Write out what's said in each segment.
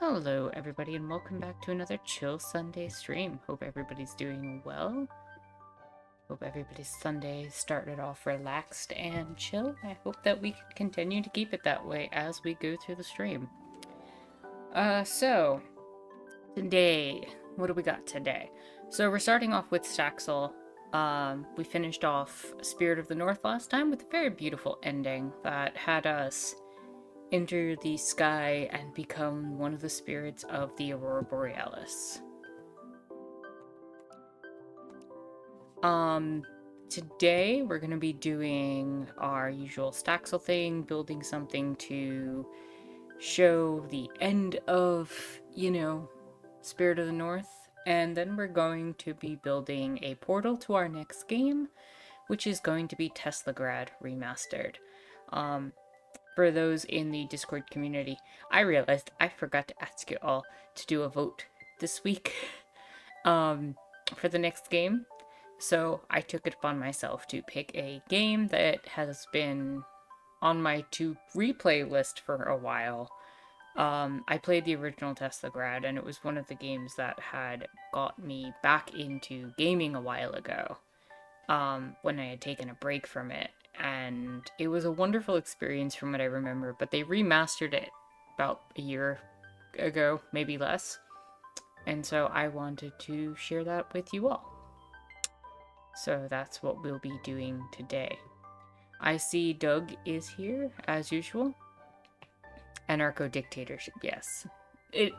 Hello, everybody, and welcome back to another Chill Sunday stream. Hope everybody's doing well. Hope everybody's Sunday started off relaxed and chill. I hope that we can continue to keep it that way as we go through the stream. So, today, what do we got today? So, we're starting off with Staxel. We finished off Spirit of the North last time with a very beautiful ending that had us enter the sky and become one of the spirits of the Aurora Borealis. Today we're going to be doing our usual Staxel thing, building something to show the end of, Spirit of the North, and then we're going to be building a portal to our next game, which is going to be Teslagrad Remastered. For those in the Discord community, I realized I forgot to ask you all to do a vote this week for the next game. So I took it upon myself to pick a game that has been on my to replay list for a while. I played the original Teslagrad, and it was one of the games that had got me back into gaming a while ago, when I had taken a break from it. And it was a wonderful experience from what I remember, but they remastered it about a year ago, maybe less. And so I wanted to share that with you all. So that's what we'll be doing today. I see Doug is here, as usual. Anarcho-dictatorship, yes.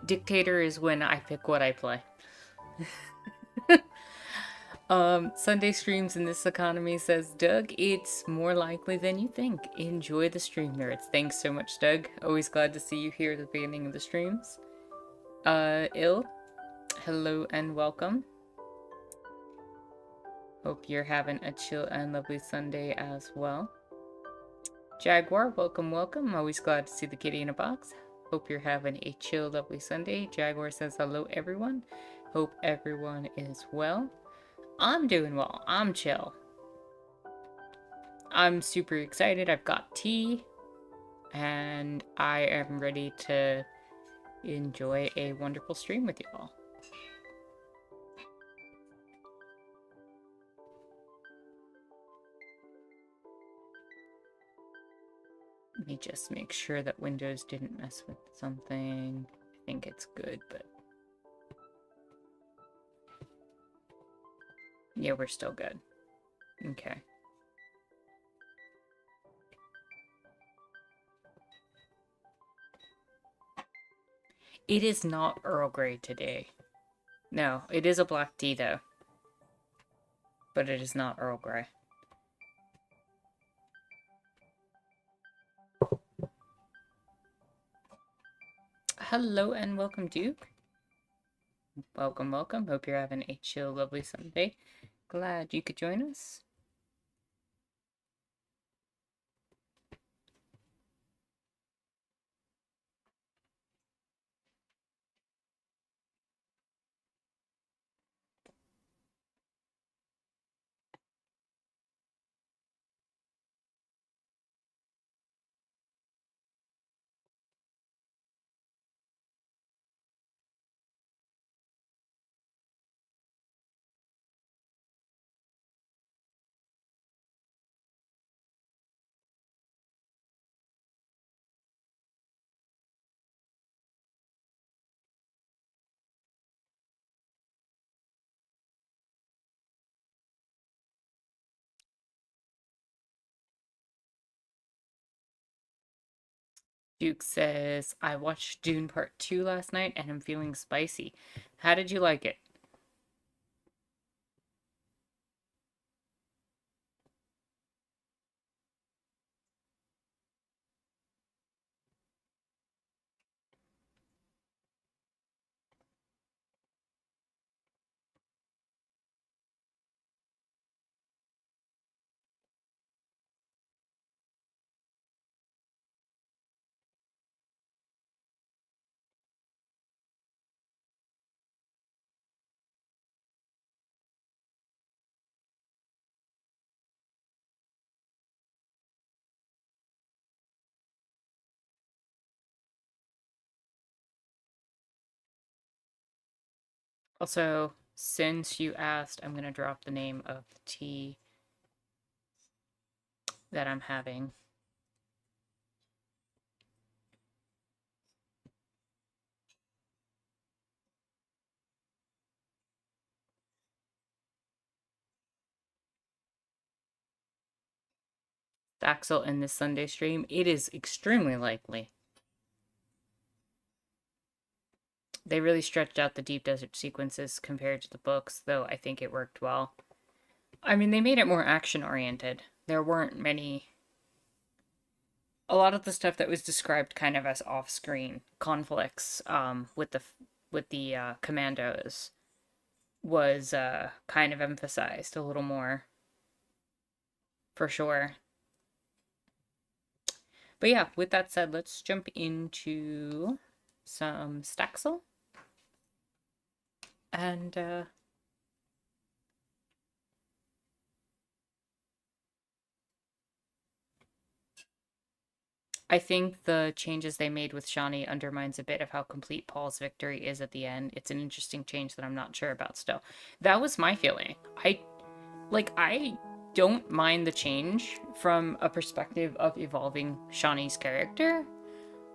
Dictator is when I pick what I play. Sunday streams in this economy, says Doug. It's more likely than you think. Enjoy the stream, nerds. Thanks so much, Doug. Always glad to see you here at the beginning of the streams. Ill, hello and welcome. Hope you're having a chill and lovely Sunday as well. Jaguar, welcome, welcome. Always glad to see the kitty in a box. Hope you're having a chill, lovely Sunday. Jaguar says hello, everyone. Hope everyone is well. I'm doing well. I'm chill. I'm super excited. I've got tea, and I am ready to enjoy a wonderful stream with you all. Let me just make sure that Windows didn't mess with something. I think it's good, but yeah, we're still good. Okay. It is not Earl Grey today. No, it is a black tea though. But it is not Earl Grey. Hello and welcome, Duke. Welcome, welcome. Hope you're having a chill, lovely Sunday. Glad you could join us. Duke says, I watched Dune Part 2 last night and I'm feeling spicy. How did you like it? Also, since you asked, I'm going to drop the name of the tea that I'm having. Axel in this Sunday stream, it is extremely likely. They really stretched out the deep desert sequences compared to the books, though I think it worked well. I mean, they made it more action-oriented. There weren't many... A lot of the stuff that was described kind of as off-screen conflicts with the commandos was kind of emphasized a little more, for sure. But yeah, with that said, let's jump into some Staxel. And I think the changes they made with Shawnee undermines a bit of how complete Paul's victory is at the end. It's an interesting change that I'm not sure about still. That was my feeling. I don't mind the change from a perspective of evolving Shawnee's character.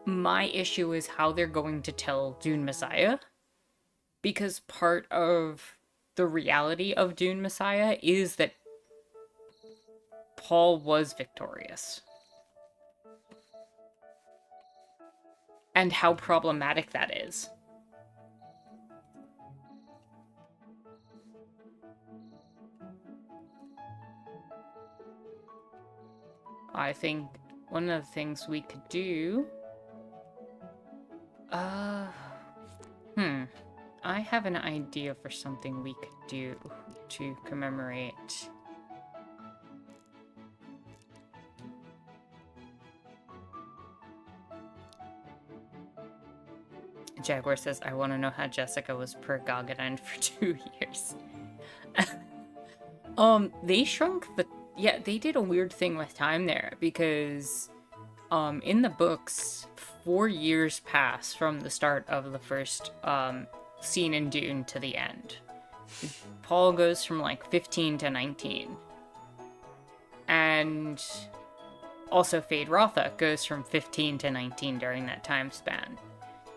My issue is how they're going to tell Dune Messiah. Because part of the reality of Dune Messiah is that Paul was victorious. And how problematic that is. I think one of the things we could do... I have an idea for something we could do to commemorate... Jaguar says, I want to know how Jessica was per Gagadan for 2 years. They shrunk the... Yeah, they did a weird thing with time there, because, in the books, 4 years pass from the start of the first, scene in Dune to the end. Paul goes from, like, 15 to 19. And also Fade Rotha goes from 15 to 19 during that time span.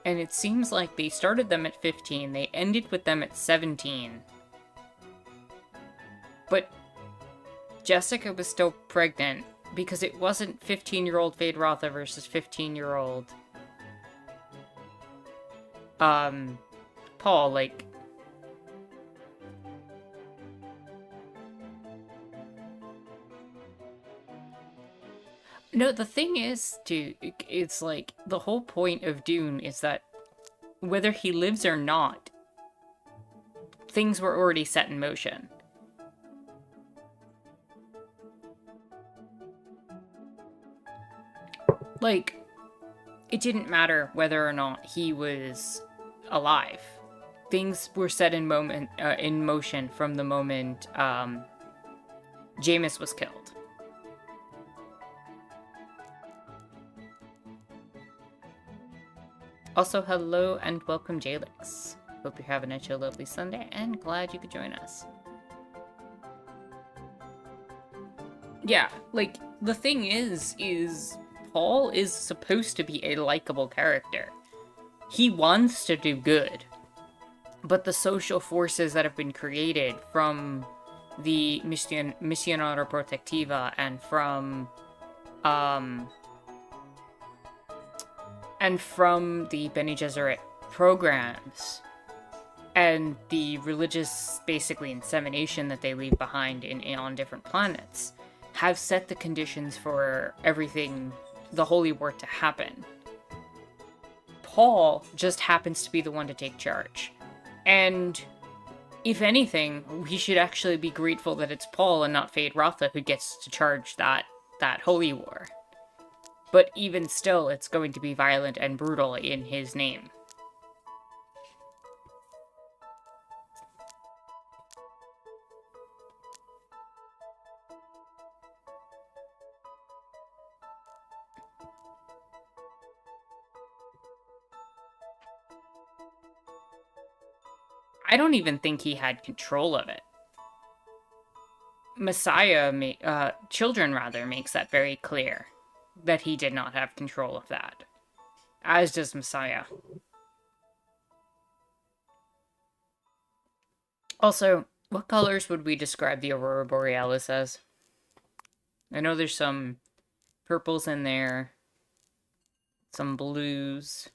And it seems like they started them at 15, they ended with them at 17. But Jessica was still pregnant, because it wasn't 15-year-old Fade Rotha versus 15-year-old... Paul, like... No, the thing is, dude, it's like, the whole point of Dune is that whether he lives or not, things were already set in motion. Like, it didn't matter whether or not he was alive. Things were set in motion from the moment Jameis was killed. Also, hello and welcome, Jalix. Hope you're having a lovely Sunday, and glad you could join us. Yeah, like, the thing is Paul is supposed to be a likable character. He wants to do good. But the social forces that have been created from the Missionara Protectiva and from the Bene Gesserit programs and the religious, basically, insemination that they leave behind on different planets have set the conditions for everything, the Holy War, to happen. Paul just happens to be the one to take charge. And if anything, we should actually be grateful that it's Paul and not Fade Rotha who gets to charge that Holy War. But even still, it's going to be violent and brutal in his name. I don't even think he had control of it. Messiah, Children rather, makes that very clear that he did not have control of that. As does Messiah. Also, what colors would we describe the Aurora Borealis as? I know there's some purples in there, some blues.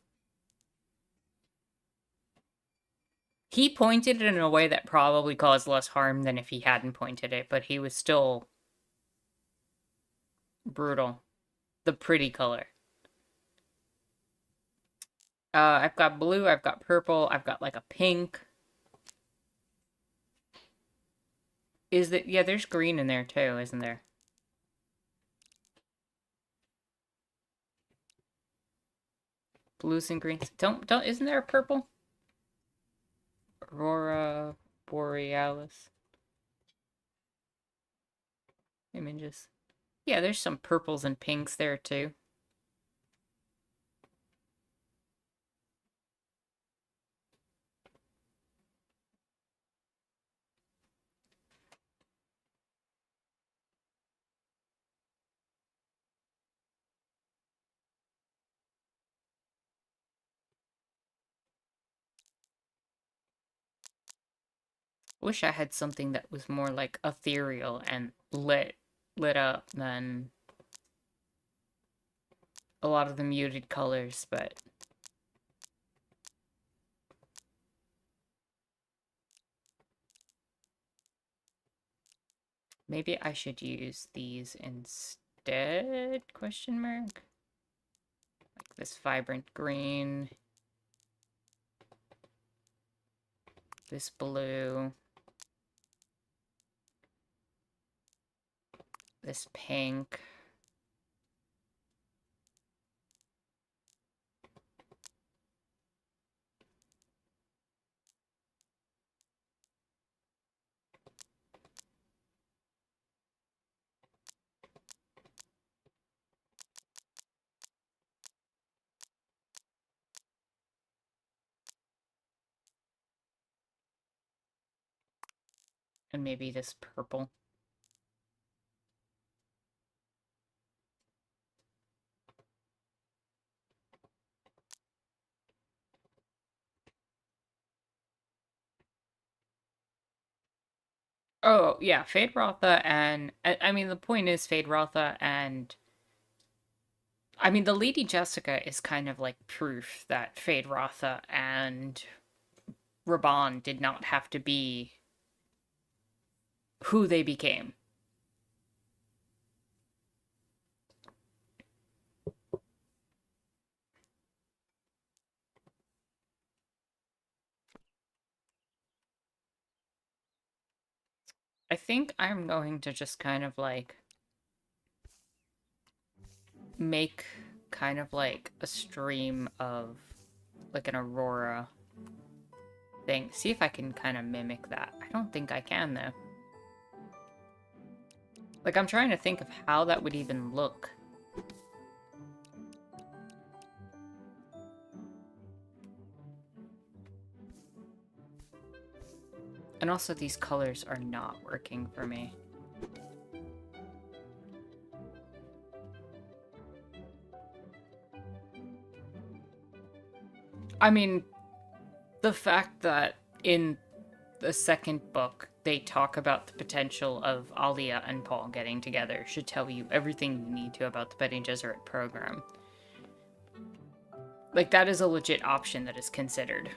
He pointed it in a way that probably caused less harm than if he hadn't pointed it, but he was still brutal. The pretty color. I've got blue, I've got purple, I've got like a pink. Is that, yeah, there's green in there too, isn't there? Blues and greens. Isn't there a purple? Aurora Borealis. Images. Yeah, there's some purples and pinks there too. Wish I had something that was more like ethereal and lit up than a lot of the muted colors, but maybe I should use these instead? Question mark. Like this vibrant green. This blue. This pink. And maybe this purple. Oh, yeah, Fade Rotha and... I mean, the point is Fade Rotha and... I mean, the Lady Jessica is kind of like proof that Fade Rotha and Raban did not have to be who they became. I think I'm going to just kind of like make kind of like a stream of like an Aurora thing. See if I can kind of mimic that. I don't think I can though. Like I'm trying to think of how that would even look. And also these colors are not working for me. I mean, the fact that in the second book they talk about the potential of Alia and Paul getting together should tell you everything you need to about the Bene Gesserit program. Like, that is a legit option that is considered.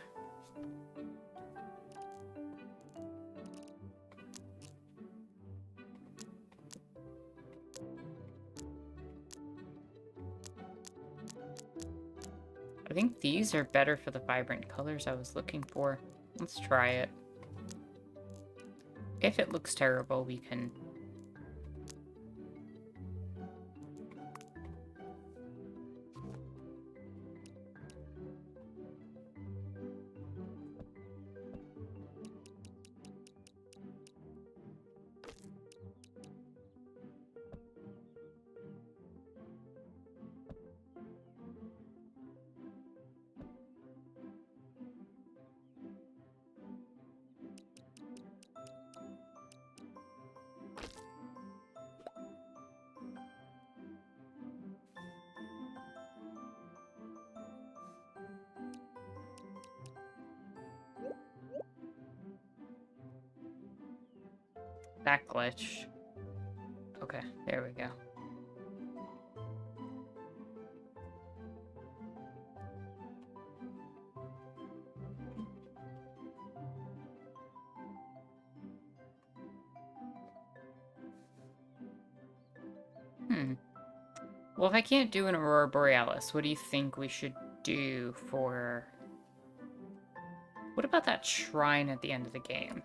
I think these are better for the vibrant colors I was looking for. Let's try it. If it looks terrible, we can... That glitched. Okay, there we go. Well, if I can't do an Aurora Borealis, what do you think we should do for... What about that shrine at the end of the game?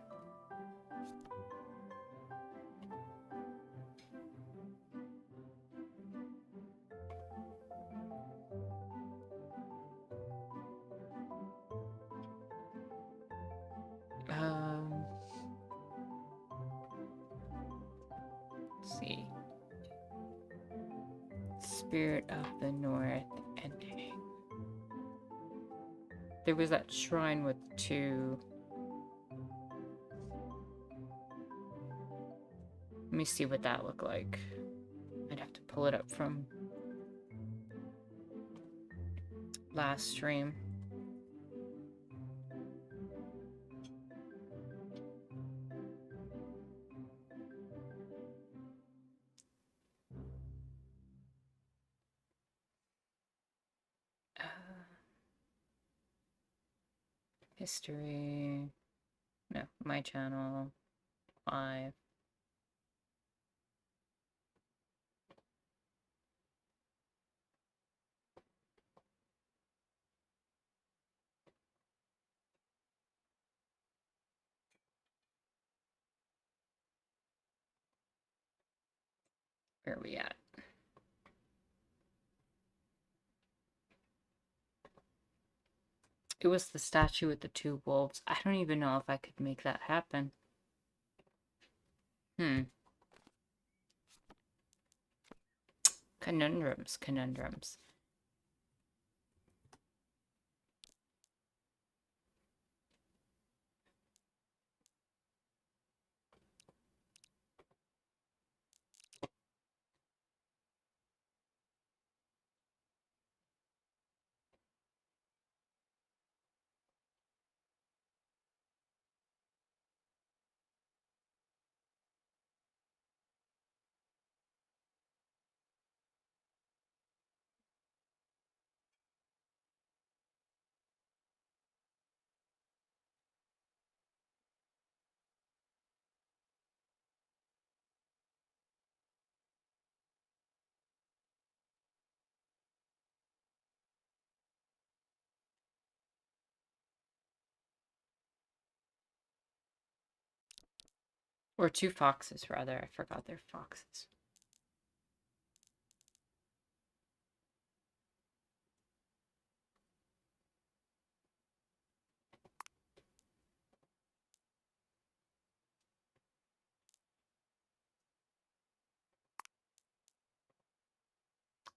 Let's see. Spirit of the North ending. There was that shrine with 2. Let me see what that looked like. I'd have to pull it up from last stream. History. No, my channel. 5. Where are we at? It was the statue with the 2 wolves. I don't even know if I could make that happen. Conundrums, conundrums. Or 2 foxes, rather. I forgot they're foxes.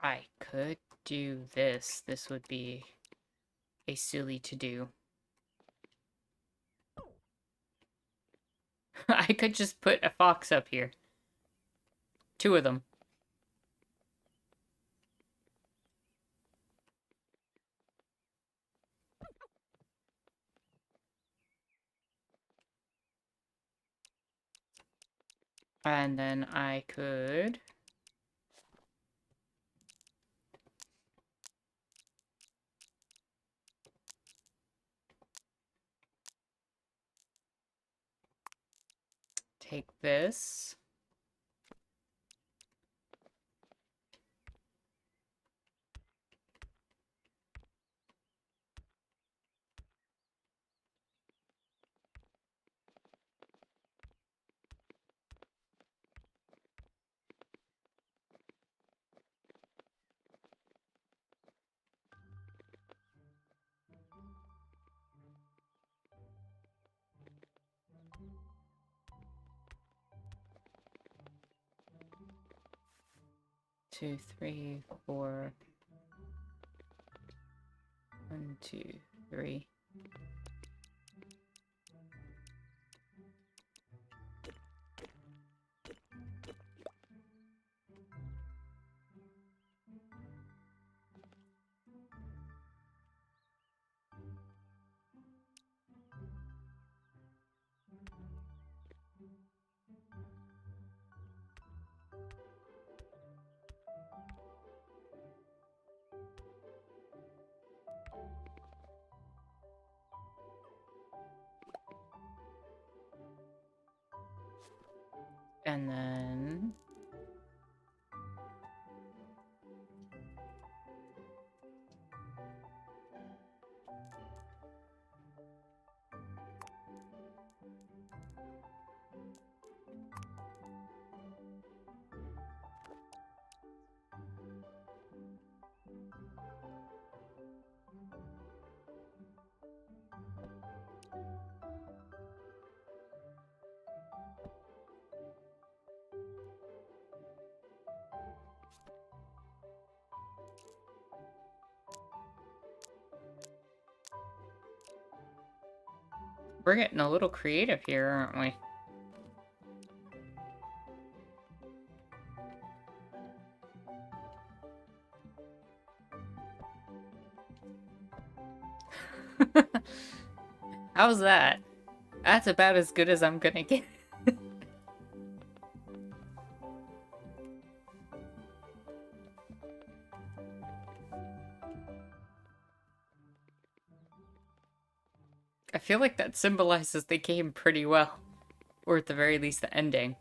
I could do this. This would be a silly to do. I could just put a fox up here. 2 of them. And then I could... take this. Two, three, 4. 1, 2, 3. And then... We're getting a little creative here, aren't we? How's that? That's about as good as I'm gonna get. I feel like that symbolizes the game pretty well. Or at the very least, the ending.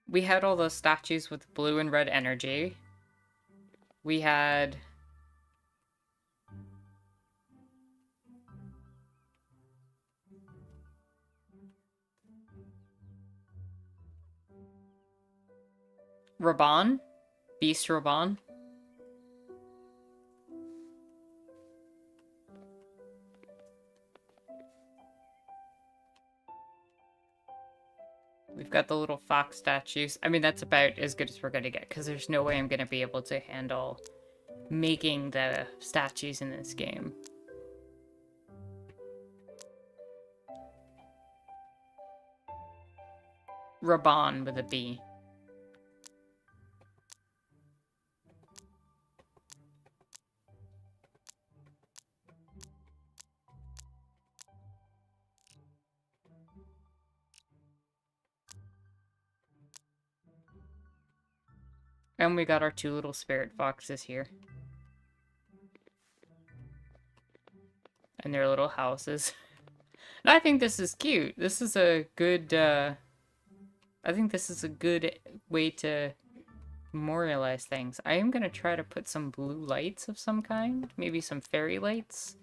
We had all those statues with blue and red energy. We had... Raban? Beast Raban? We've got the little fox statues. I mean, that's about as good as we're gonna get, because there's no way I'm gonna be able to handle making the statues in this game. Raban with a B. And we got our two little spirit foxes here. And their little houses. And I think this is cute. This is a good, I think this is a good way to memorialize things. I am going to try to put some blue lights of some kind. Maybe some fairy lights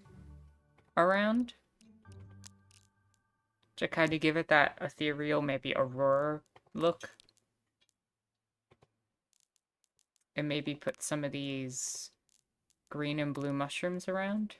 around. To kind of give it that ethereal, maybe aurora look. And maybe put some of these green and blue mushrooms around.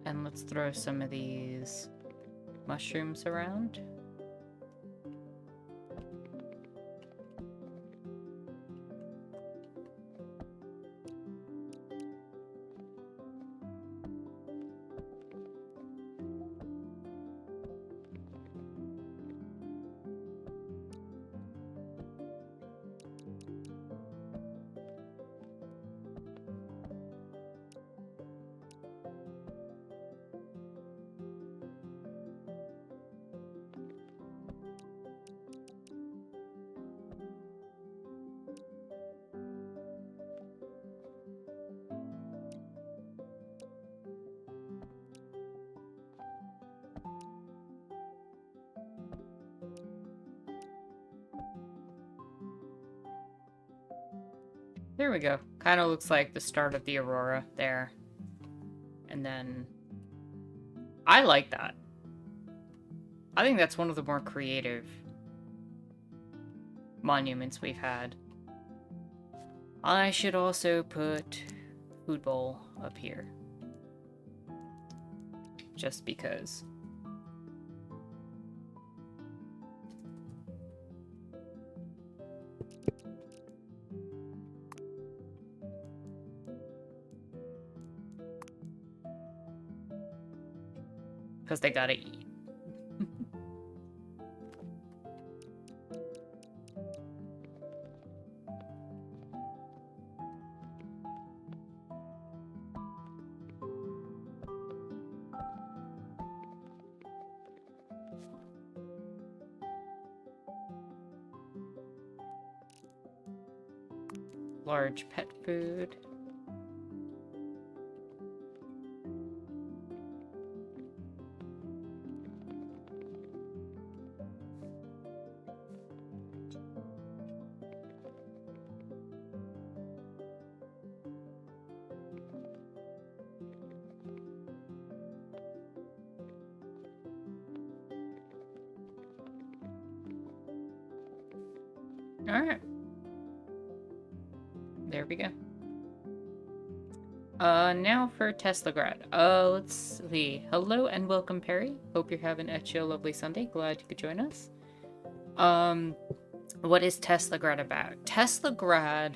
And let's throw some of these mushrooms around. There we go. Kind of looks like the start of the aurora there. And then... I like that. I think that's one of the more creative monuments we've had. I should also put food bowl up here. Just because. Because they gotta eat. Large pet food. Alright. There we go. Now for Teslagrad. Let's see. Hello and welcome, Perry. Hope you're having a chill, lovely Sunday. Glad you could join us. What is Teslagrad about? Teslagrad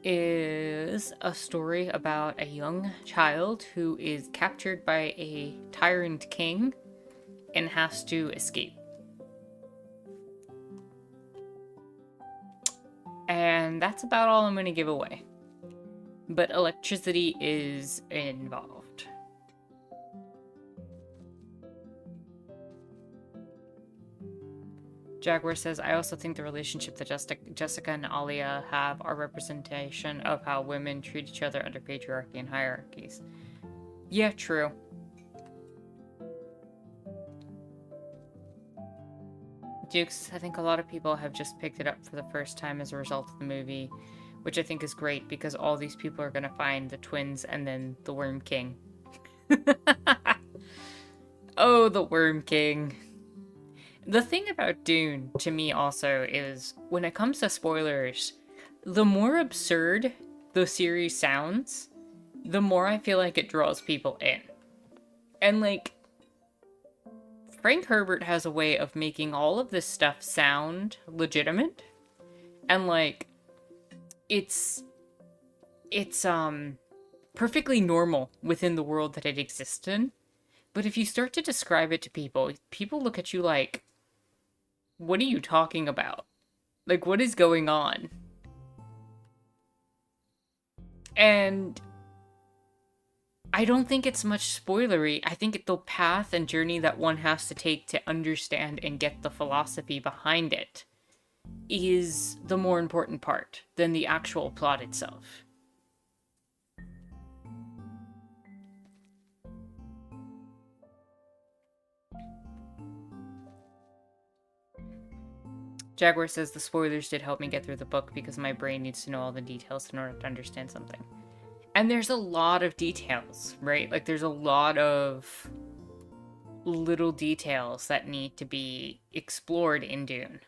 is a story about a young child who is captured by a tyrant king and has to escape. And that's about all I'm going to give away. But electricity is involved. Jaguar says, I also think the relationship that Jessica and Alia have are representation of how women treat each other under patriarchy and hierarchies. Yeah, true. Dukes, I think a lot of people have just picked it up for the first time as a result of the movie, which I think is great because all these people are going to find the twins and then the Worm King. Oh, the Worm King. The thing about Dune, to me also, is when it comes to spoilers, the more absurd the series sounds, the more I feel like it draws people in. And, like, Frank Herbert has a way of making all of this stuff sound legitimate. And, like, it's perfectly normal within the world that it exists in. But if you start to describe it to people, people look at you like, what are you talking about? Like, what is going on? And I don't think it's much spoilery. I think the path and journey that one has to take to understand and get the philosophy behind it is the more important part than the actual plot itself. Jaguar says the spoilers did help me get through the book because my brain needs to know all the details in order to understand something. And there's a lot of details, right? Like, there's a lot of little details that need to be explored in Dune.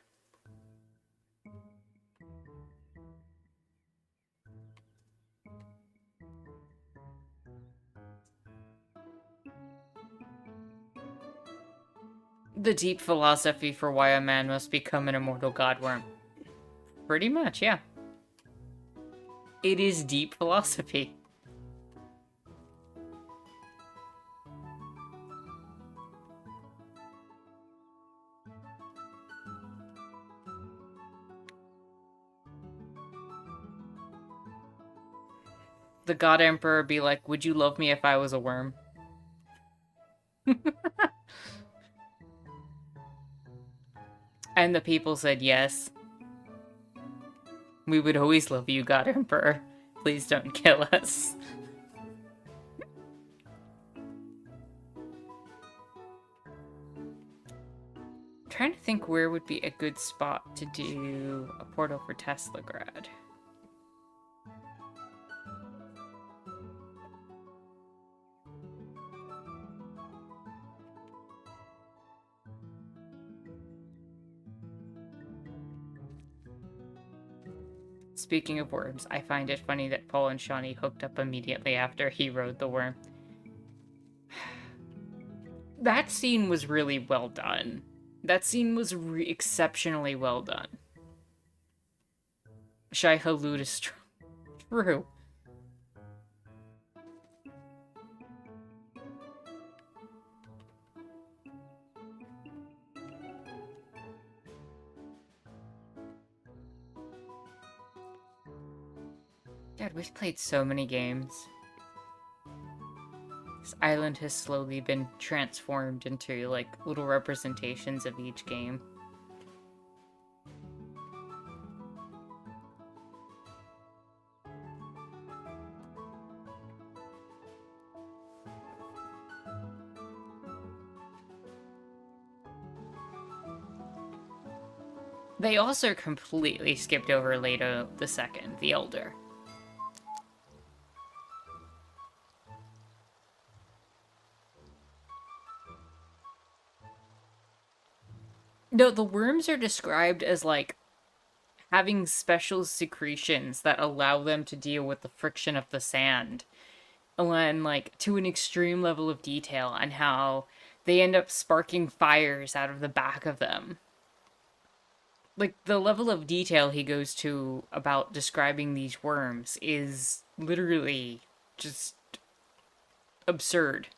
The deep philosophy for why a man must become an immortal godworm. Pretty much, yeah. It is deep philosophy. The God Emperor be like, would you love me if I was a worm? And the people said yes. We would always love you, God Emperor. Please don't kill us. I'm trying to think where would be a good spot to do a portal for Teslagrad. Speaking of worms, I find it funny that Paul and Shawnee hooked up immediately after he rode the worm. That scene was really well done. That scene was exceptionally well done. Shai Hulud is true. God, we've played so many games. This island has slowly been transformed into, like, little representations of each game. They also completely skipped over Leto the Second, the Elder. No, the worms are described as, like, having special secretions that allow them to deal with the friction of the sand. And, like, to an extreme level of detail, and how they end up sparking fires out of the back of them. Like, the level of detail he goes to about describing these worms is literally just absurd.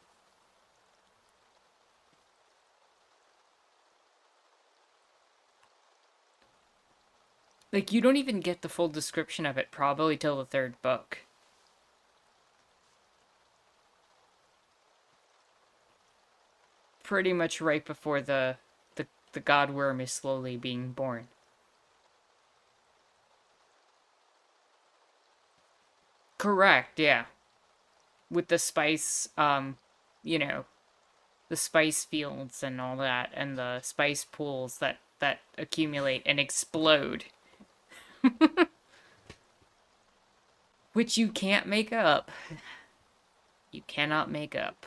Like, you don't even get the full description of it probably till the third book. Pretty much right before the god worm is slowly being born. Correct, yeah. With the spice, you know, the spice fields and all that, and the spice pools that accumulate and explode. Which you can't make up. You cannot make up.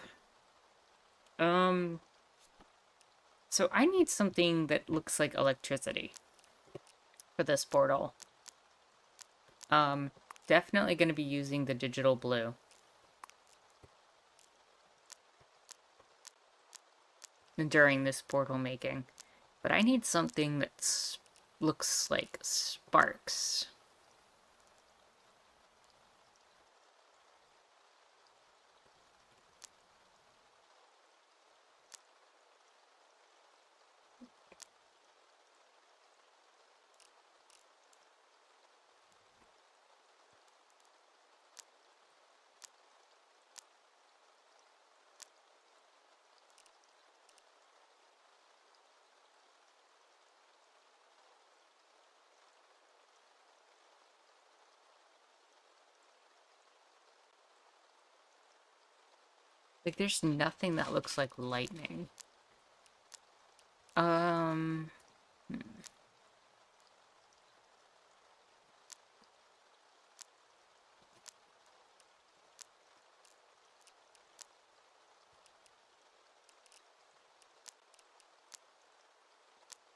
So I need something that looks like electricity for this portal. Definitely going to be using the digital blue. During this portal making. But I need something that looks like sparks. Like, there's nothing that looks like lightning.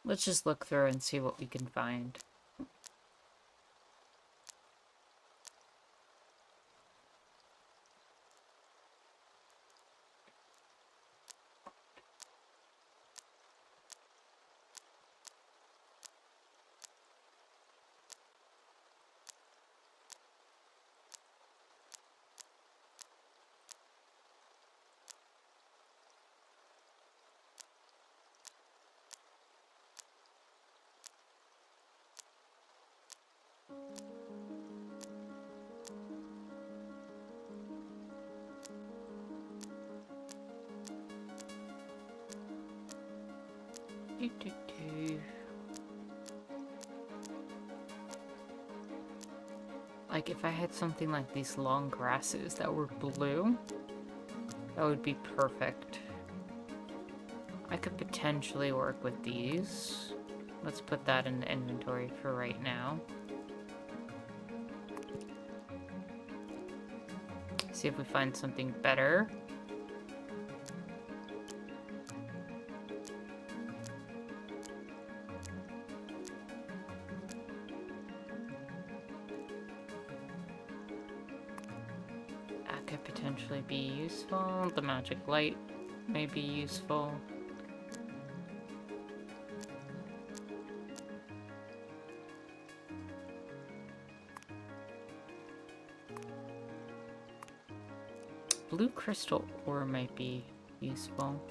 Let's just look through and see what we can find. Like, if I had something like these long grasses that were blue, that would be perfect. I could potentially work with these. Let's put that in the inventory for right now. See if we find something better. could potentially be useful. The magic light may be useful. Blue crystal ore might be useful.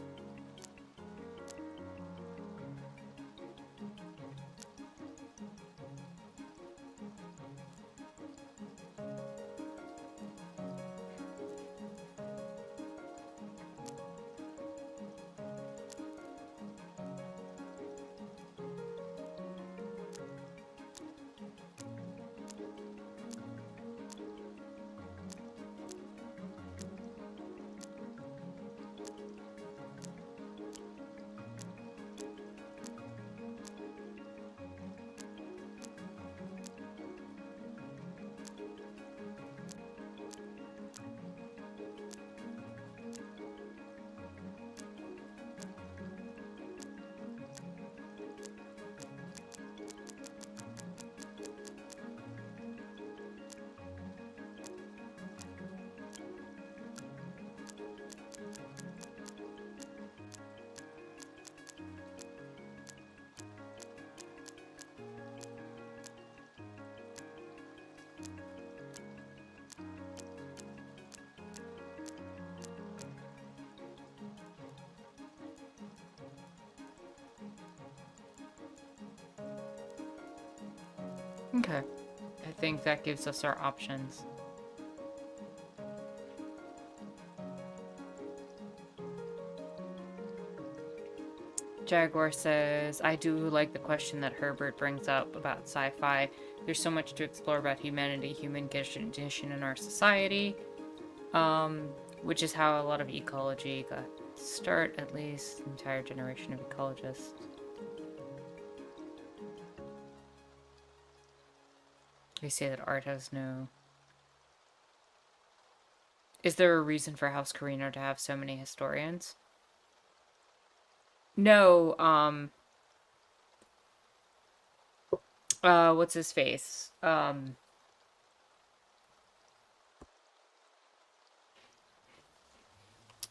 Okay. I think that gives us our options. Jaguar says, I do like the question that Herbert brings up about sci-fi. There's so much to explore about humanity, human condition in our society, which is how a lot of ecology got start, at least an entire generation of ecologists. They say that art has no... Is there a reason for House Carino to have so many historians? No, what's his face? The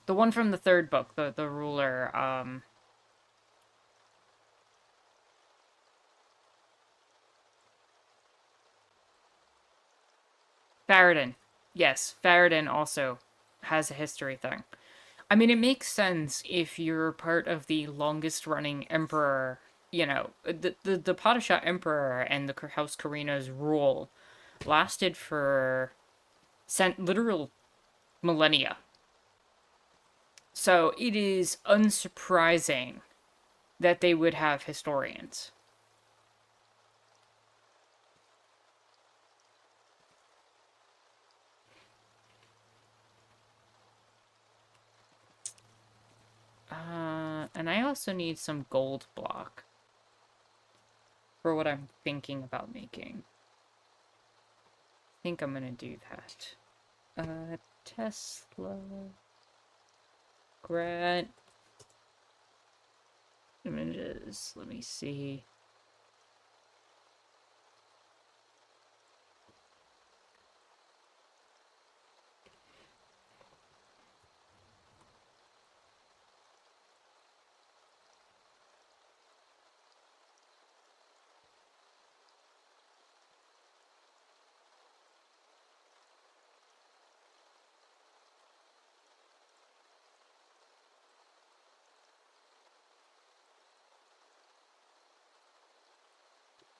one from the third book, the ruler, Faradin. Yes, Faradin also has a history thing. I mean, it makes sense if you're part of the longest running emperor, you know, the Padishah Emperor and the House Carino's rule lasted for literal millennia. So it is unsurprising that they would have historians. And I also need some gold block for what I'm thinking about making. I think I'm gonna do that. Teslagrad images. Let me see.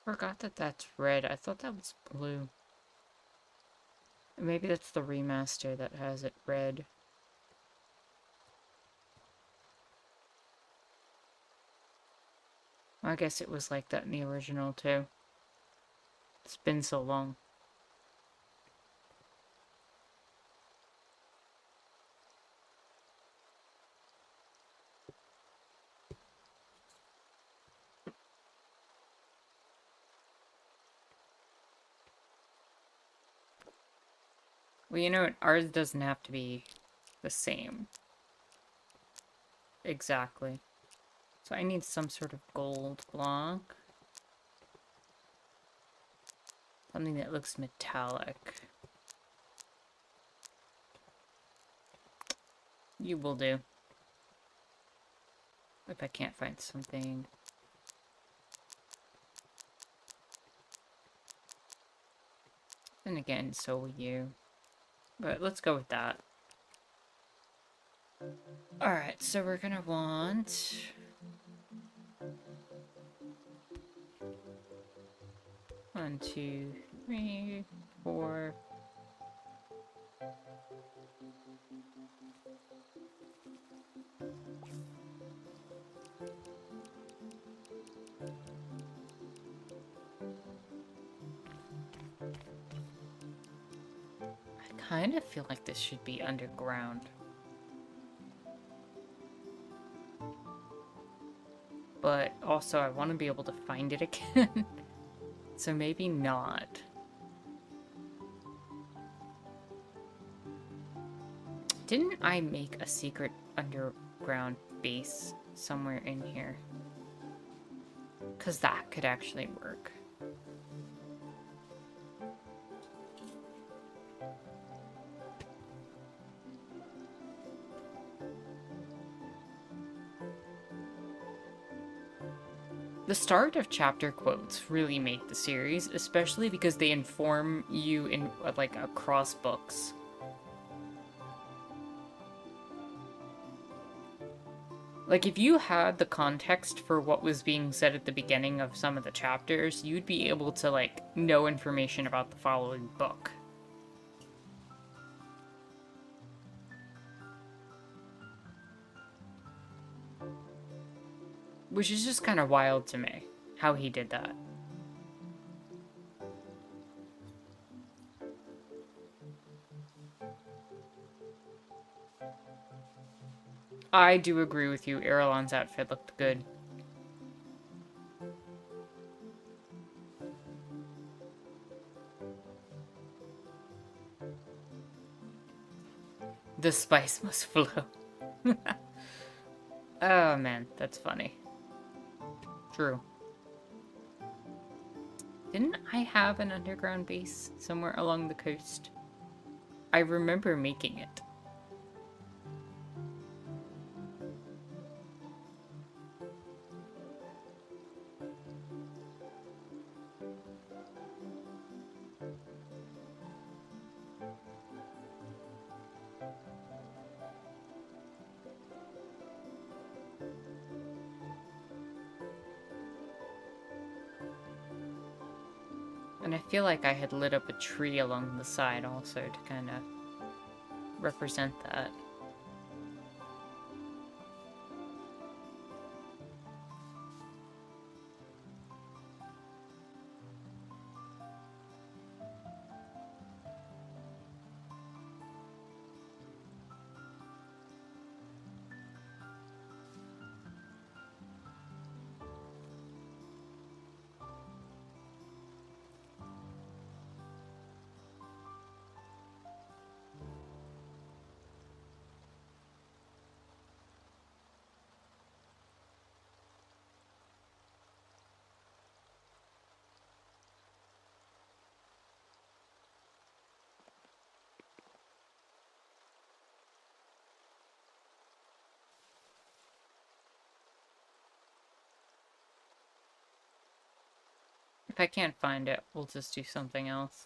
Forgot that that's red. I thought that was blue. Maybe that's the remaster that has it red. I guess it was like that in the original too. It's been so long. Well, you know what? Ours doesn't have to be the same. Exactly. So I need some sort of gold block. Something that looks metallic. You will do. If I can't find something. And again, so will you. But let's go with that. Alright, so we're gonna want... 1, 2, 3, 4... I kind of feel like this should be underground. But also I want to be able to find it again. So maybe not. Didn't I make a secret underground base somewhere in here? Because that could actually work. The start of chapter quotes really make the series, especially because they inform you in like across books. Like if you had the context for what was being said at the beginning of some of the chapters, you'd be able to like know information about the following book. Which is just kind of wild to me, how he did that. I do agree with you, Erelon's outfit looked good. The spice must flow. Oh man, that's funny. True. Didn't I have an underground base somewhere along the coast? I remember making it. And I feel like I had lit up a tree along the side also to kind of represent that. If I can't find it, we'll just do something else.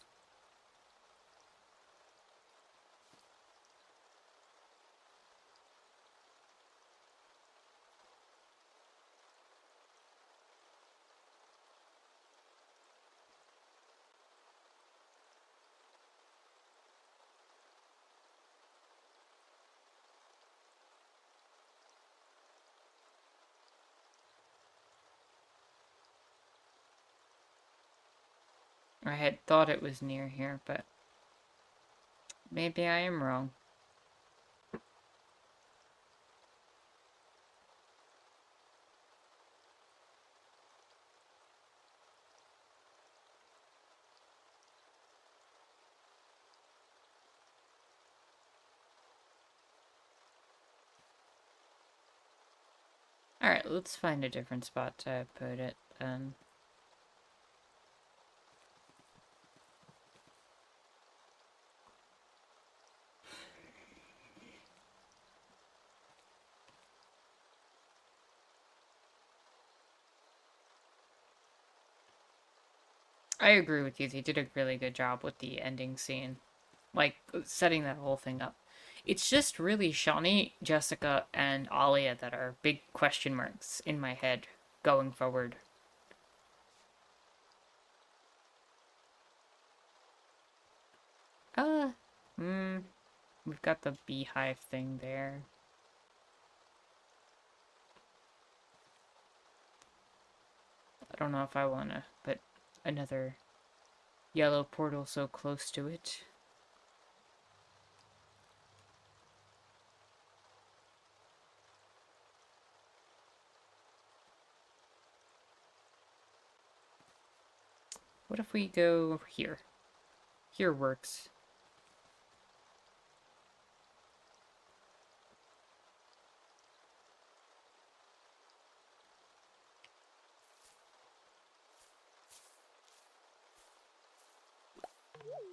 I had thought it was near here, but maybe I am wrong. Alright, let's find a different spot to put it then. I agree with you. They did a really good job with the ending scene, like setting that whole thing up. It's just really Shawnee, Jessica, and Alia that are big question marks in my head going forward. Uh, hmm. We've got the beehive thing there. I don't know if I want to put another yellow portal so close to it. What if we go here? Here works.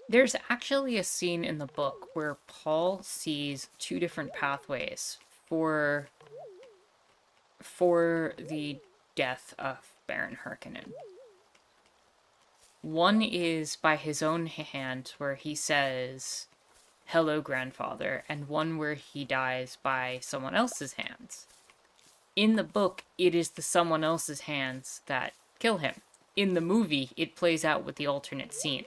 There's actually a scene in the book where Paul sees two different pathways for the death of Baron Harkonnen. One is by his own hand, where he says, "Hello, grandfather," and one where he dies by someone else's hands. In the book, it is the someone else's hands that kill him. In the movie, it plays out with the alternate scene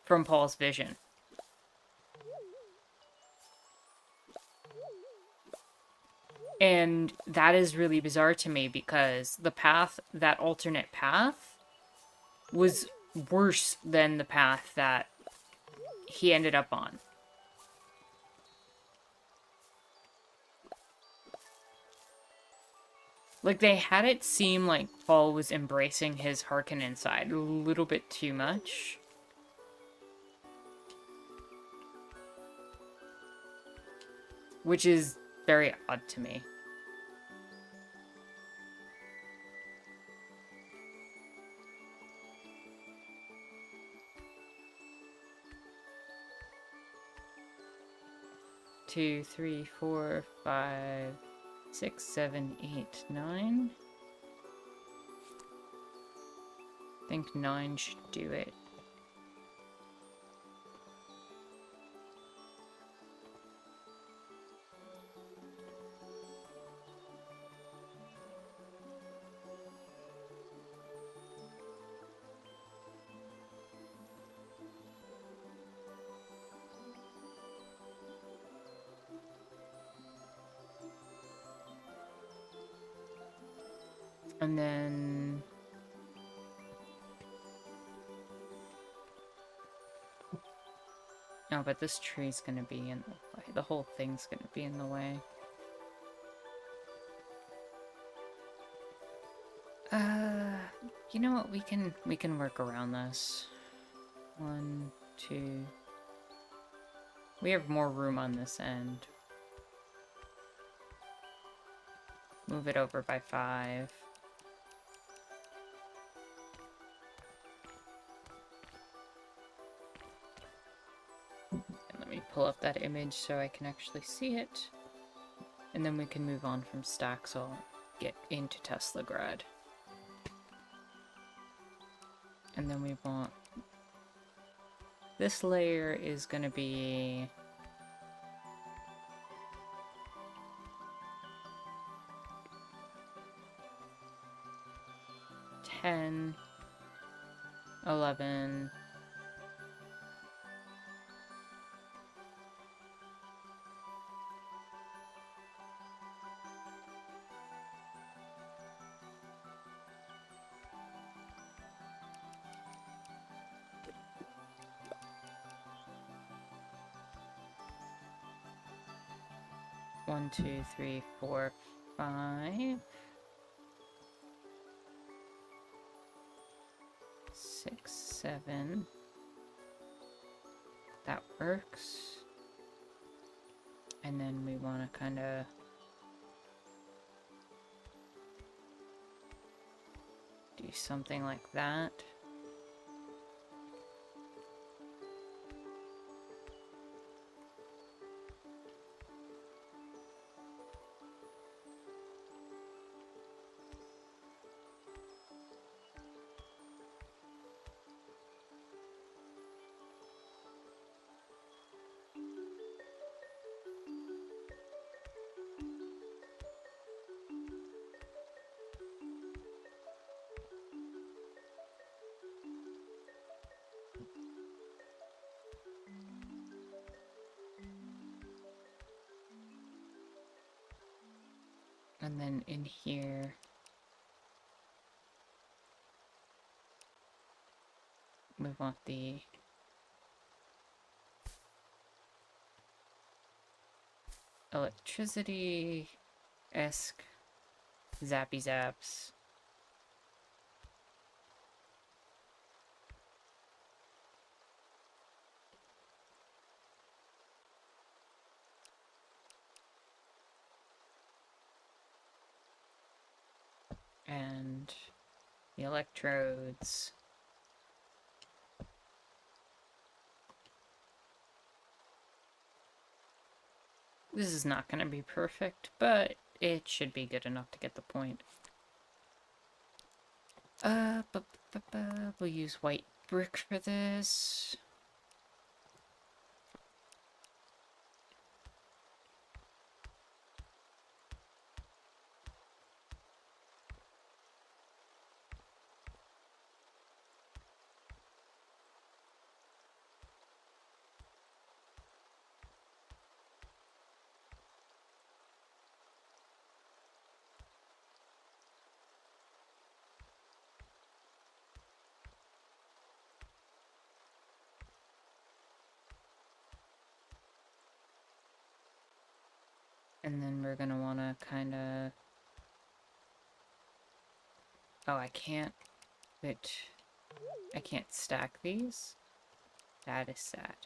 from Paul's vision. And that is really bizarre to me because that alternate path, was worse than the path that he ended up on. Like, they had it seem like Paul was embracing his Harkonnen side a little bit too much. Which is very odd to me. Two, three, 4, 5, 6, 7, 8, 9. I think 9 should do it. And then... No, but this tree's gonna be in the way. The whole thing's gonna be in the way. You know what? We can work around this. 1, 2... We have more room on this end. Move it over by 5. And let me pull up that image so I can actually see it. And then we can move on from Staxel, get into Teslagrad. And then we want... This layer is gonna be... $10, $11... One, 2, 3, 4, 5, 6, 7. That works. And then we want to kind of do something like that. And then in here, we want the electricity-esque zappy zaps. And the electrodes. This is not going to be perfect, but it should be good enough to get the point. We'll use white brick for this. And then we're gonna wanna kinda... Oh, I can't... Wait. I can't stack these? That is sad.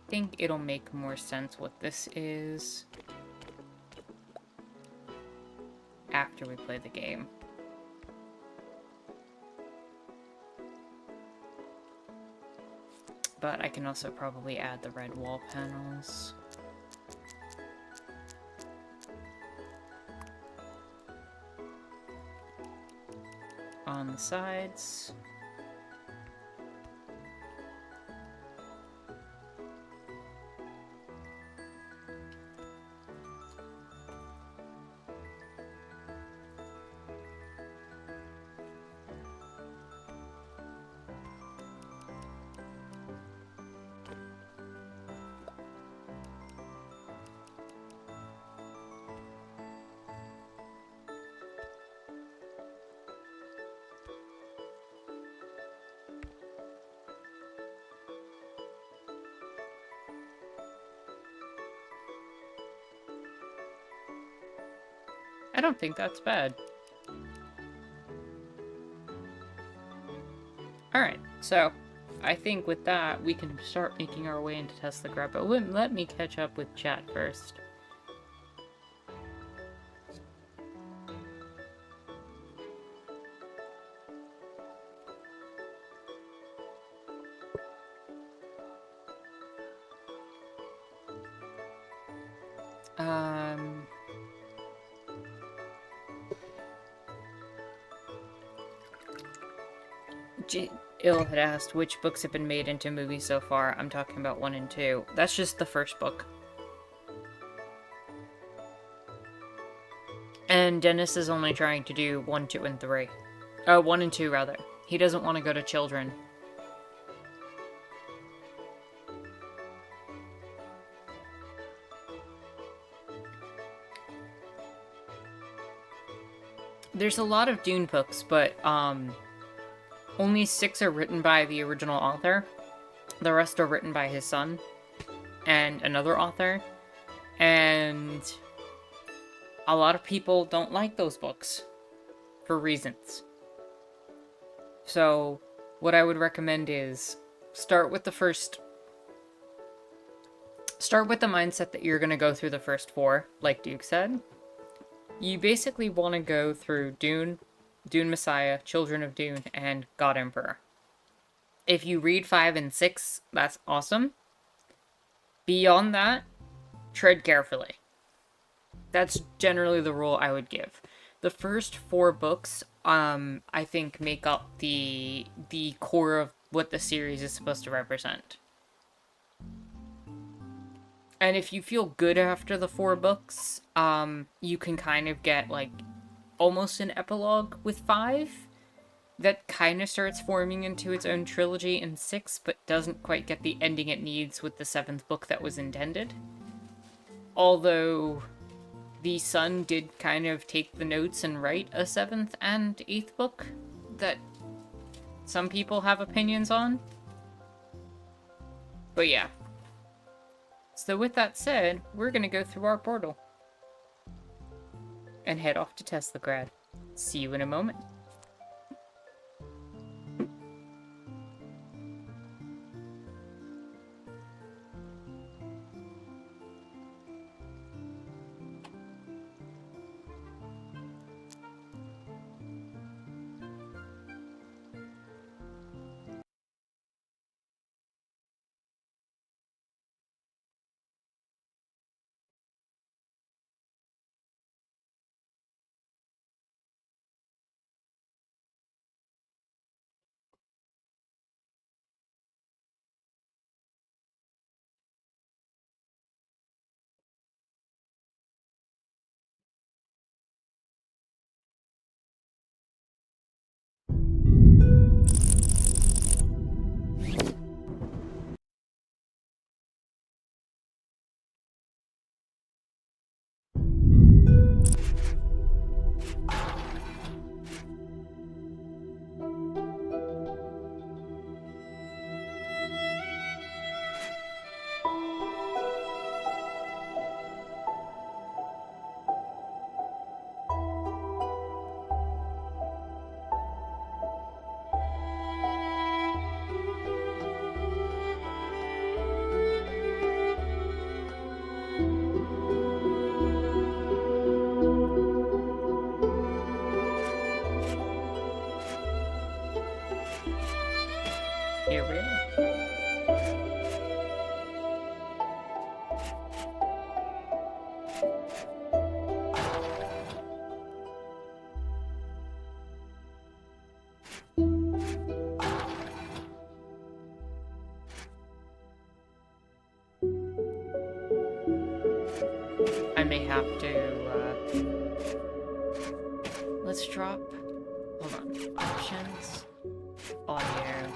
I think it'll make more sense what this is after we play the game. But I can also probably add the red wall panels. On the sides. I don't think that's bad. Alright, so I think with that, we can start making our way into Teslagrad, but let me catch up with chat first. Ill had asked which books have been made into movies so far. I'm talking about 1 and 2. That's just the first book. And Dennis is only trying to do 1, 2, and 3. 1 and 2, rather. He doesn't want to go to children. There's a lot of Dune books, but, only 6 are written by the original author. The rest are written by his son and another author. And a lot of people don't like those books for reasons. So what I would recommend is start with the mindset that you're going to go through the first 4, like Duke said. You basically want to go through Dune, Dune Messiah, Children of Dune, and God Emperor. If you read 5 and 6, that's awesome. Beyond that, tread carefully. That's generally the rule I would give. The first 4 books, I think make up the core of what the series is supposed to represent. And if you feel good after the 4 books, you can kind of get like almost an epilogue with 5 that kind of starts forming into its own trilogy in 6, but doesn't quite get the ending it needs with the 7th book that was intended. Although the son did kind of take the notes and write a 7th and 8th book that some people have opinions on. But yeah. So with that said, we're gonna go through our portal and head off to Teslagrad. See you in a moment. Here we are. I may have to, let's drop, hold on, options, audio.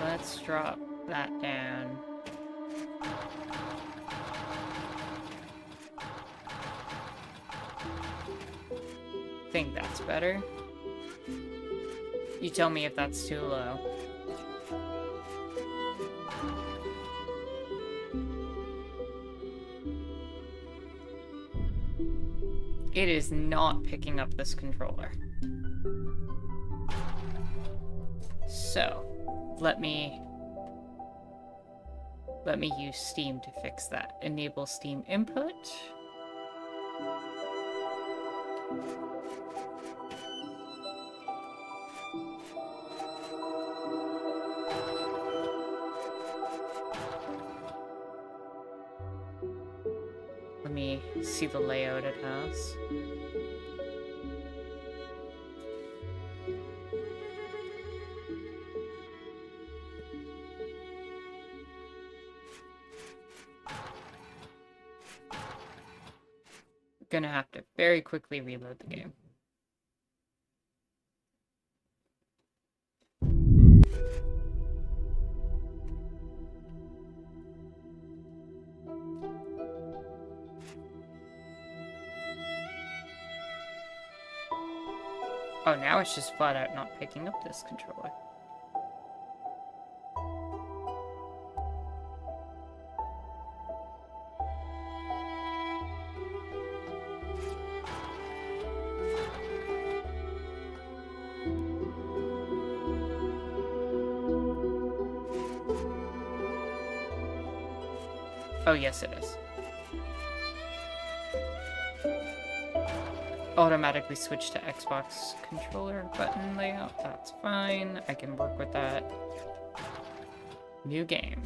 Let's drop that down. I think that's better. You tell me if that's too low. It is not picking up this controller. So, let me use Steam to fix that. Enable Steam input. Let me see the layout it has. Gonna have to very quickly reload the game. Oh, now it's just flat out not picking up this controller. Oh, yes, it is. Automatically switch to Xbox controller button layout. That's fine. I can work with that. New game.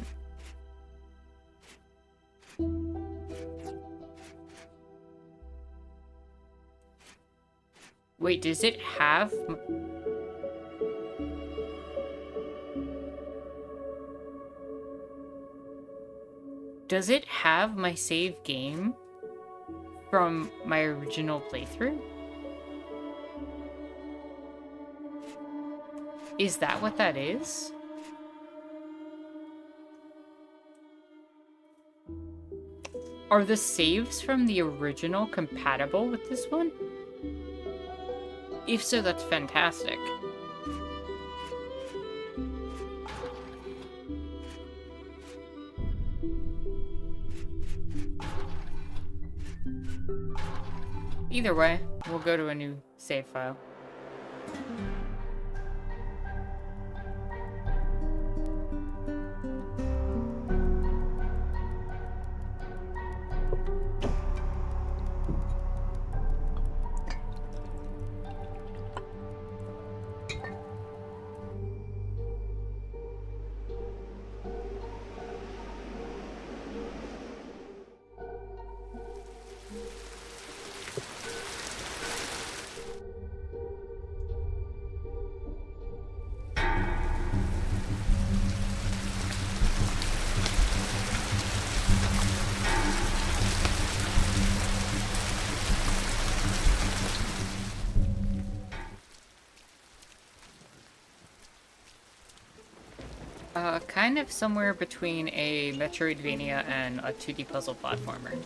Wait, does it have... Does it have my save game from my original playthrough? Is that what that is? Are the saves from the original compatible with this one? If so, that's fantastic. Either way, we'll go to a new save file. Kind of somewhere between a Metroidvania and a 2D puzzle platformer.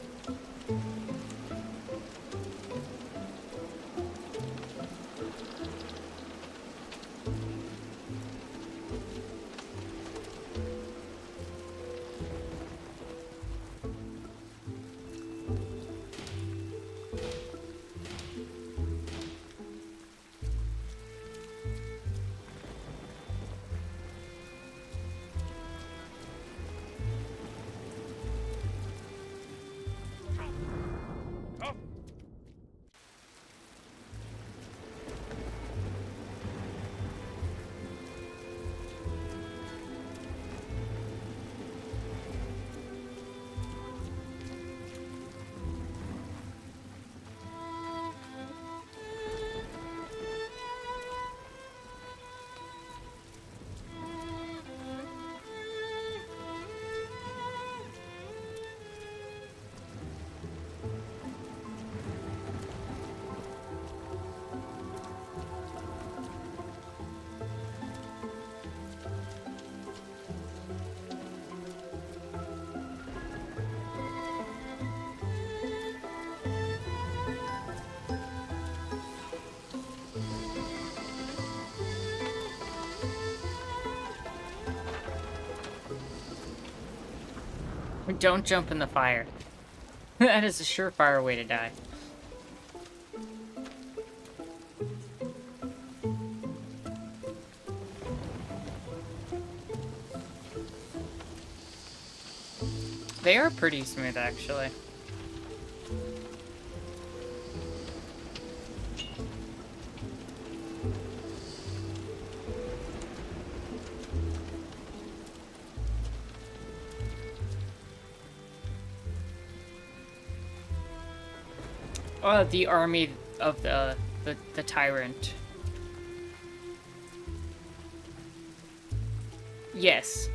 Don't jump in the fire. That is a surefire way to die. They are pretty smooth, actually. The army of the Tyrant. Yes.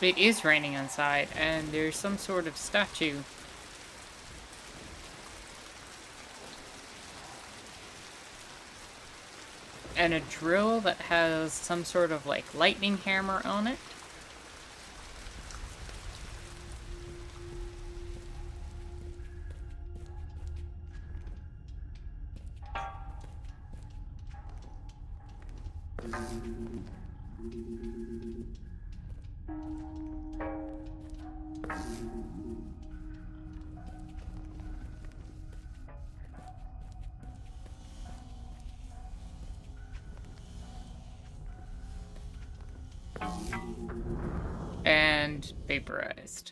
It is raining inside, and there's some sort of statue. And a drill that has some sort of, like, lightning hammer on it. And vaporized.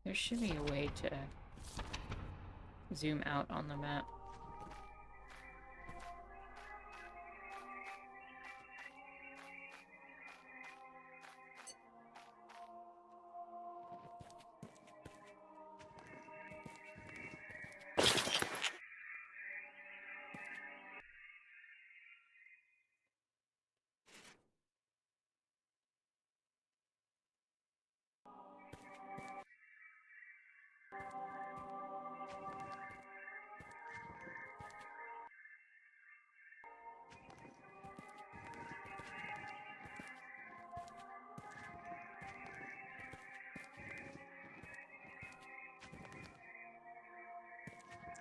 There should be a way to zoom out on the map.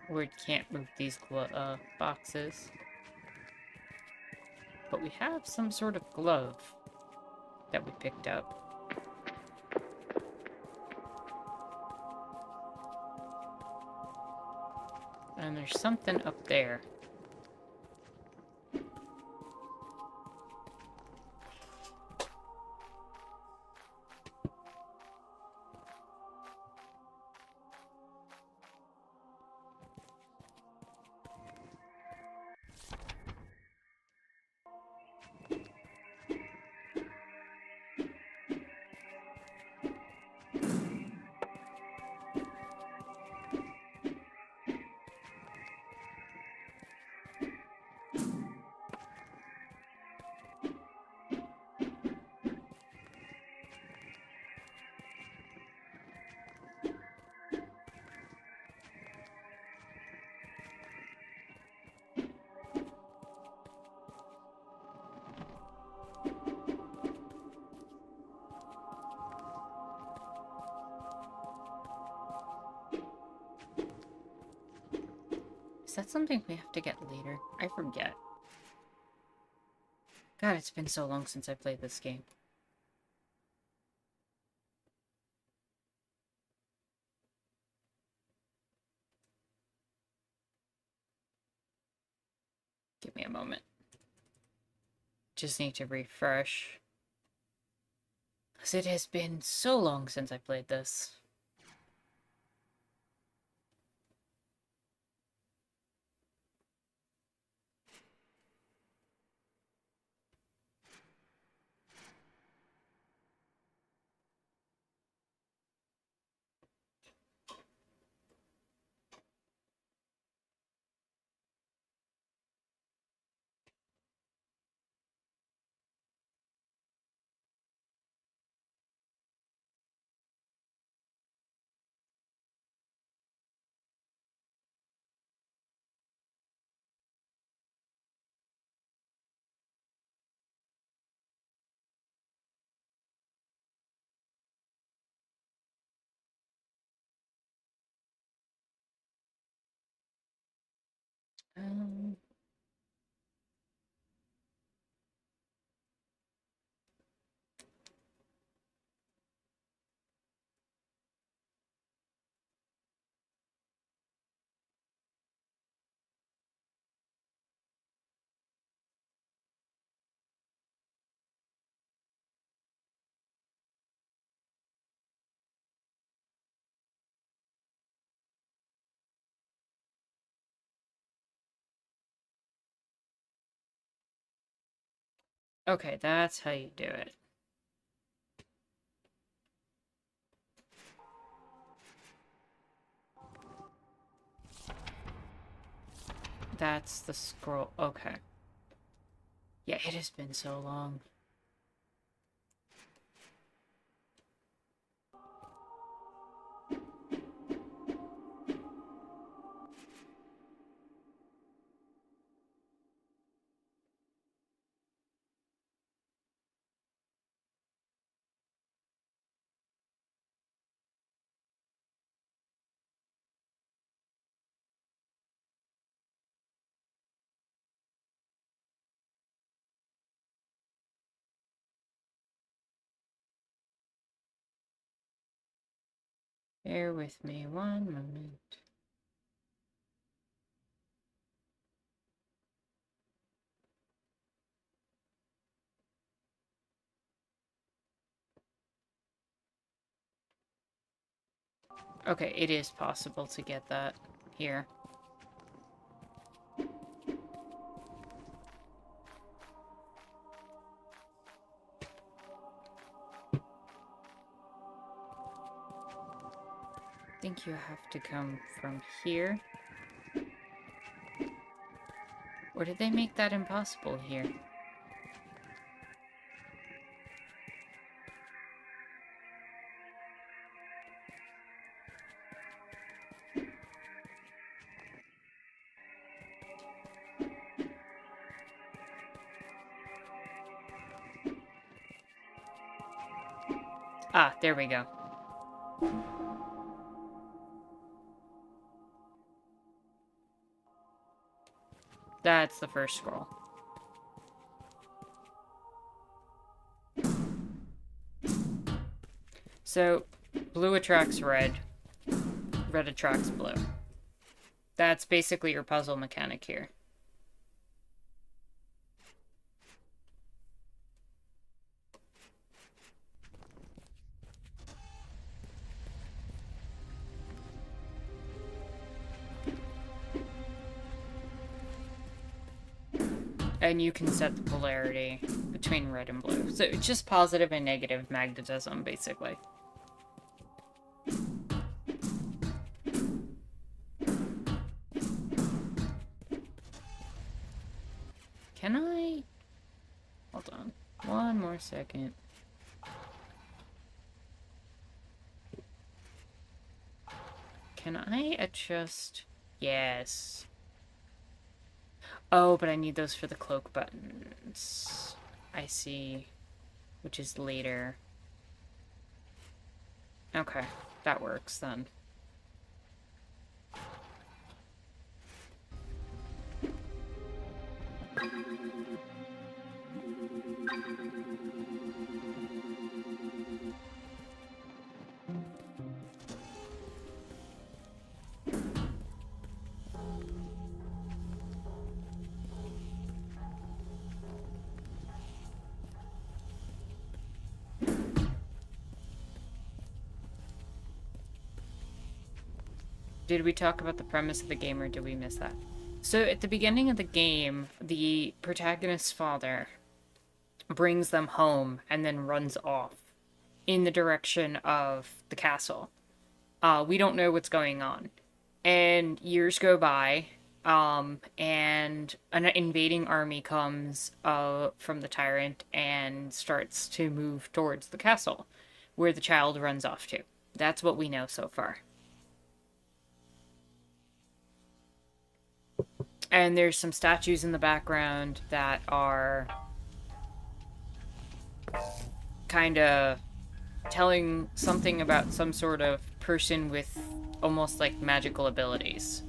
We can't move these boxes. But we have some sort of glove that we picked up. And there's something up there. Is that something we have to get later? I forget. God, it's been so long since I played this game. Give me a moment. Just need to refresh. Because it has been so long since I played this. Um, okay, that's how you do it. That's the scroll. Okay. Yeah, it has been so long. Bear with me one moment. Okay, it is possible to get that here. I think you have to come from here. Or did they make that impossible here? Ah, there we go. That's the first scroll. So, blue attracts red. Red attracts blue. That's basically your puzzle mechanic here. And you can set the polarity between red and blue. So it's just positive and negative magnetism, basically. Can I... Hold on. One more second. Can I adjust... Yes. Oh, but I need those for the cloak buttons. I see. Which is later. Okay, that works then. Did we talk about the premise of the game, or did we miss that? So at the beginning of the game, the protagonist's father brings them home and then runs off in the direction of the castle. We don't know what's going on. And years go by, and an invading army comes from the Tyrant and starts to move towards the castle, where the child runs off to. That's what we know so far. And there's some statues in the background that are kind of telling something about some sort of person with almost like magical abilities.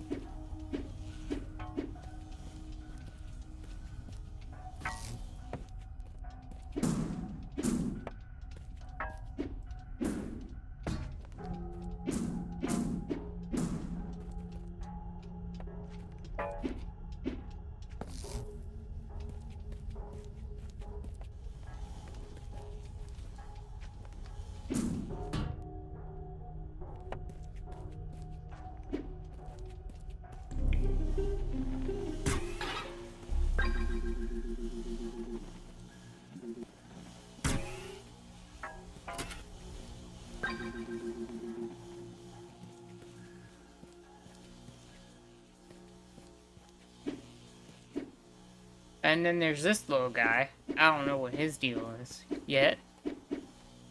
And then there's this little guy. I don't know what his deal is yet.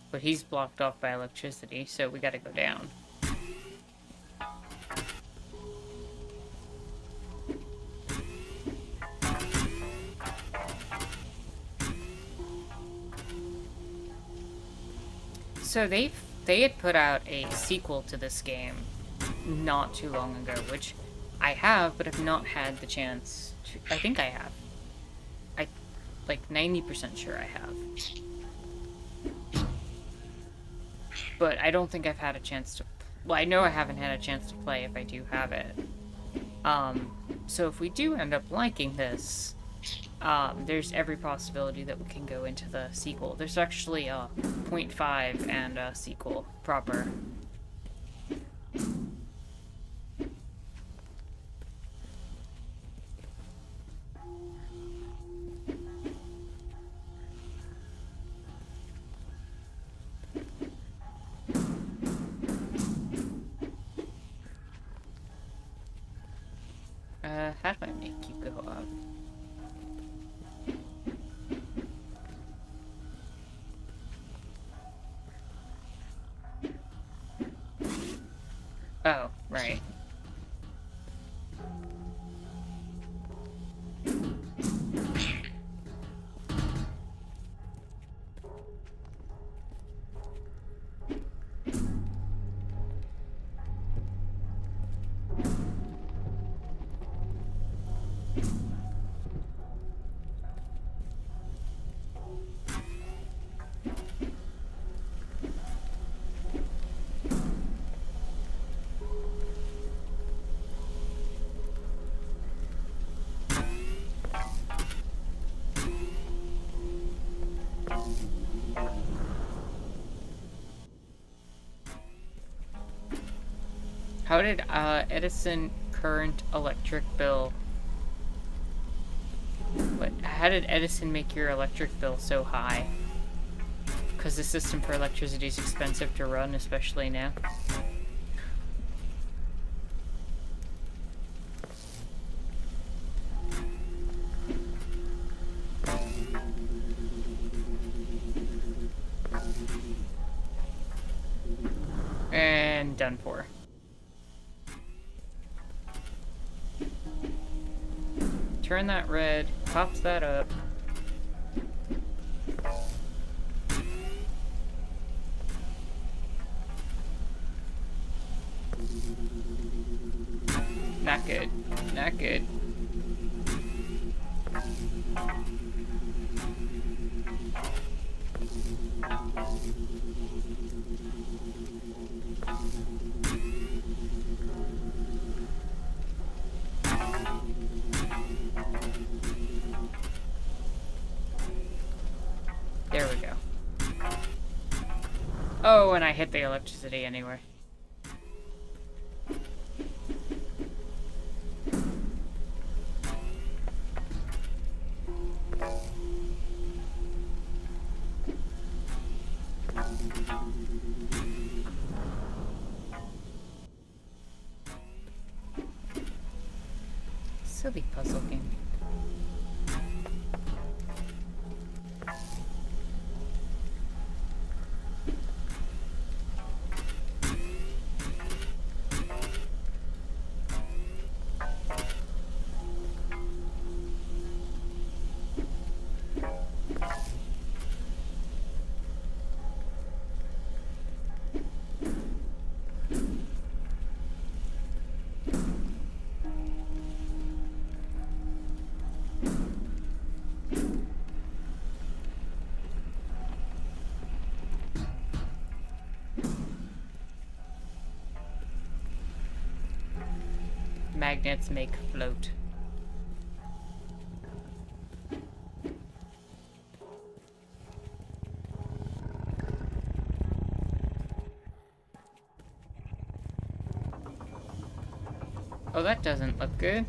But he's blocked off by electricity, so we gotta go down. So they had put out a sequel to this game not too long ago, which I have, but have not had the chance to. I think I have. I like 90% sure I have. But I don't think I've had a chance to. Well, I know I haven't had a chance to play if I do have it. So if we do end up liking this, there's every possibility that we can go into the sequel. There's actually a 0.5 and a sequel proper. How do I make you go up? Oh, right. How did Edison current electric bill? What? How did Edison make your electric bill so high? Because the system for electricity is expensive to run, especially now. And done for. Turn that red, pops that up. Not good. Not good. There we go. Oh, and I hit the electricity anyway. Silly puzzle game. Magnets make float. Oh, that doesn't look good.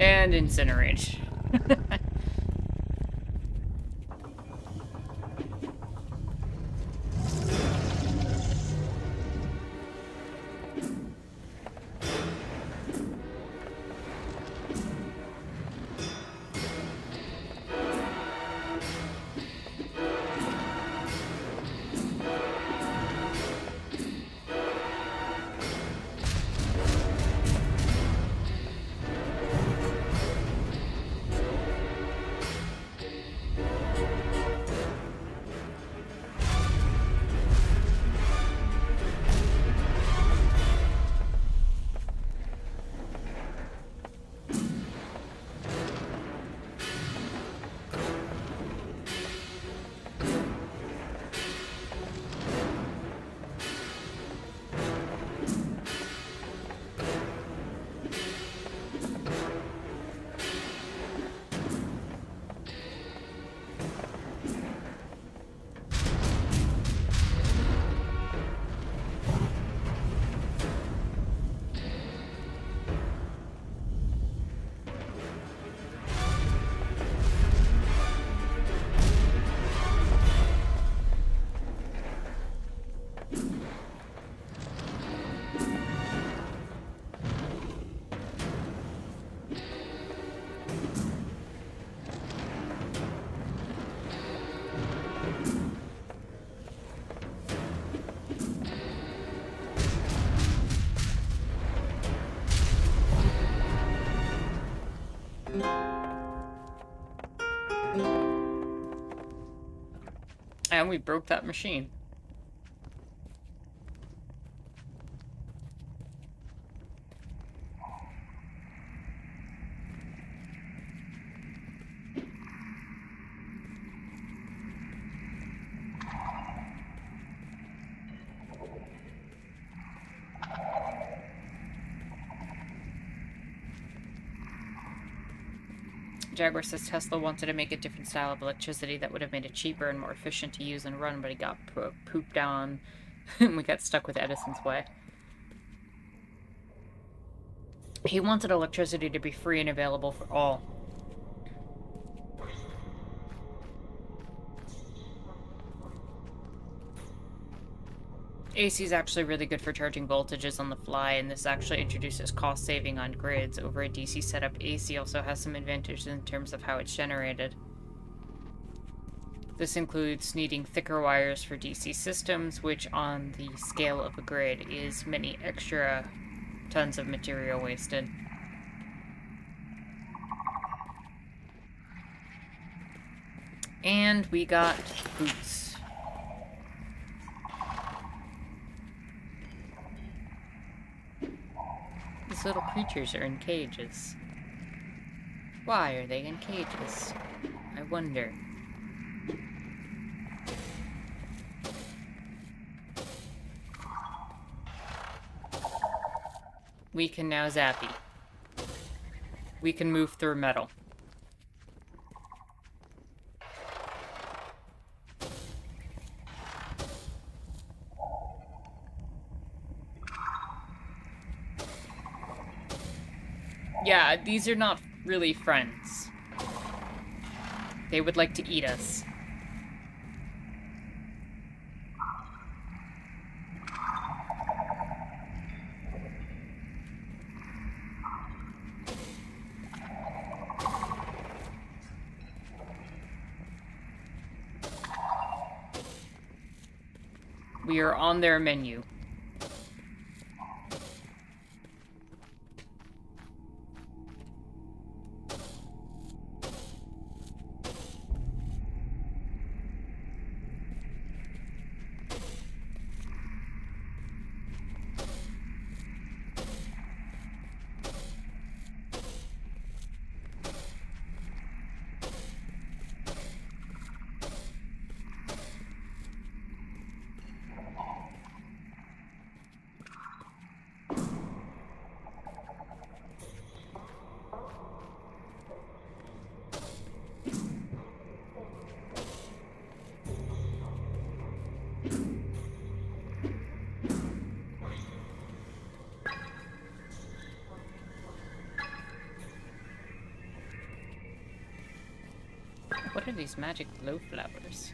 And incinerate. And we broke that machine. Jaguar says Tesla wanted to make a different style of electricity that would have made it cheaper and more efficient to use and run, but he got pooped on and we got stuck with Edison's way. He wanted electricity to be free and available for all. AC is actually really good for charging voltages on the fly, and this actually introduces cost saving on grids. Over a DC setup, AC also has some advantages in terms of how it's generated. This includes needing thicker wires for DC systems, which on the scale of a grid is many extra tons of material wasted. And we got boots. These little creatures are in cages. Why are they in cages? I wonder. We can now zappy. We can move through metal. Yeah, these are not really friends. They would like to eat us. We are on their menu. are these magic glow flowers?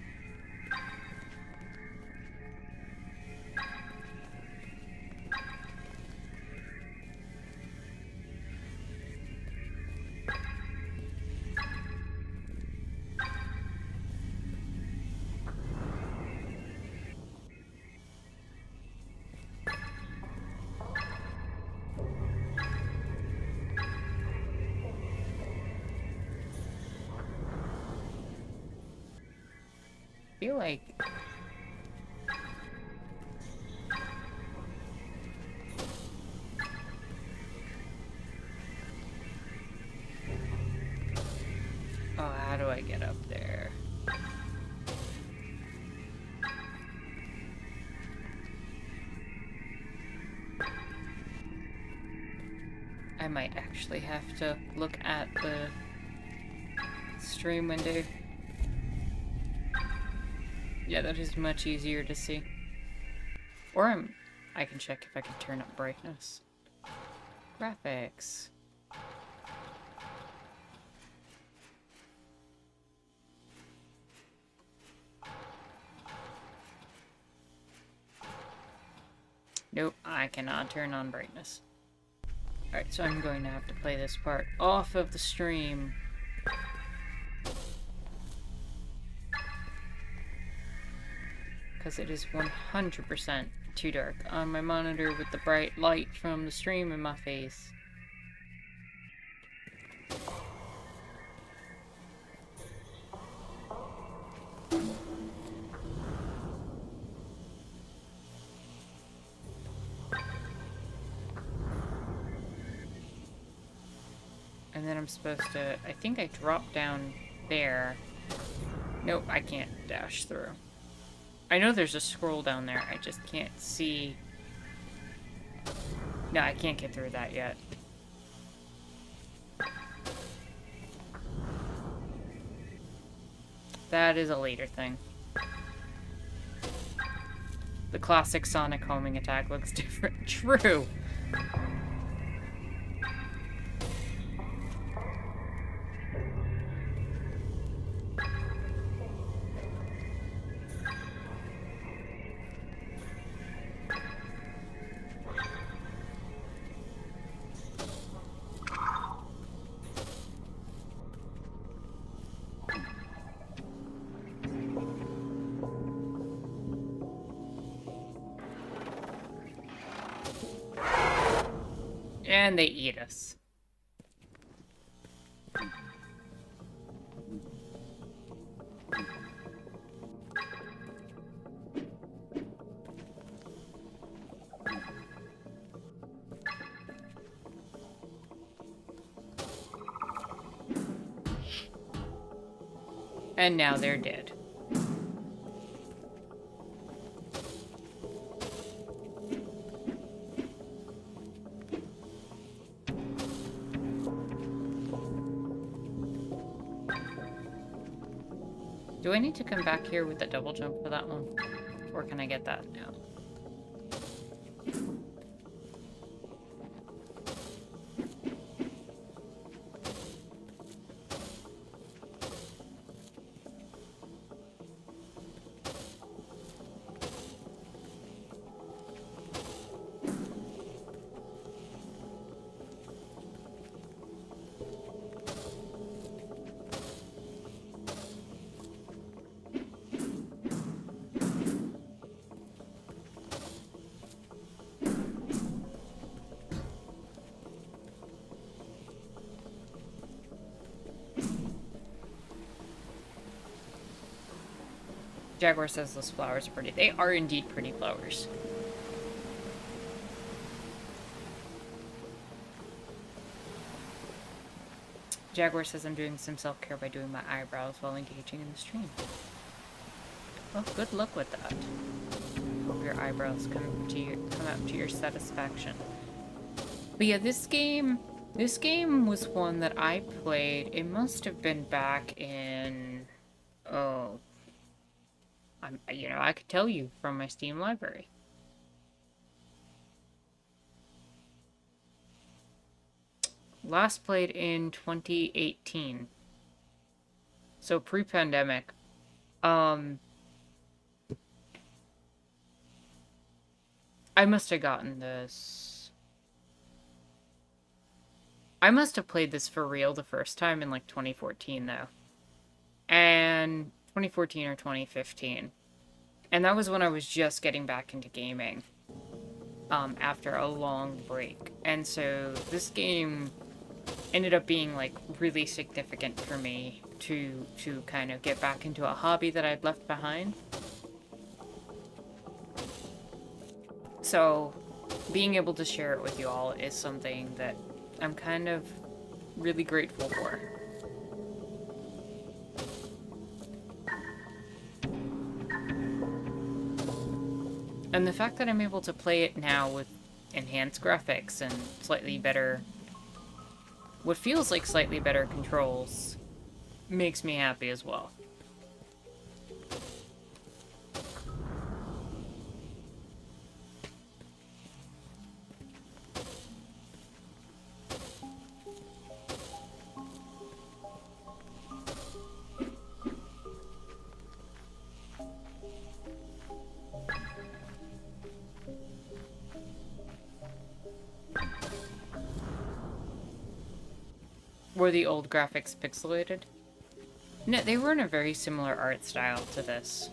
I feel like how do I get up there? I might actually have to look at the stream window. Yeah, that is much easier to see. Or I can check if I can turn up brightness. Graphics. Nope, I cannot turn on brightness. Alright, so I'm going to have to play this part off of the stream. Because it is 100% too dark on my monitor with the bright light from the stream in my face. And then I'm supposed to, I think I dropped down there. Nope, I can't dash through. I know there's a scroll down there, I just can't see. No, I can't get through that yet. That is a later thing. The classic Sonic homing attack looks different. True! And they eat us. And now they're dead. Do I need to come back here with the double jump for that one? Or can I get that now? Jaguar says those flowers are pretty. They are indeed pretty flowers. Jaguar says I'm doing some self-care by doing my eyebrows while engaging in the stream. Well, good luck with that. Hope your eyebrows come out to your satisfaction. But yeah, this game was one that I played. It must have been back in, oh, I could tell you from my Steam library. Last played in 2018. So pre-pandemic, um, I must have gotten this. I must have played this for real the first time in like 2014 though. And 2014 or 2015. And that was when I was just getting back into gaming. After a long break. And so this game ended up being like really significant for me to kind of get back into a hobby that I'd left behind. So being able to share it with you all is something that I'm kind of really grateful for. And the fact that I'm able to play it now with enhanced graphics and slightly better, what feels like slightly better controls, makes me happy as well. Were the old graphics pixelated? No, they were in a very similar art style to this.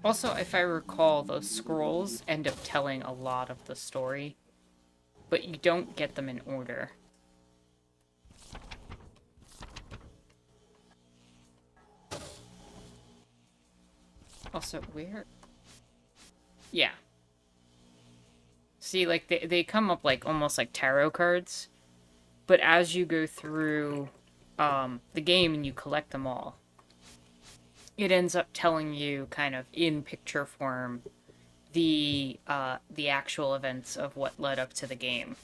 Also, if I recall, those scrolls end up telling a lot of the story, but you don't get them in order. Also, where? Yeah. See, like, they come up like almost like tarot cards, but as you go through the game and you collect them all, it ends up telling you kind of in picture form the actual events of what led up to the game.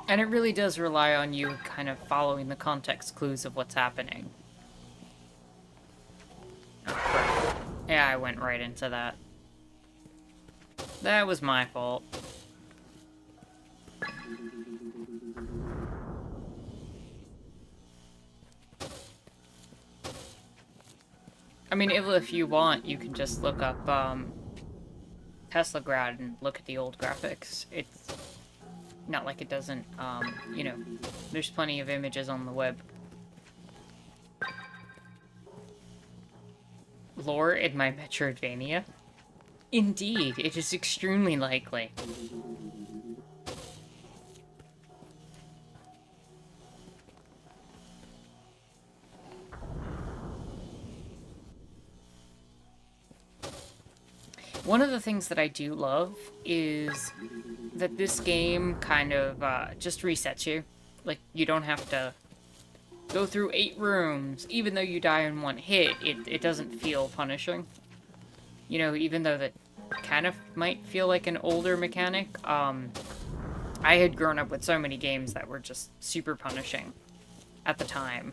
And it really does rely on you kind of following the context clues of what's happening. Oh, crap. Yeah, I went right into that. That was my fault. I mean, if you want, you can just look up Teslagrad and look at the old graphics. It's not like it doesn't, you know, there's plenty of images on the web. Lore in my Metroidvania? Indeed, it is extremely likely. One of the things that I do love is that this game kind of just resets you. Like, you don't have to go through 8 rooms. Even though you die in one hit, it doesn't feel punishing. You know, even though that kind of might feel like an older mechanic, I had grown up with so many games that were just super punishing at the time.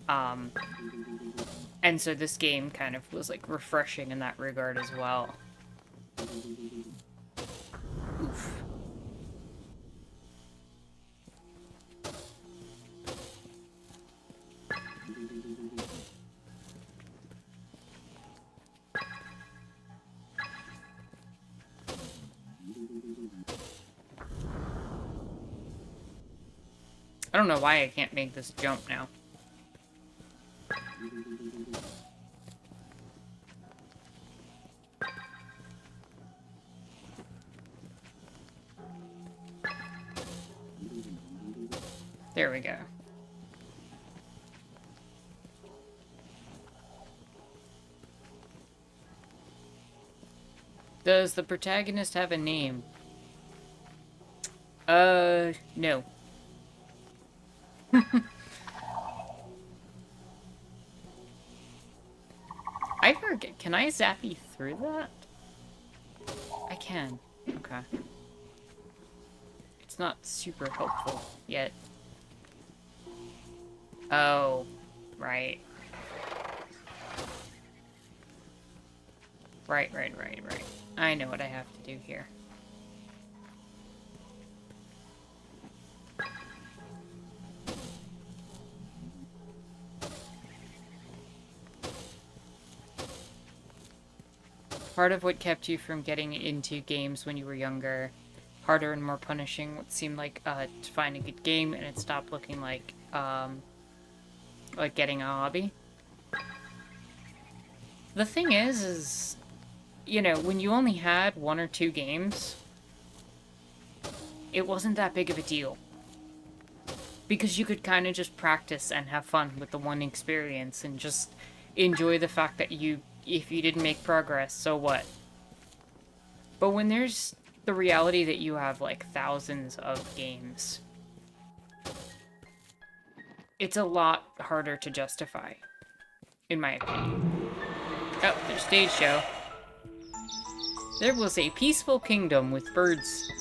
And so this game kind of was like refreshing in that regard as well. Oof. I don't know why I can't make this jump now. There we go. Does the protagonist have a name? No. I forget. Can I zappy through that? I can. Okay. It's not super helpful yet. Oh, right. Right. I know what I have to do here. Part of what kept you from getting into games when you were younger, harder and more punishing, what seemed like to find a good game, and it stopped looking like getting a hobby. The thing is, you know, when you only had 1 or 2 games, it wasn't that big of a deal. Because you could kind of just practice and have fun with the one experience and just enjoy the fact that if you didn't make progress, so what? But when there's the reality that you have, like, thousands of games, it's a lot harder to justify, in my opinion. Oh, there's stage show. There was a peaceful kingdom with birds.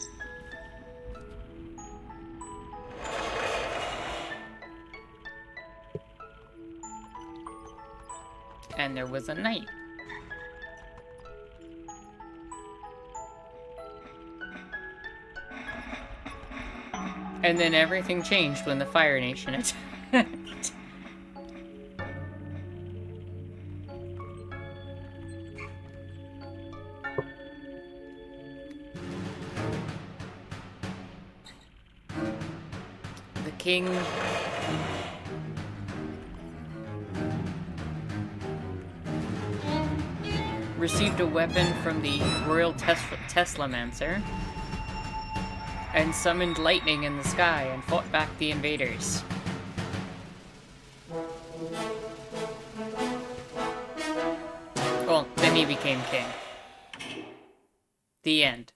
And there was a knight. And then everything changed when the Fire Nation attacked. The king received a weapon from the royal Teslamancer and summoned lightning in the sky and fought back the invaders. Well, then he became king. The end.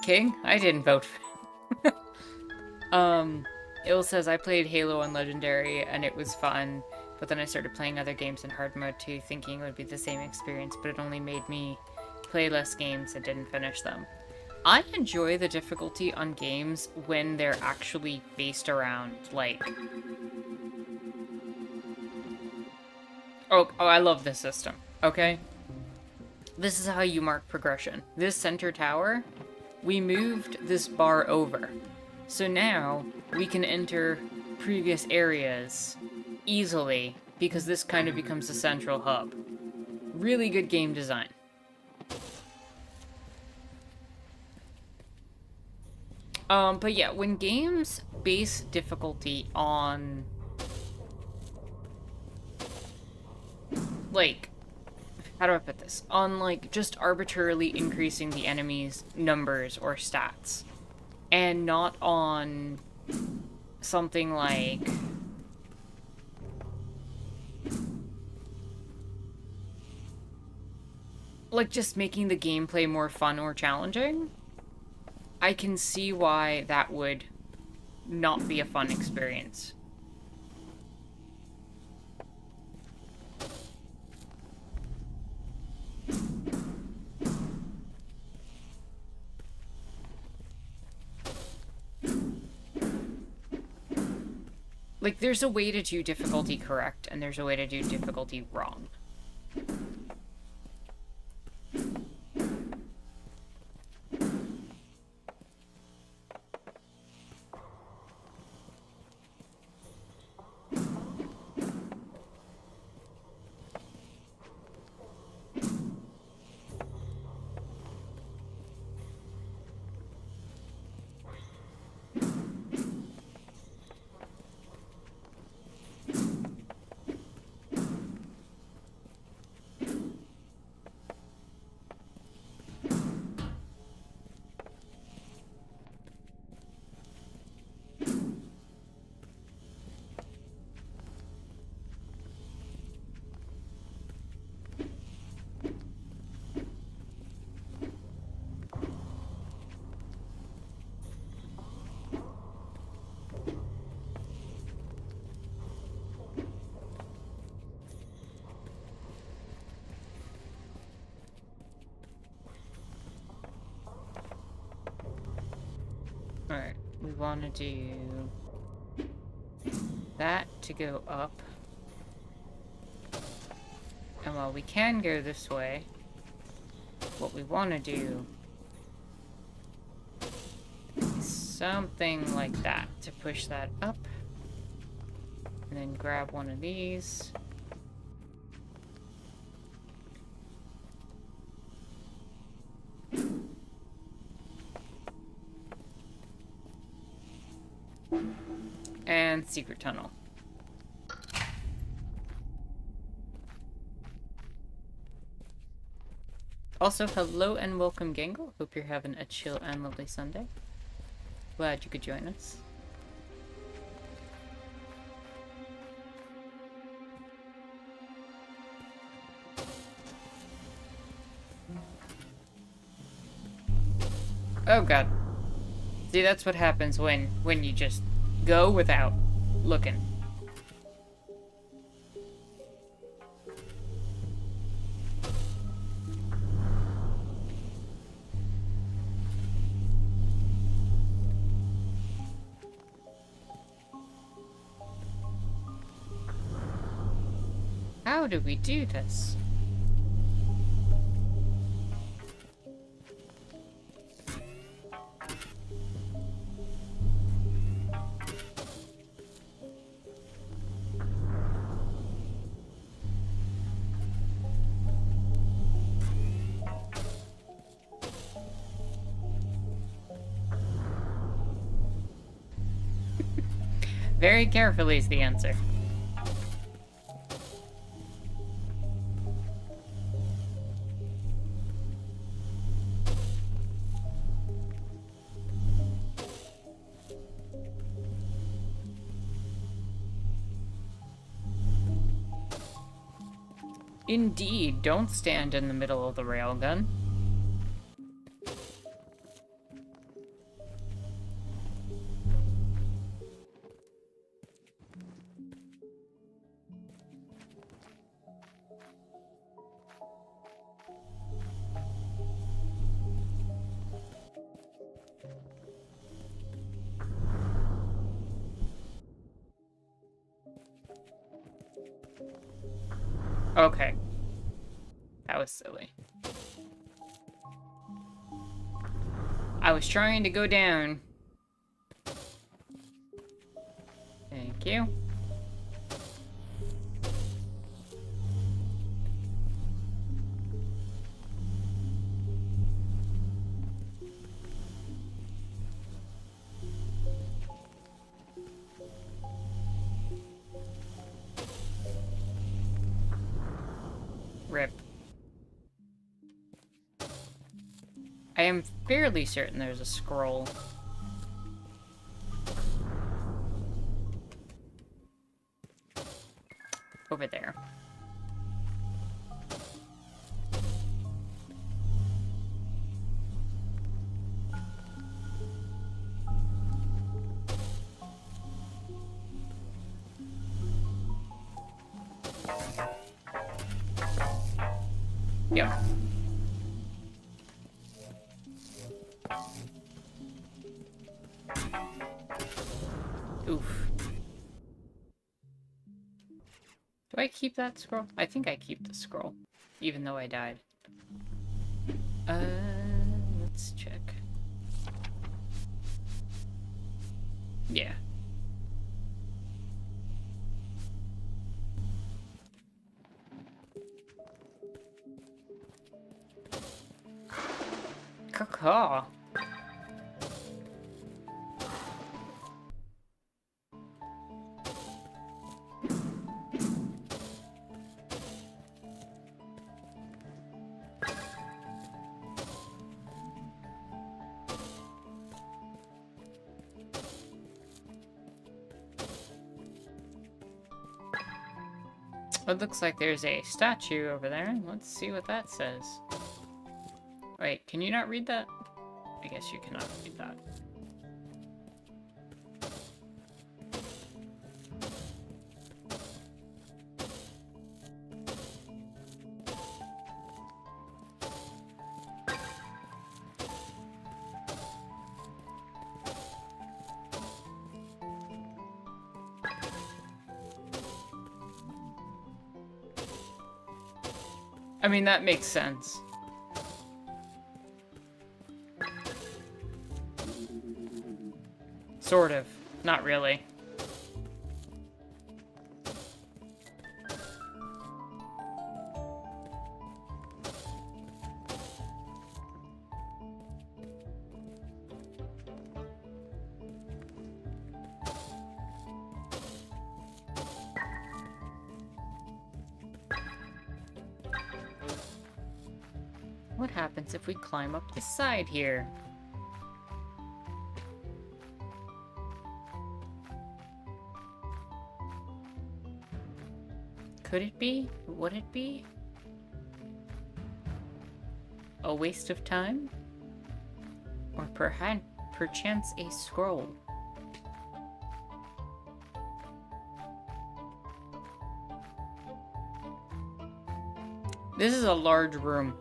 King? I didn't vote for him. Il says, I played Halo on Legendary and it was fun, but then I started playing other games in hard mode too, thinking it would be the same experience, but it only made me play less games and didn't finish them. I enjoy the difficulty on games when they're actually based around, like... Oh, I love this system, okay? This is how you mark progression. This center tower, we moved this bar over. So now, we can enter previous areas easily, because this kind of becomes a central hub. Really good game design. But yeah, when games base difficulty on... like... how do I put this? On, like, just arbitrarily increasing the enemy's numbers or stats. And not on something like... like, just making the gameplay more fun or challenging. I can see why that would not be a fun experience. Like, there's a way to do difficulty correct, and there's a way to do difficulty wrong. Alright, we want to do that to go up. And while we can go this way, what we want to do is something like that to push that up. And then grab one of these. And secret tunnel. Also, hello and welcome, Gangle. Hope you're having a chill and lovely Sunday. Glad you could join us. Oh god. See, that's what happens when you just go without looking. How do we do this? Very carefully is the answer. Indeed, don't stand in the middle of the railgun. Okay. That was silly. I was trying to go down. Thank you. Rip. I am fairly certain there's a scroll. Over there. Yep. Oof. Do I keep that scroll? I think I keep the scroll, even though I died. Let's check. Yeah. Caw. It looks like there's a statue over there. Let's see what that says. Wait, can you not read that? I guess you cannot read that. mean, that makes sense. Sort of. Not really. What happens if we climb up the side here? Could it be? Would it be? A waste of time? Or perchance a scroll? This is a large room.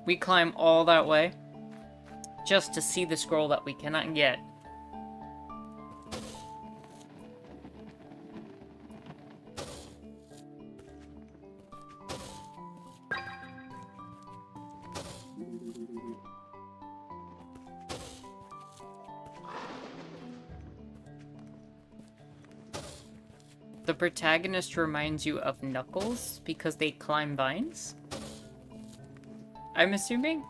We climb all that way just to see the scroll that we cannot get. The protagonist reminds you of Knuckles because they climb vines? I'm assuming?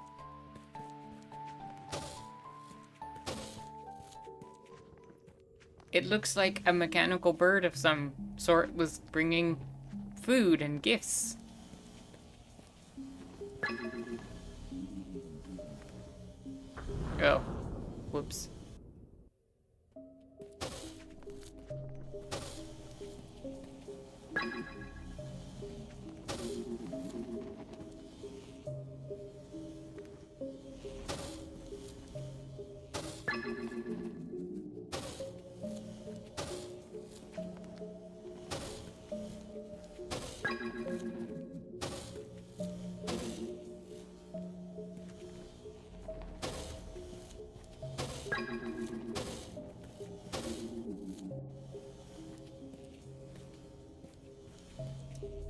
It looks like a mechanical bird of some sort was bringing food and gifts. Oh. Whoops.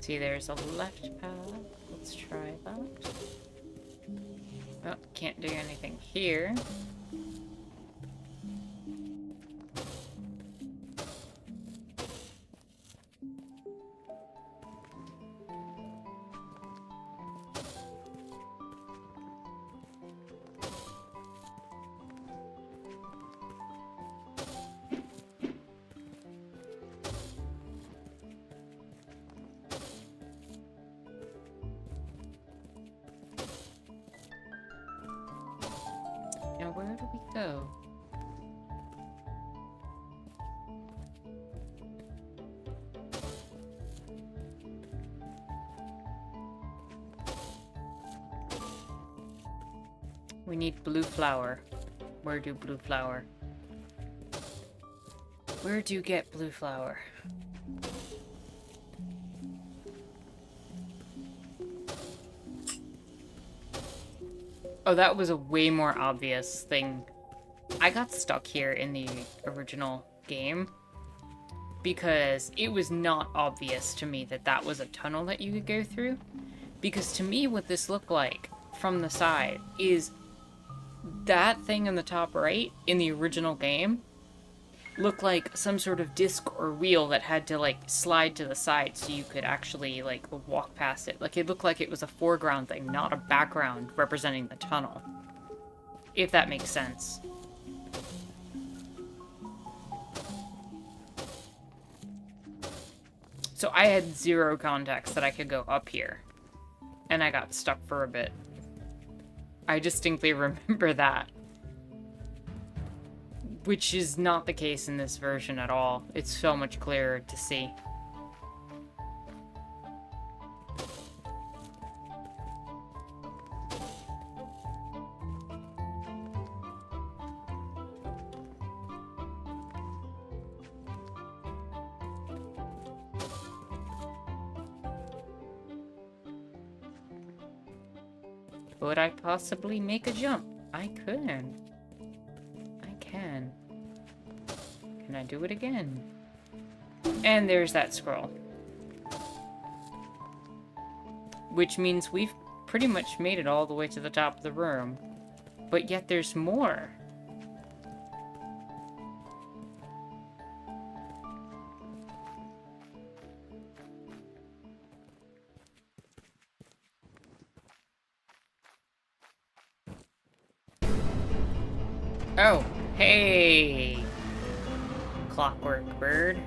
See, there's a left path. Let's try that. Oh, can't do anything here. Now, where do we go? We need blue flower. Where do blue flower? Where do you get blue flower? Oh, that was a way more obvious thing. I got stuck here in the original game because it was not obvious to me that that was a tunnel that you could go through. Because to me, what this looked like from the side is that thing in the top right in the original game looked like some sort of disc or wheel that had to like slide to the side so you could actually like walk past it. Like it looked like it was a foreground thing, not a background representing the tunnel. If that makes sense. So I had zero context that I could go up here. And I got stuck for a bit. I distinctly remember that. Which is not the case in this version at all. It's so much clearer to see. Could I possibly make a jump? I can. I can. Can I do it again? And there's that scroll. Which means we've pretty much made it all the way to the top of the room. But yet there's more. Oh, hey! Clockwork bird.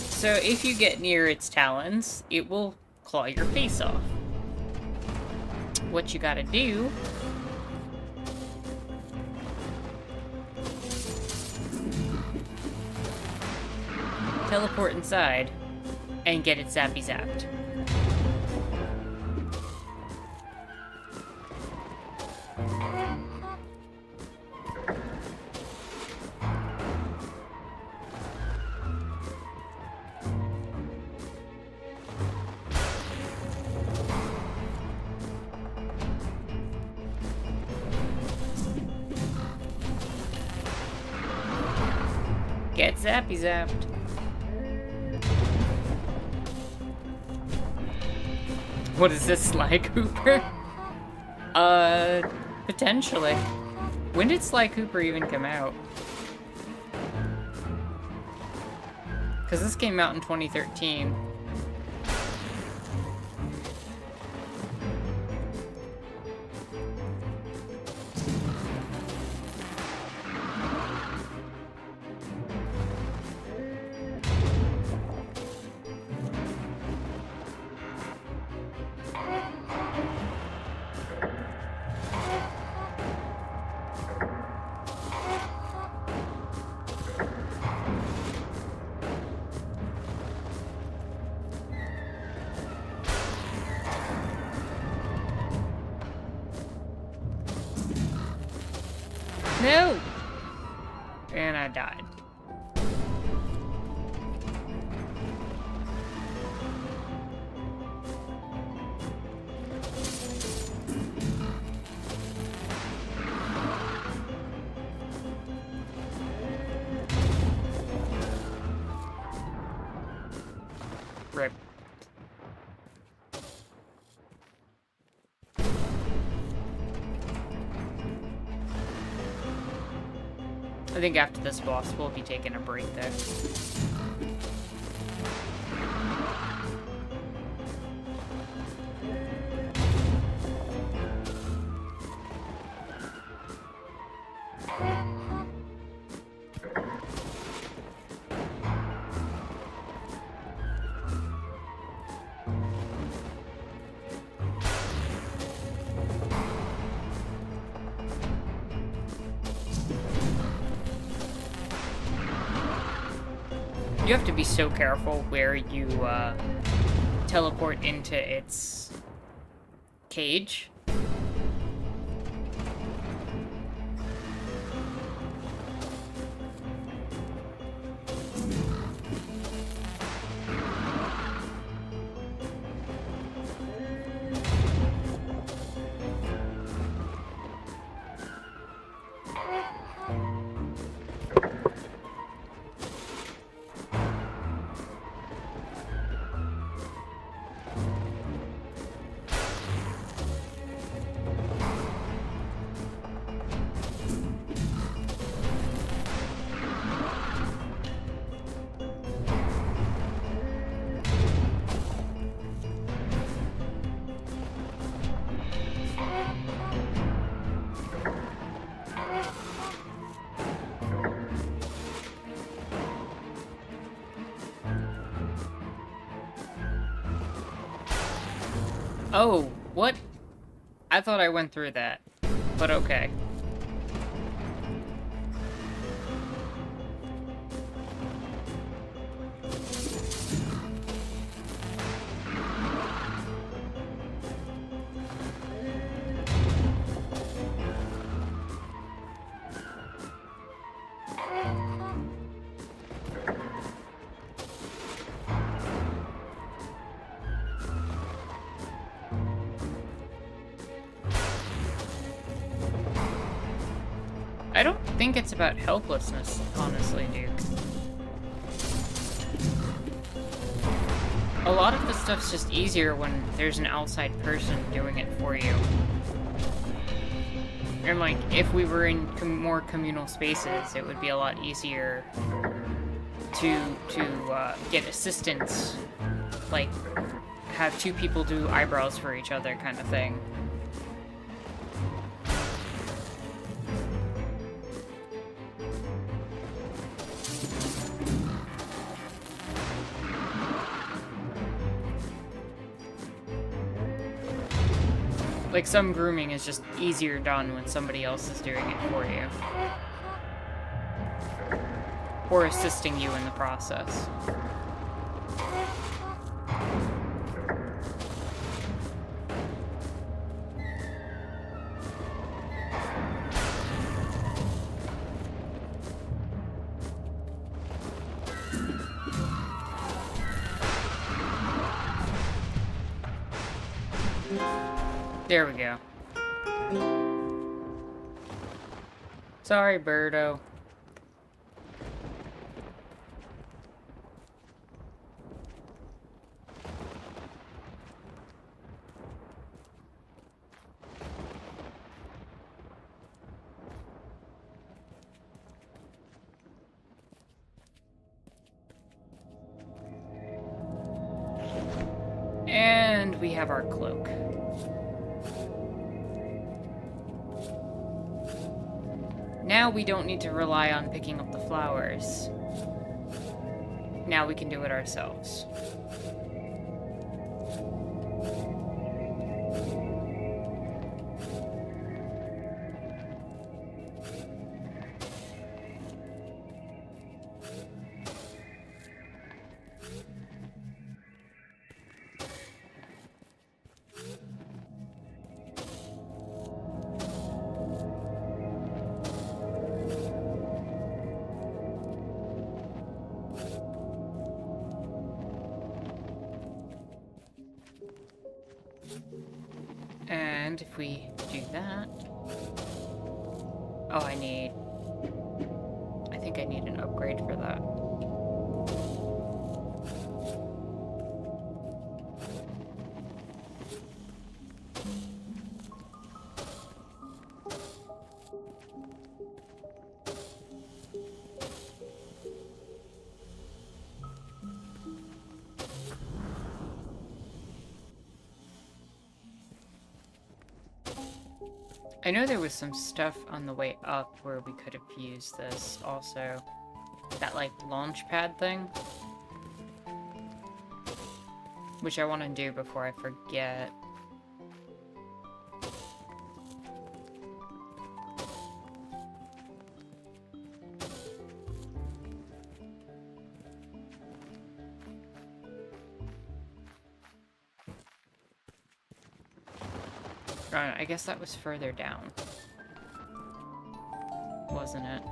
So if you get near its talons, it will claw your face off. What you gotta do teleport inside and get it zappy zapped. Get zappy zapped. What is this, Sly Cooper? Potentially. When did Sly Cooper even come out? Because this came out in 2013. No! And I died. Rip. I think after this boss, we'll be taking a break there. You have to be so careful where you teleport into its cage. Oh, what? I thought I went through that, but okay. I don't think it's about helplessness, honestly, Duke. A lot of the stuff's just easier when there's an outside person doing it for you. And like, if we were in more communal spaces, it would be a lot easier to get assistance. Like, have two people do eyebrows for each other kind of thing. Like, some grooming is just easier done when somebody else is doing it for you. Or assisting you in the process. There we go. Sorry, Birdo. And we have our cloak. Now we don't need to rely on picking up the flowers. Now we can do it ourselves. And if we do that... Oh, I think I need an upgrade for that. I know there was some stuff on the way up where we could have used this also. That, like, launch pad thing. Which I want to do before I forget. I guess that was further down. Wasn't it?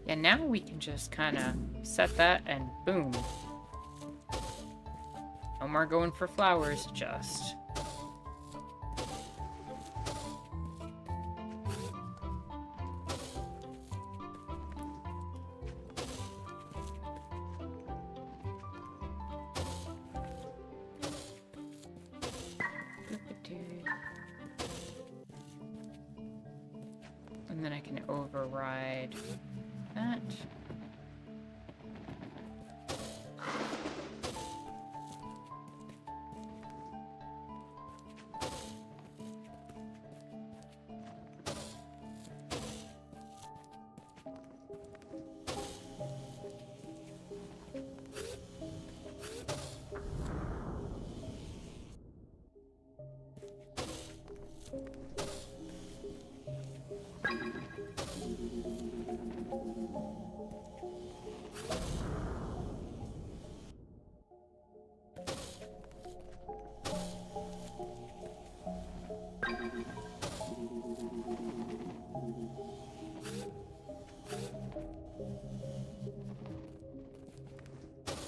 And now we can just kind of set that and boom. No more going for flowers, just. And then I can override that.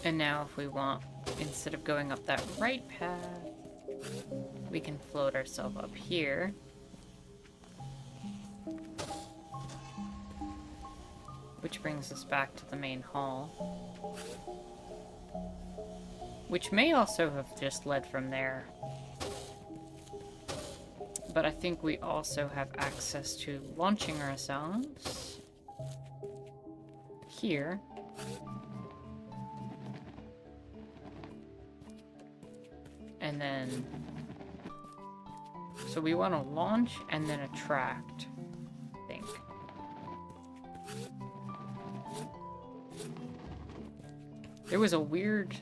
And now if we want, instead of going up that right path, we can float ourselves up here. Which brings us back to the main hall. Which may also have just led from there. But I think we also have access to launching ourselves here. And then, so we want to launch and then attract, I think. There was a weird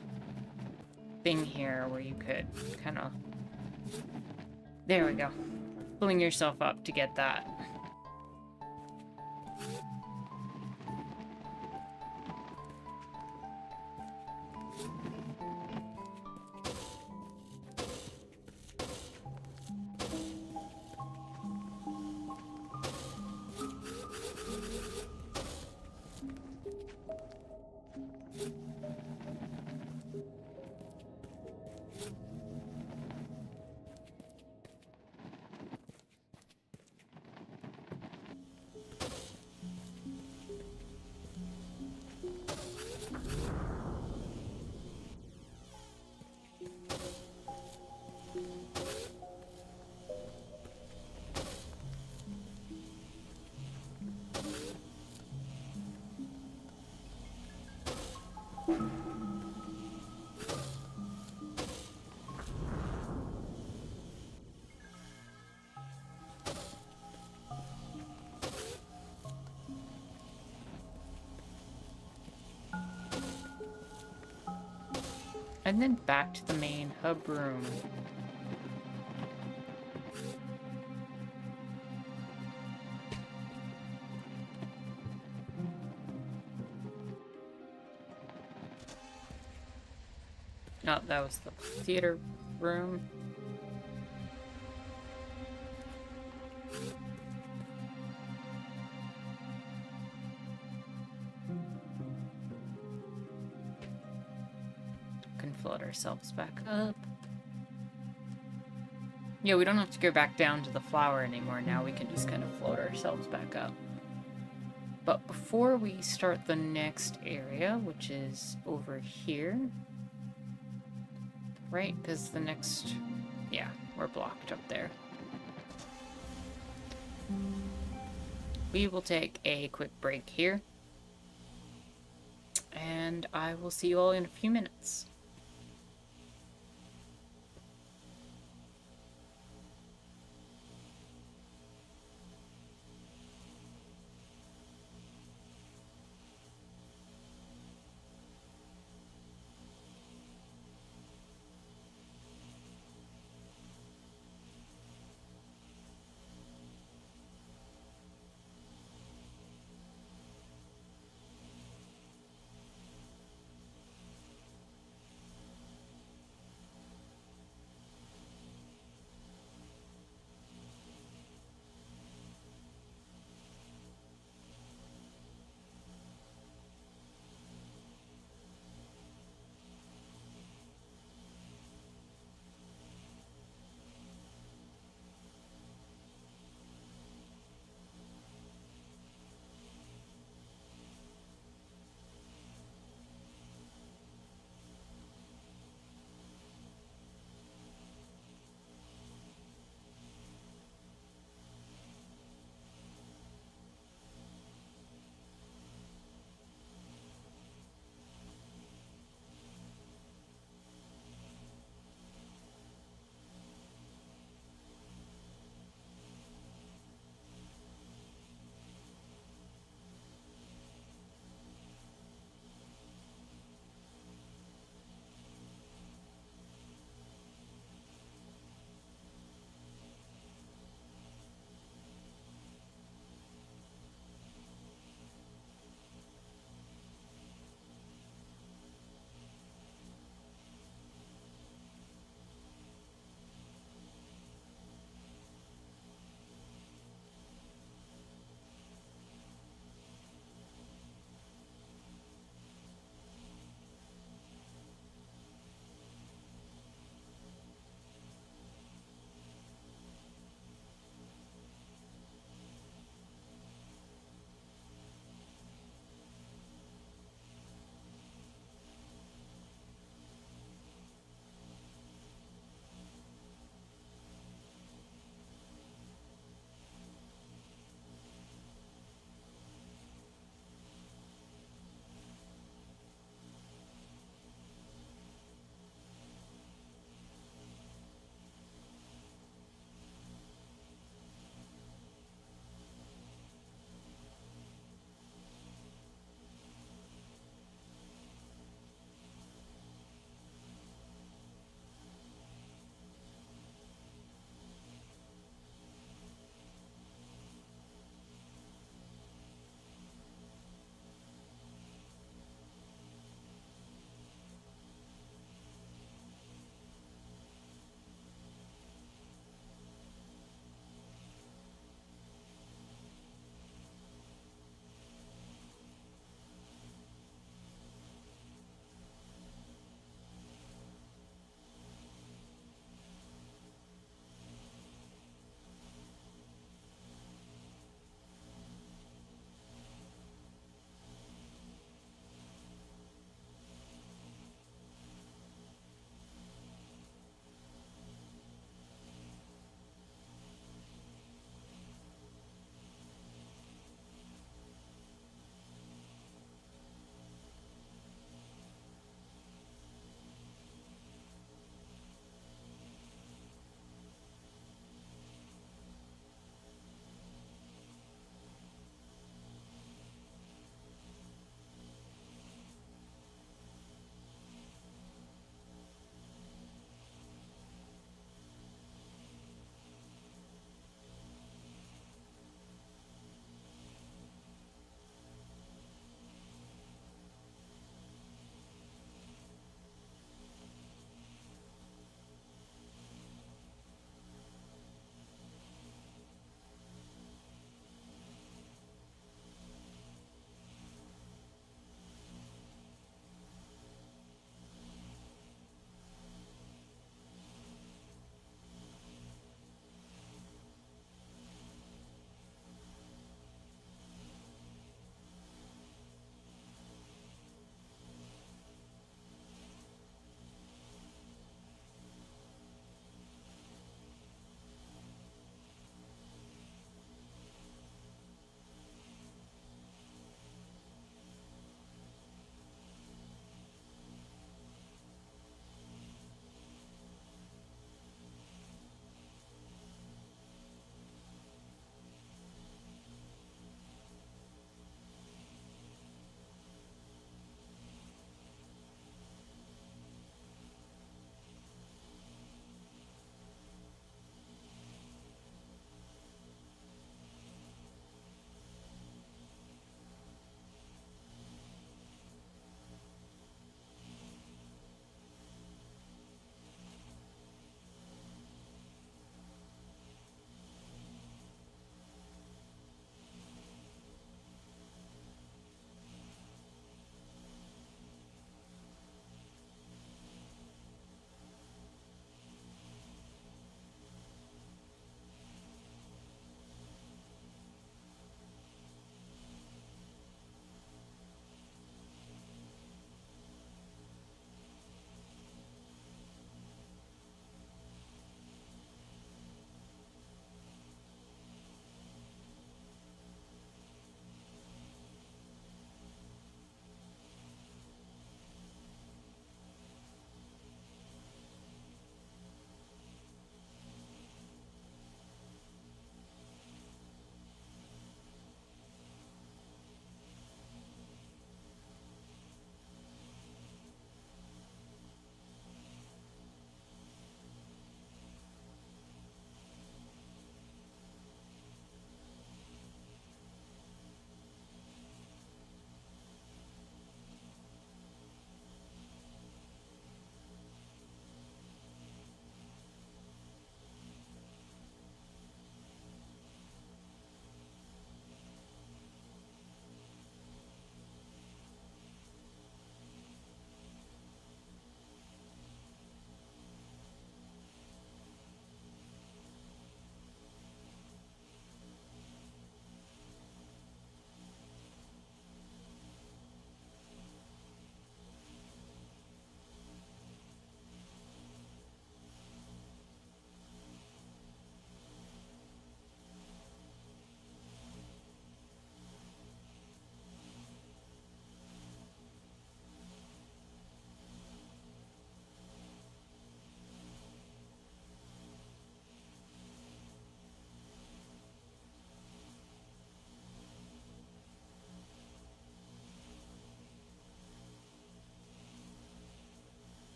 thing here where you could kind of, there we go, pulling yourself up to get that. And then back to the main hub room. Oh, that was the theater room. Can float ourselves back up. Yeah, we don't have to go back down to the flower anymore. Now we can just kind of float ourselves back up. But before we start the next area, which is over here, right? Because the next, yeah, we're blocked up there. We will take a quick break here. And I will see you all in a few minutes.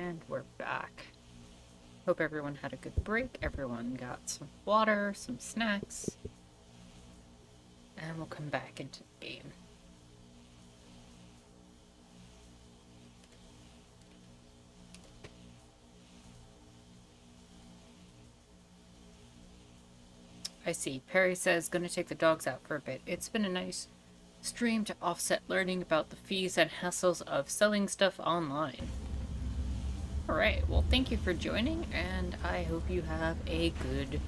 And we're back. Hope everyone had a good break. Everyone got some water, some snacks. And we'll come back into the game. I see. Perry says, gonna take the dogs out for a bit. It's been a nice stream to offset learning about the fees and hassles of selling stuff online. Alright, well thank you for joining, and I hope you have a good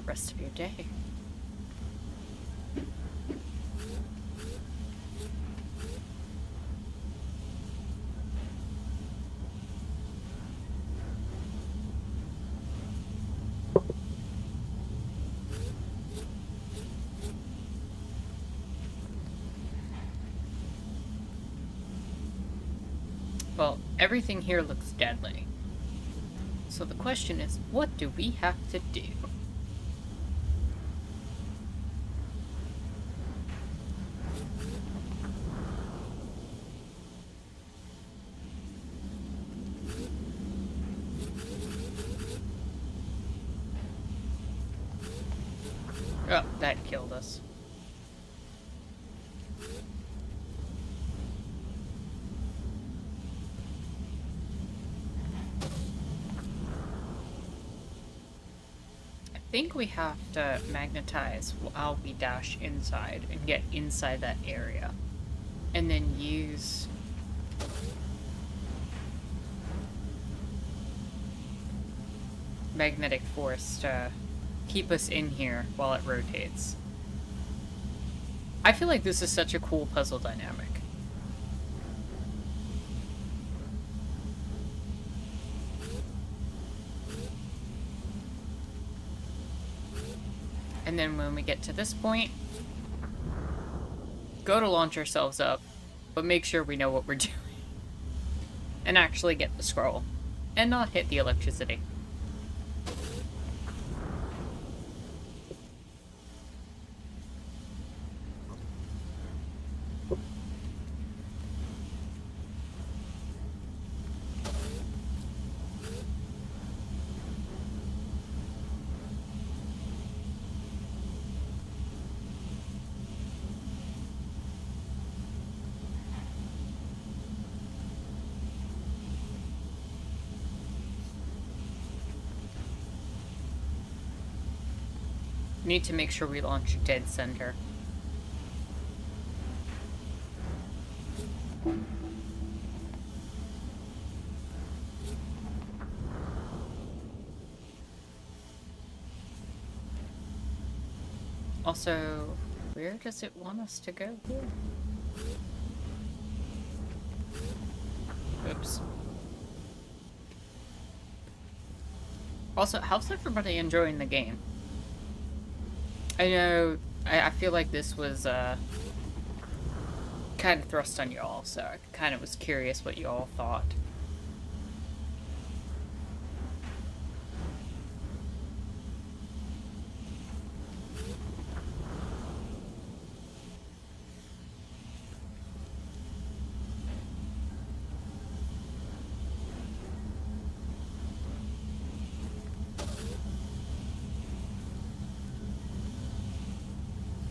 rest of your day. Well, everything here looks deadly. So the question is, what do we have to do? Oh, that killed us. I think we have to magnetize while we dash inside and get inside that area. And then use magnetic force to keep us in here while it rotates. I feel like this is such a cool puzzle dynamic. And then when we get to this point, go to launch ourselves up, but make sure we know what we're doing. And actually get the scroll. And not hit the electricity. Need to make sure we launch dead center. Also, where does it want us to go here? Oops. Also, how's everybody enjoying the game? I know, I feel like this was, kind of thrust on y'all, so I kind of was curious what y'all thought.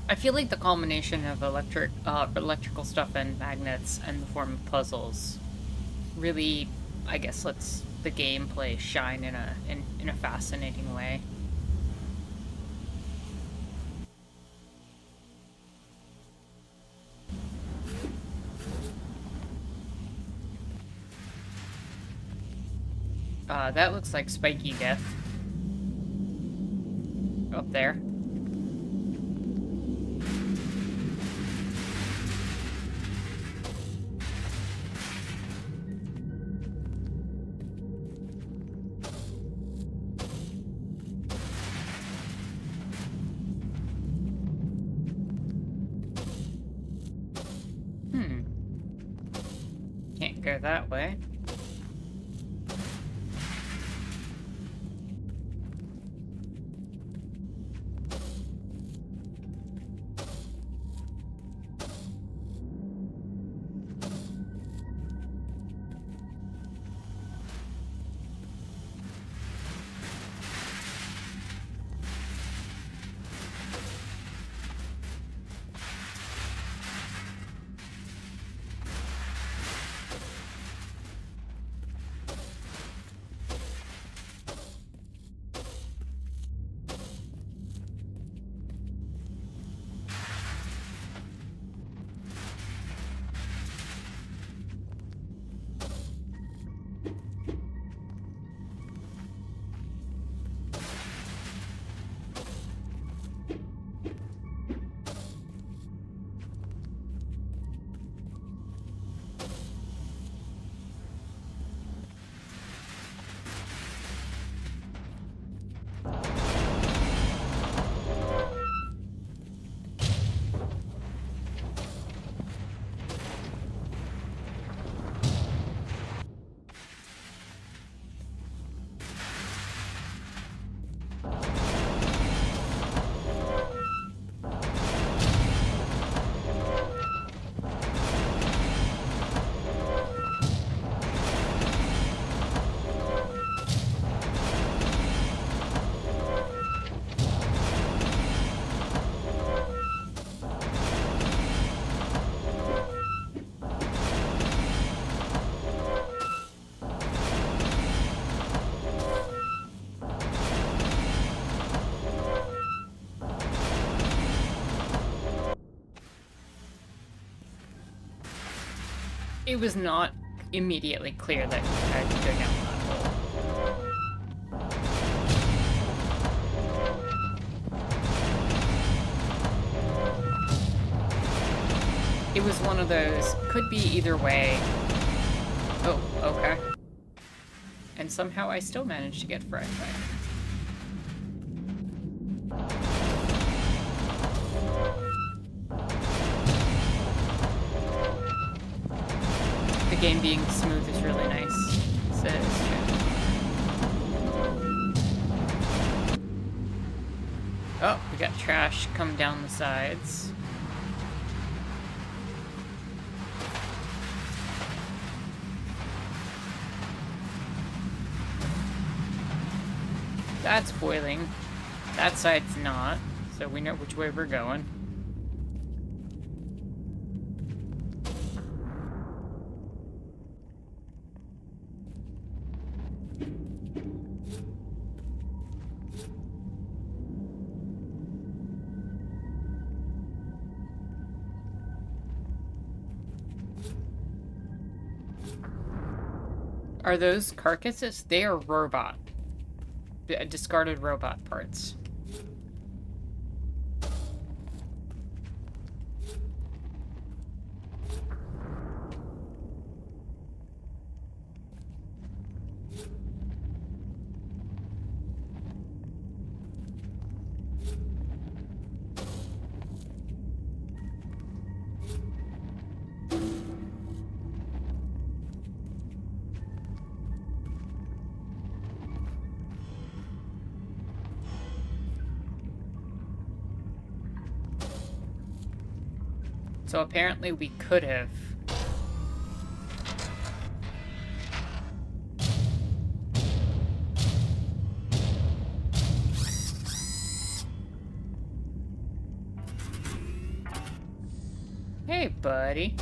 I feel like the combination of electrical stuff and magnets and the form of puzzles really, I guess, lets the gameplay shine in a fascinating way. That looks like spiky death. Up there. Can't go that way. It was not immediately clear that you had to go down that hole. It was one of those, could be either way. Oh, okay. And somehow I still managed to get fried by it. The game being smooth is really nice, says Jen. Oh, we got trash come down the sides. That's boiling. That side's not, so we know which way we're going. Are those carcasses? They are robot. Discarded robot parts. So apparently we could have. Hey, buddy.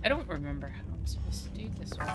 I don't remember how I'm supposed to do this one.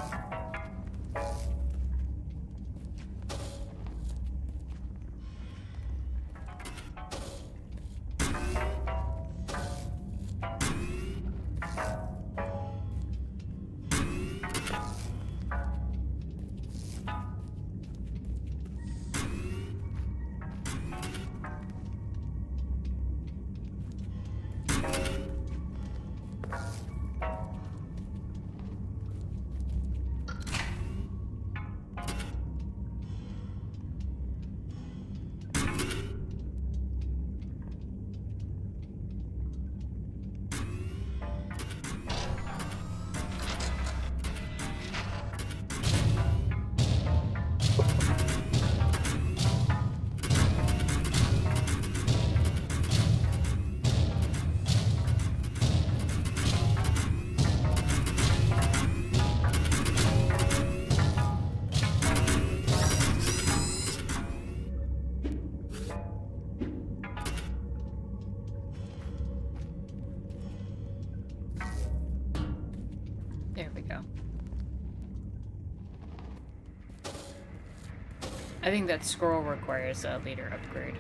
I think that scroll requires a leader upgrade.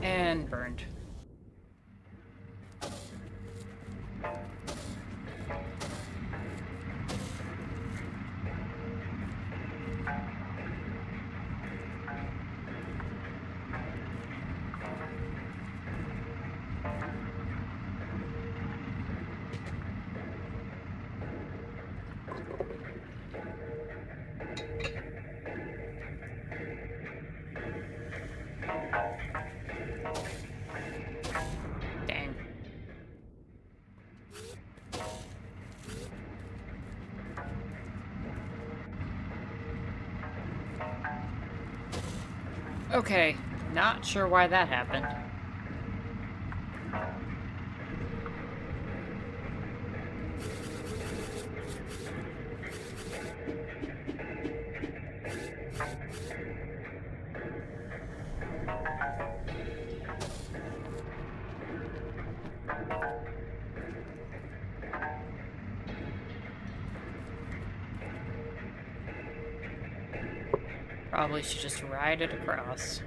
And burned. Dang. Okay, not sure why that happened. Probably should just ride it across.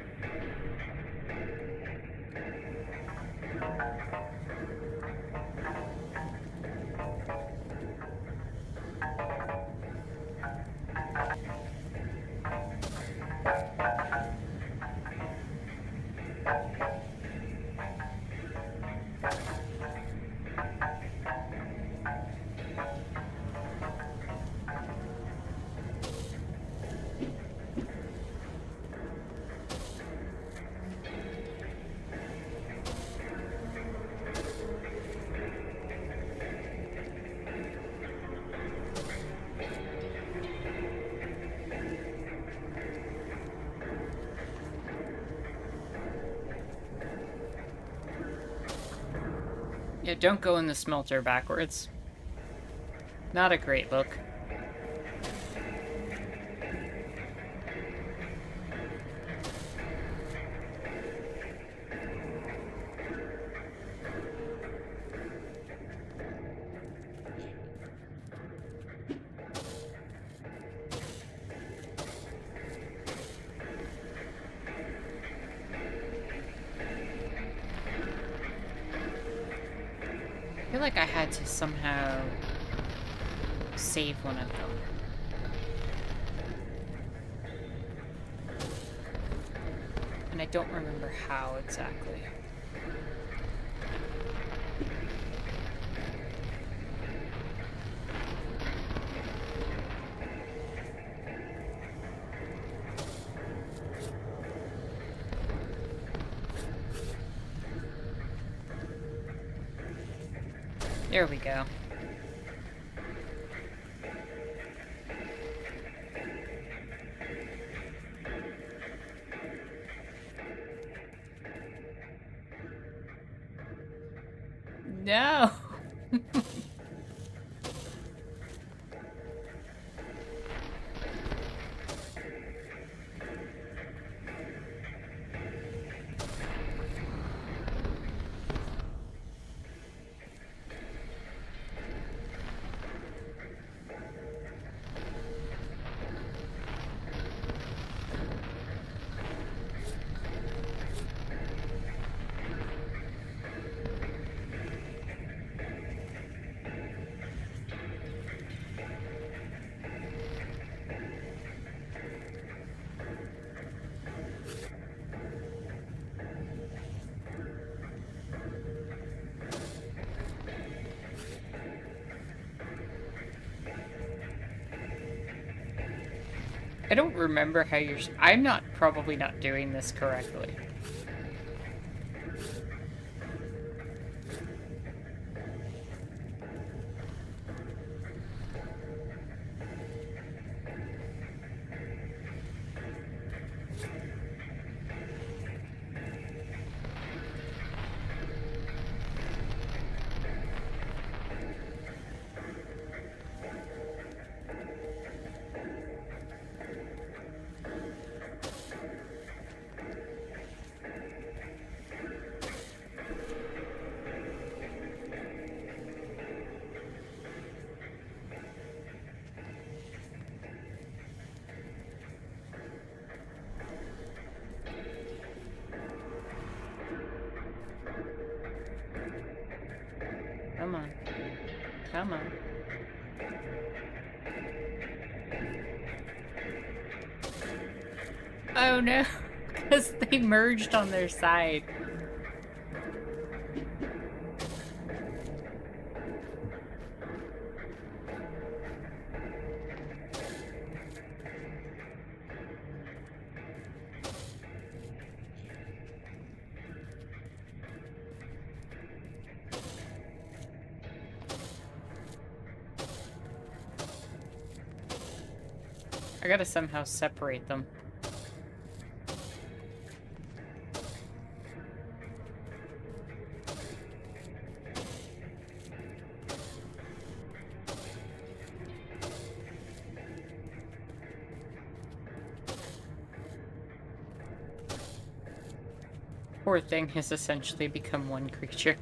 Yeah, don't go in the smelter backwards. Not a great look. I feel like I had to somehow save one of them. And I don't remember how exactly. There we go. No! I don't remember how you're... I'm probably not doing this correctly. come on. Oh no, because they merged on their side. I gotta somehow separate them. Poor thing has essentially become one creature.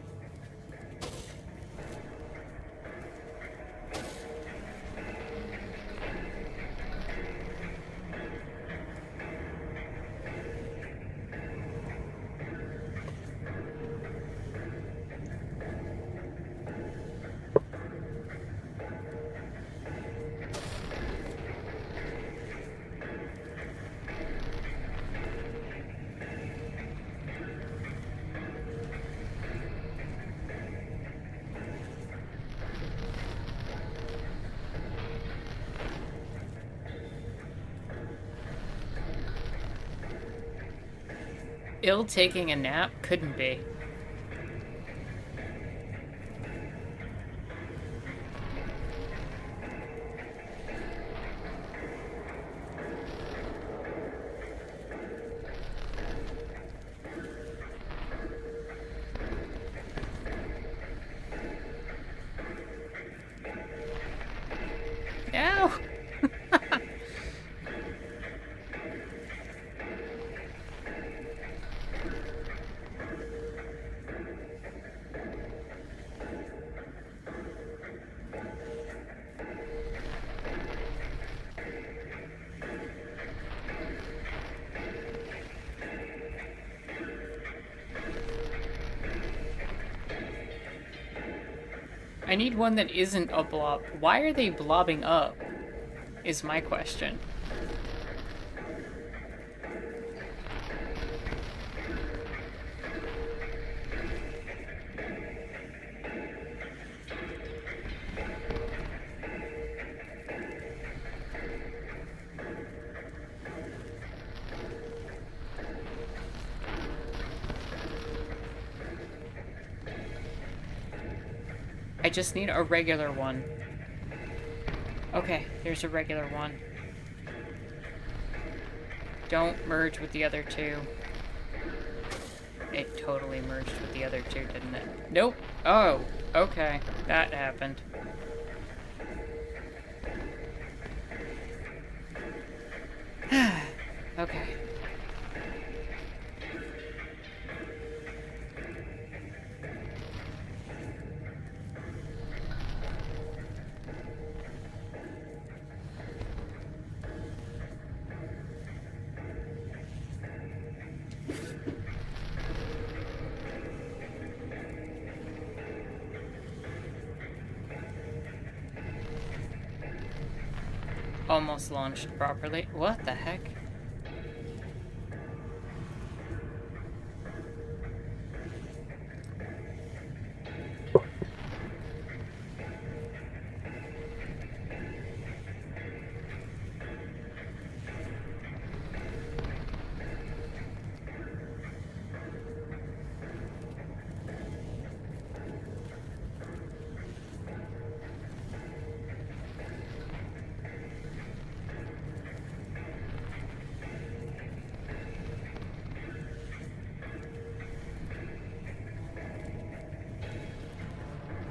Ill taking a nap? Couldn't be. Ow! I need one that isn't a blob. Why are they blobbing up? Is my question. I just need a regular one. Okay, there's a regular one. Don't merge with the other two. It totally merged with the other two, didn't it? Nope. Oh, okay. That happened. Okay. Almost launched properly. What the heck?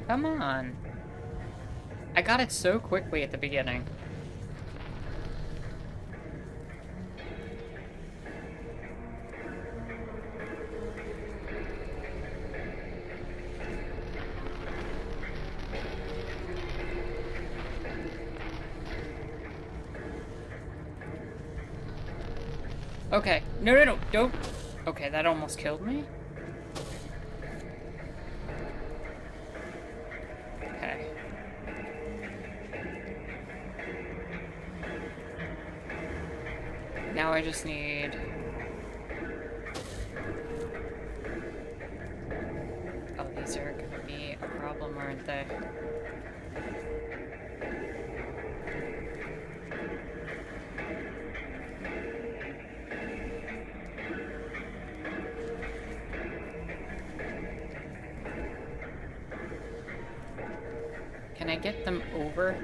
Come on. I got it so quickly at the beginning. Okay. No, no, no. Don't. Okay, that almost killed me. Okay. now I just need... Oh, these are gonna be a problem, aren't they? Can I get them over?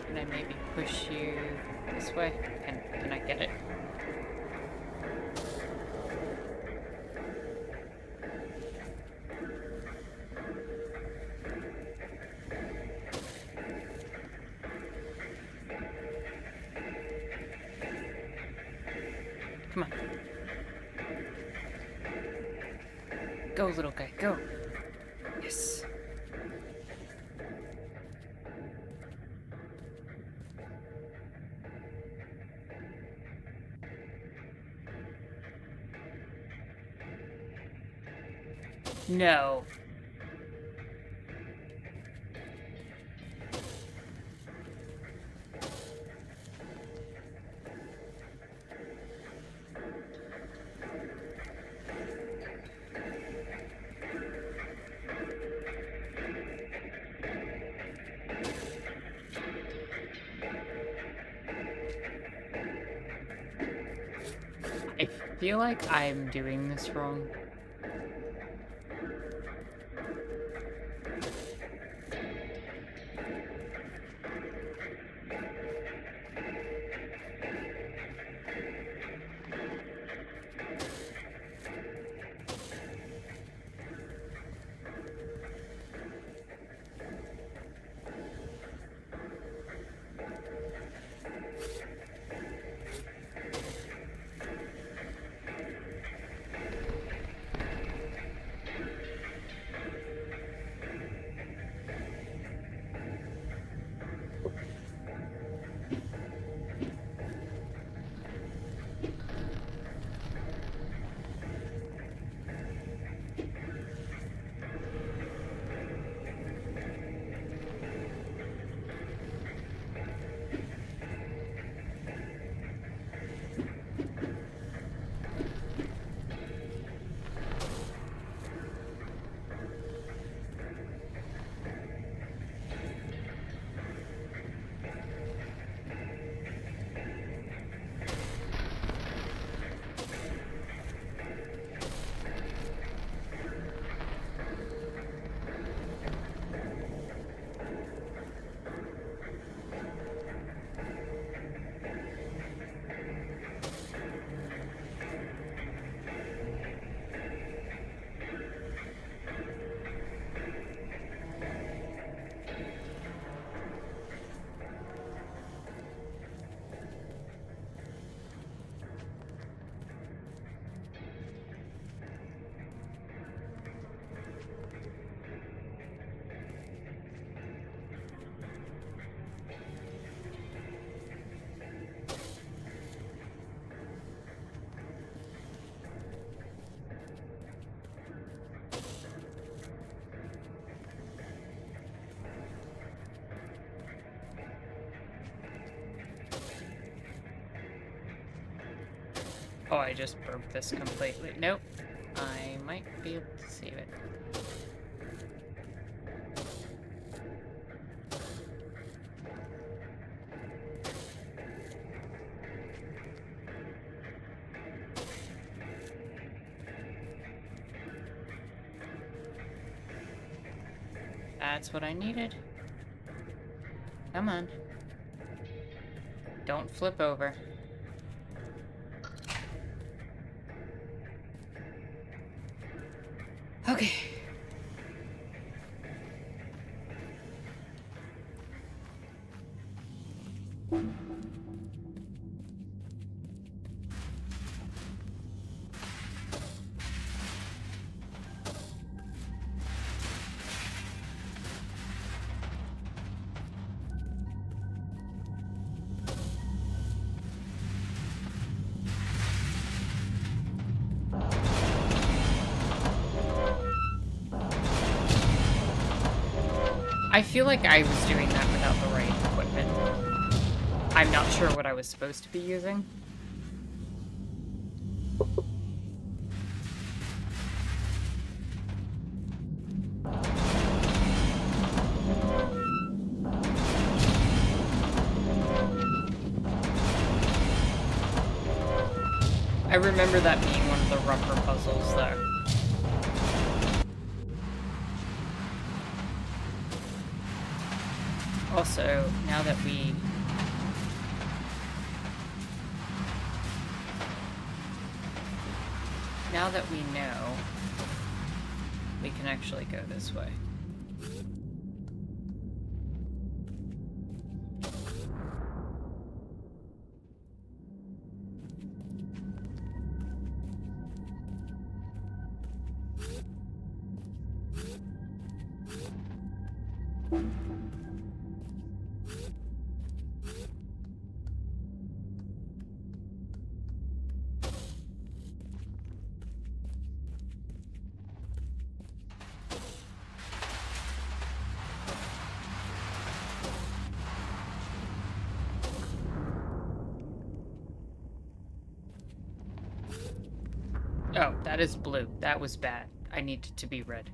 Can I maybe push you this way? Can I get it? Come on. Go, little guy, go. Yes. No. I feel like I'm doing this wrong. Oh, I just broke this completely. Nope. I might be able to save it. That's what I needed. Come on. Don't flip over. Okay. I feel like I was doing that without the right equipment. I'm not sure what I was supposed to be using. I remember that being one of the rougher puzzles, though. Also, now that we know, we can actually go this way. Oh, that is blue. That was bad. I need it to be red.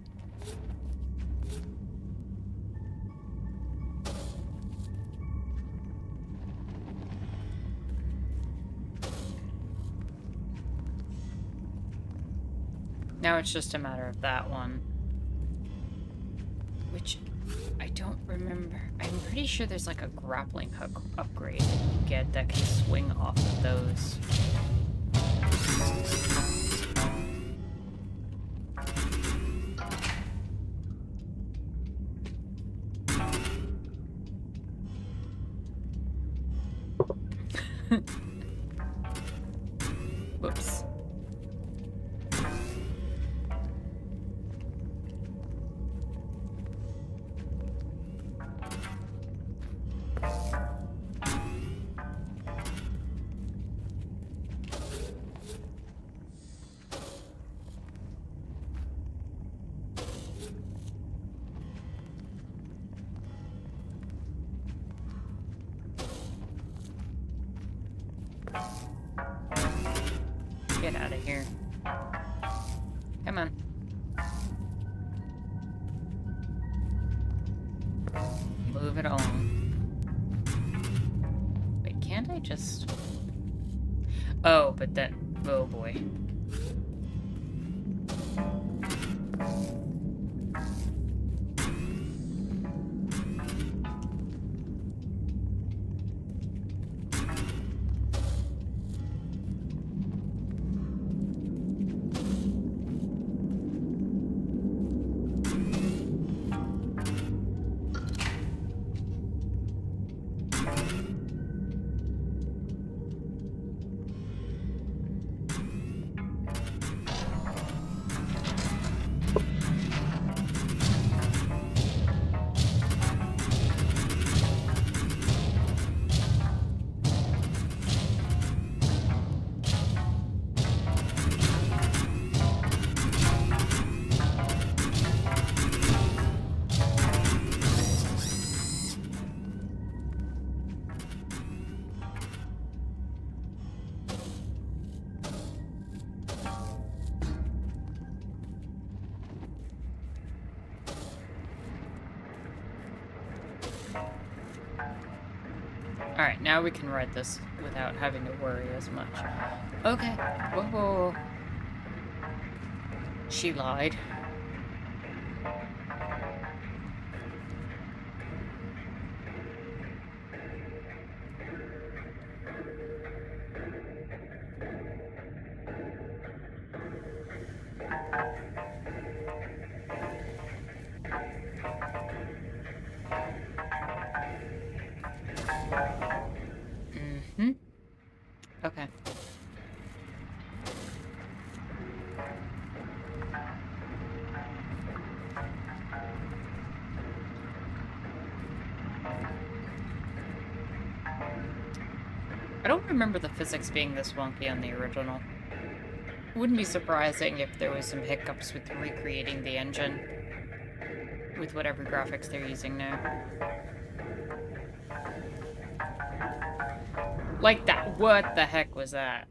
Now it's just a matter of that one. Which I don't remember. I'm pretty sure there's like a grappling hook upgrade that you get that can swing off of those. Whoops. Get out of here. Come on. Move it along. Wait, can't I just... Oh, but then... Oh boy. Alright, now we can ride this without having to worry as much. Okay. Whoa, whoa, whoa. She lied. Okay. I don't remember the physics being this wonky on the original. Wouldn't be surprising if there was some hiccups with recreating the engine. with whatever graphics they're using now. Like that. What the heck was that?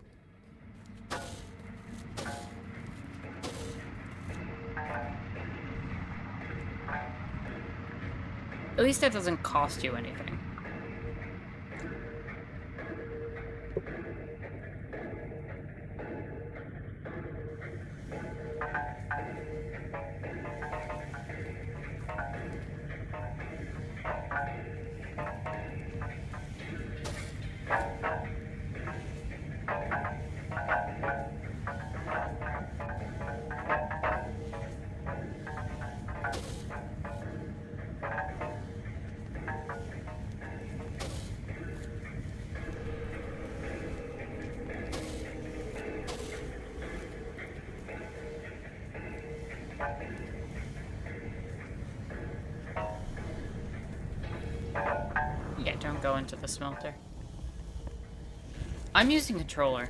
At least that doesn't cost you anything. Yeah, don't go into the smelter. I'm using controller.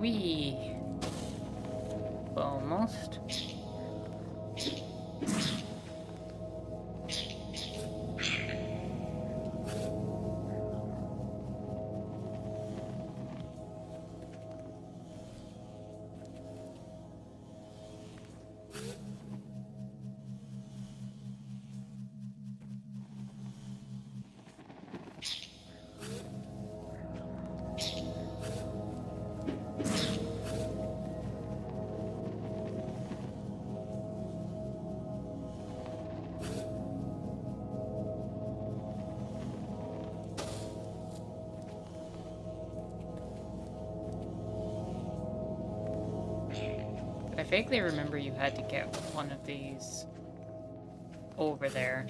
We almost. I vaguely remember you had to get one of these over there.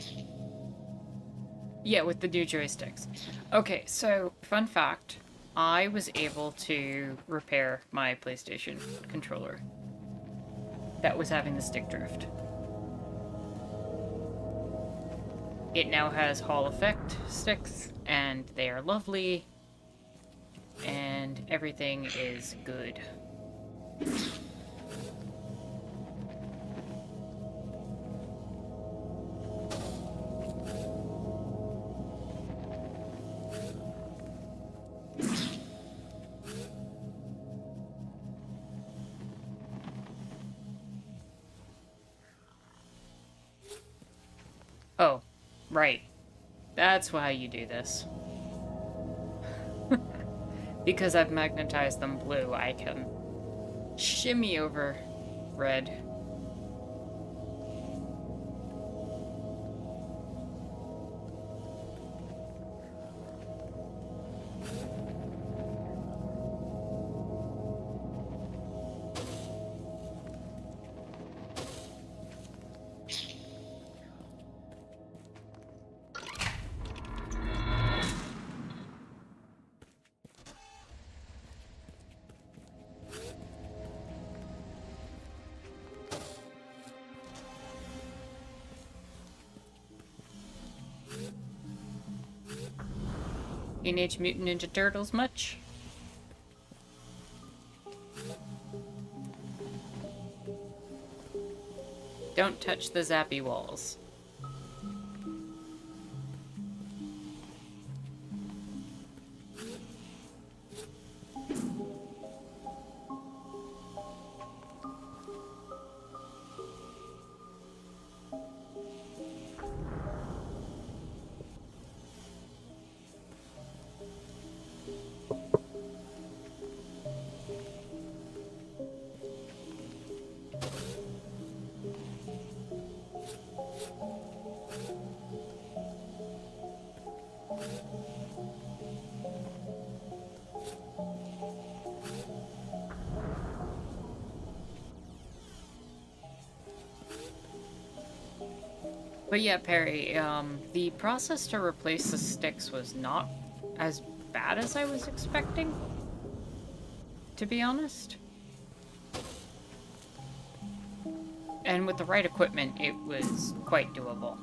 Yeah, with the new joysticks. Okay, so, fun fact. I was able to repair my PlayStation controller that was having the stick drift. It now has Hall effect sticks, and they are lovely, and everything is good. Oh, right. That's why you do this. Because I've magnetized them blue, I can shimmy over red. Teenage Mutant Ninja Turtles much? Don't touch the zappy walls. But yeah, Perry, the process to replace the sticks was not as bad as I was expecting, to be honest. And with the right equipment, it was quite doable.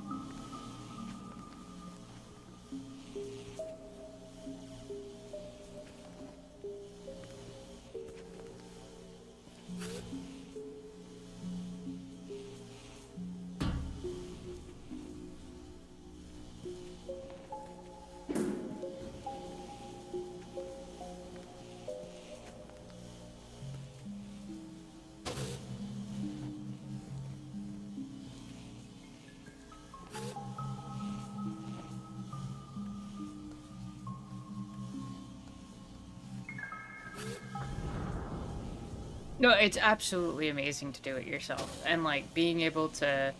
No, it's absolutely amazing to do it yourself. And, like, being able to...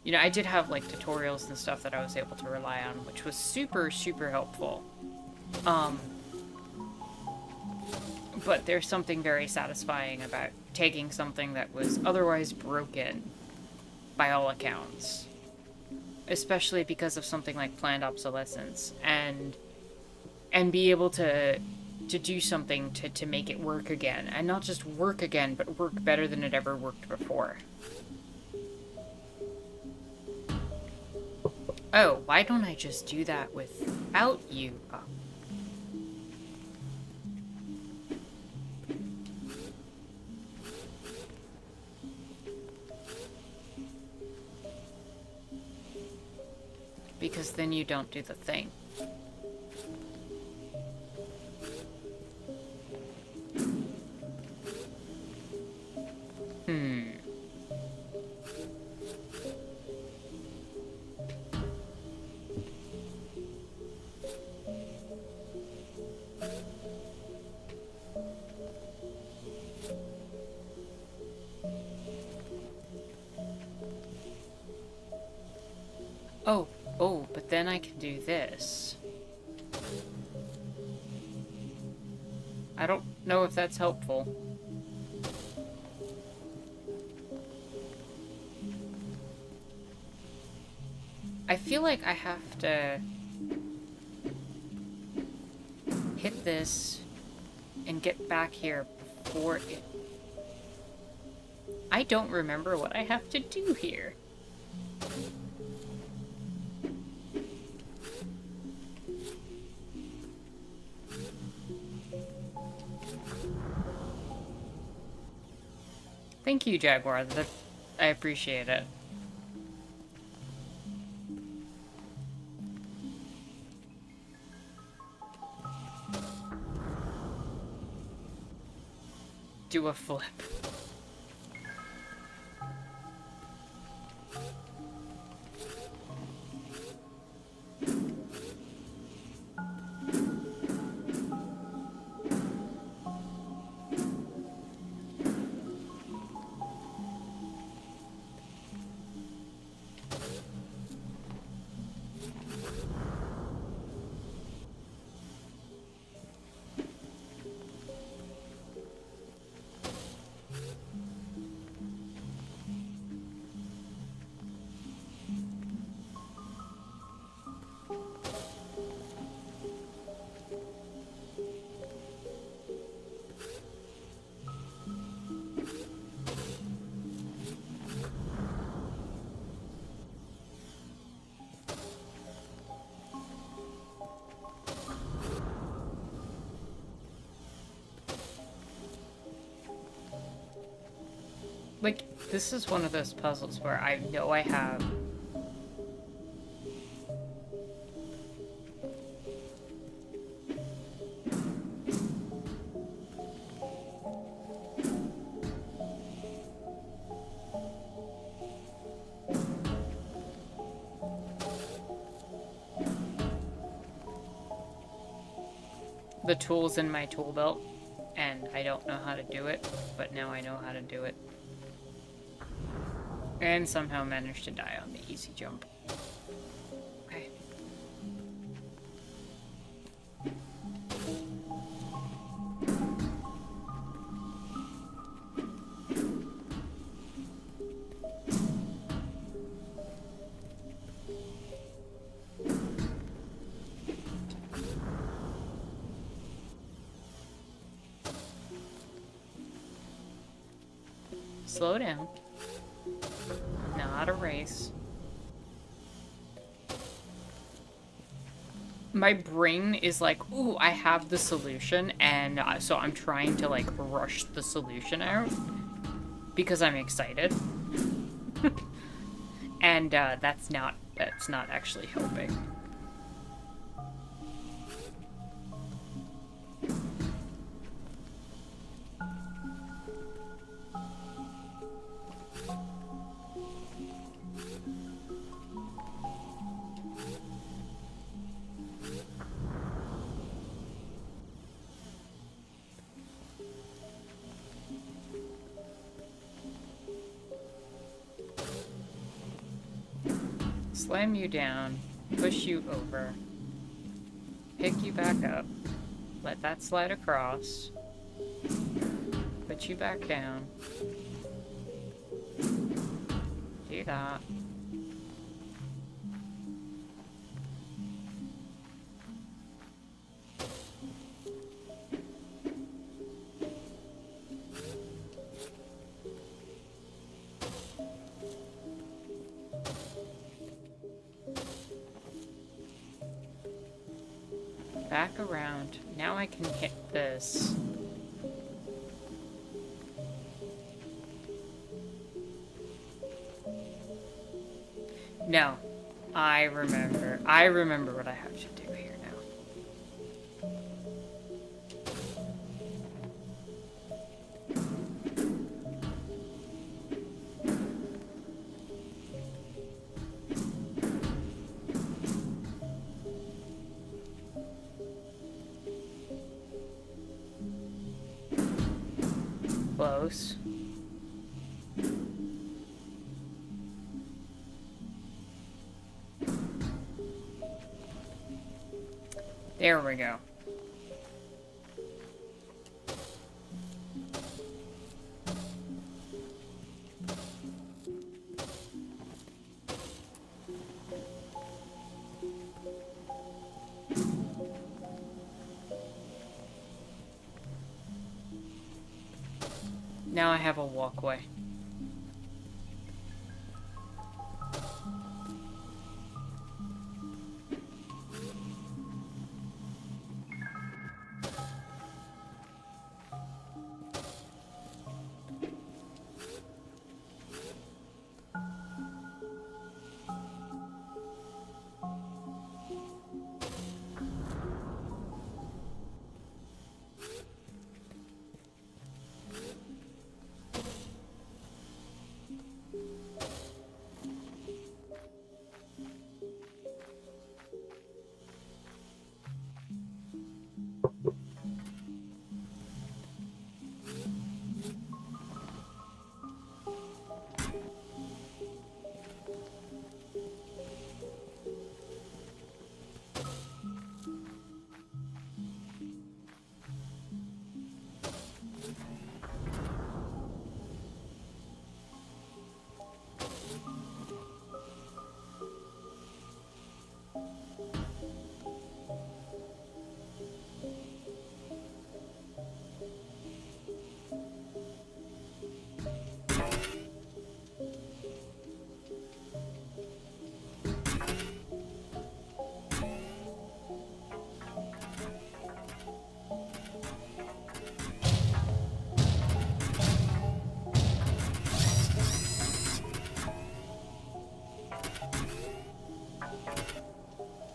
You know, I did have, like, tutorials and stuff that I was able to rely on, which was super, super helpful. But there's something very satisfying about taking something that was otherwise broken, by all accounts. Especially because of something like planned obsolescence, and be able to do something to make it work again. And not just work again, but work better than it ever worked before. Oh, why don't I just do that without you up? Because then you don't do the thing. Oh, but then I can do this. I don't know if that's helpful. I feel like I have to hit this and get back here before it... I don't remember what I have to do here. Thank you, Jaguar. I appreciate it. Do a flip. Like, this is one of those puzzles where I know I have... the tools in my tool belt, and I don't know how to do it, but now I know how to do it. And somehow managed to die on the easy jump. Okay. Slow down. Not a race. My brain is like, ooh, I have the solution, and so I'm trying to, like, rush the solution out because I'm excited. And that's not actually helping. Slam you down, push you over, pick you back up, let that slide across, put you back down, do that. Back around. Now I can hit this. No. I remember. I remember what I have to do here now. Close. There we go. Now I have a walkway.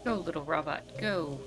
Go, little robot, go.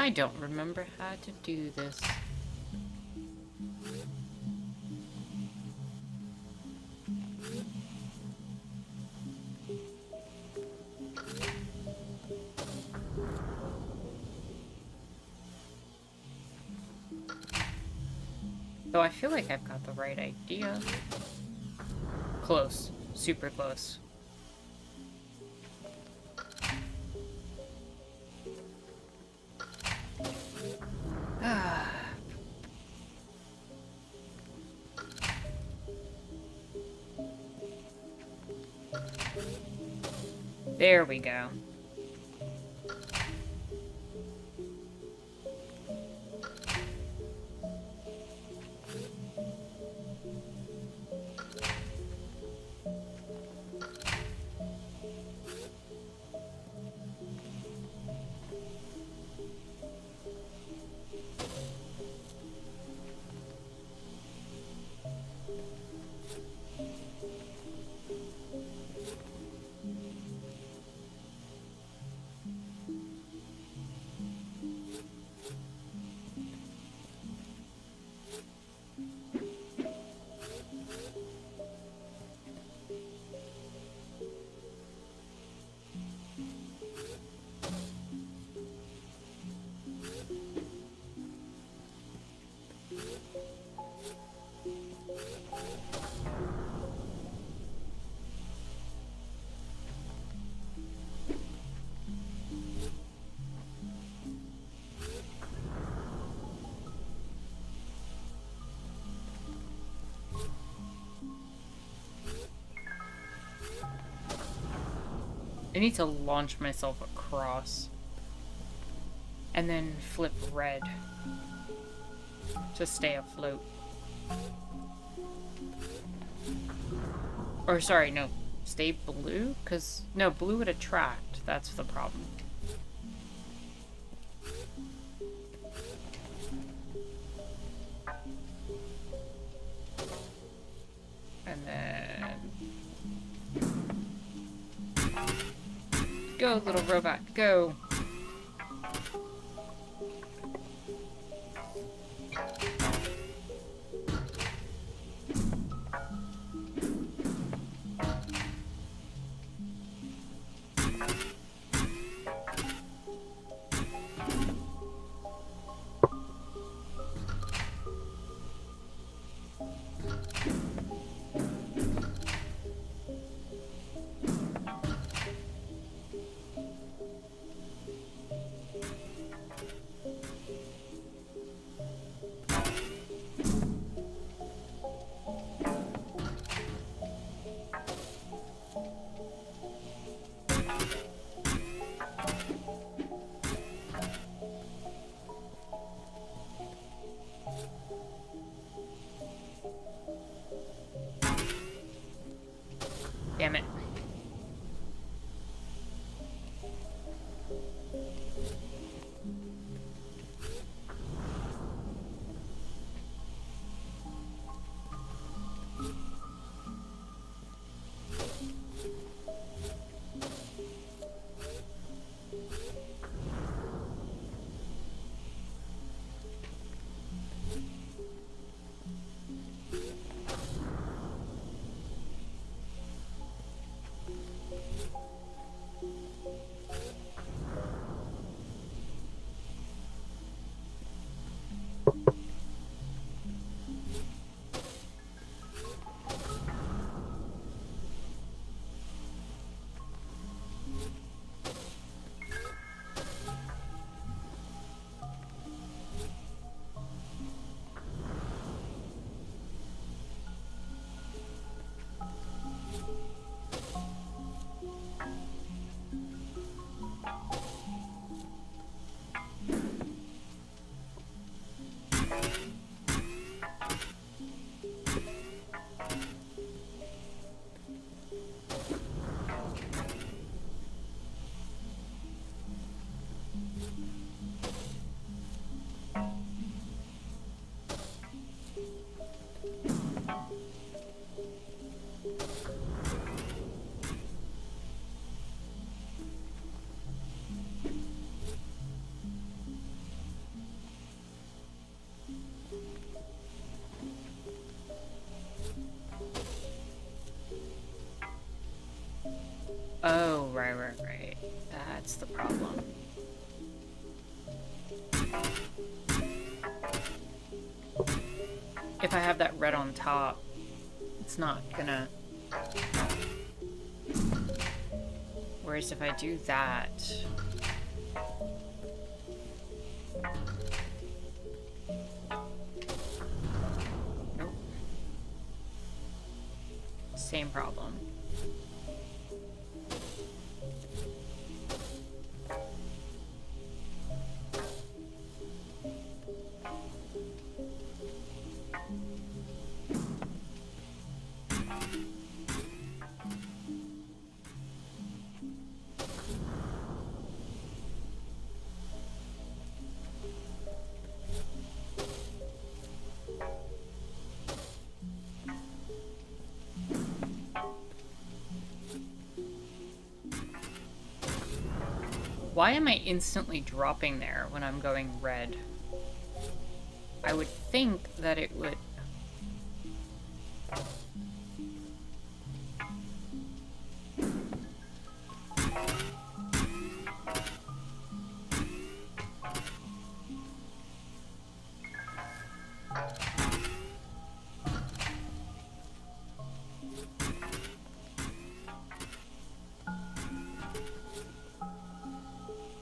I don't remember how to do this. Though I feel like I've got the right idea. Close. Super close. There we go. I need to launch myself across. And then flip red. To stay afloat. Or sorry, no. Stay blue? Because, no, blue would attract. That's the problem. And then... Go, little robot, go! Damn it. Right, that's the problem. If I have that red on top, it's not gonna... Whereas if I do that... Nope. Same problem. Why am I instantly dropping there when I'm going red? I would think that it would...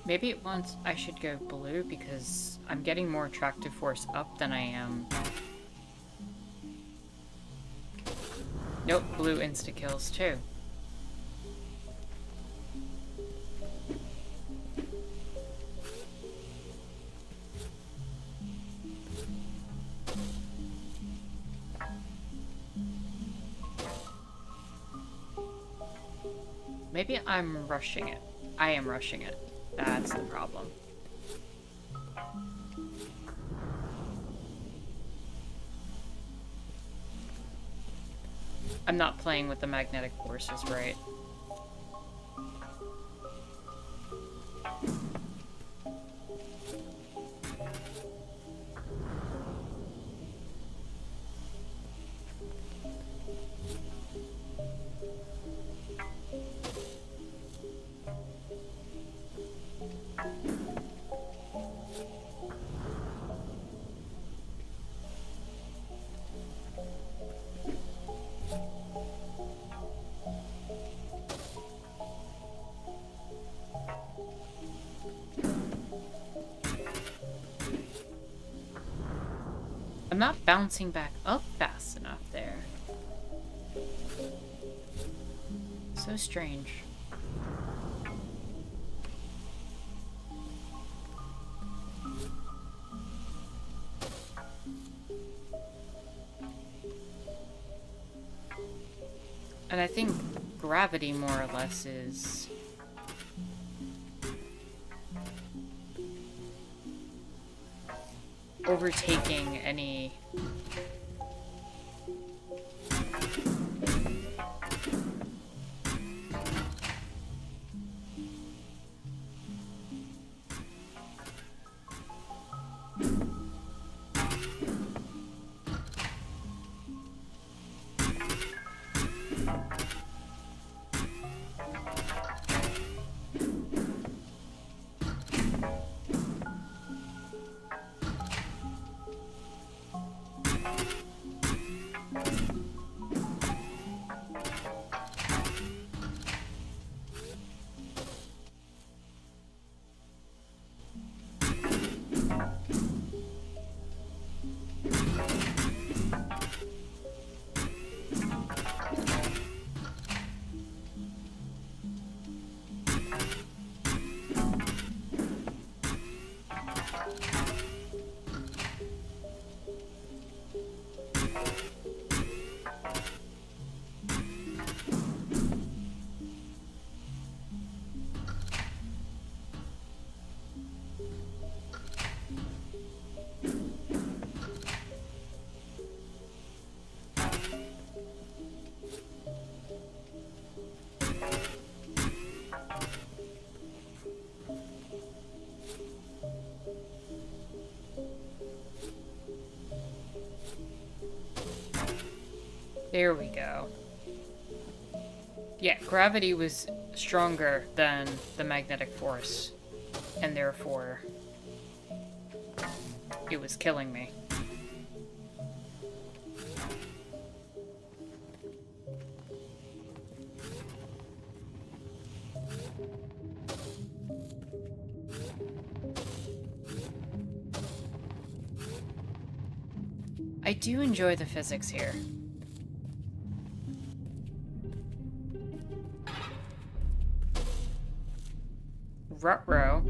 Maybe it wants I should go blue because I'm getting more attractive force up than I am. Nope, blue insta-kills too. Maybe I'm rushing it. I am rushing it. That's the problem. I'm not playing with the magnetic forces right. I'm not bouncing back up fast enough there. So strange. And I think gravity more or less is... overtaking any... There we go. Yeah, gravity was stronger than the magnetic force, and therefore it was killing me. I do enjoy the physics here. Ruh-roh.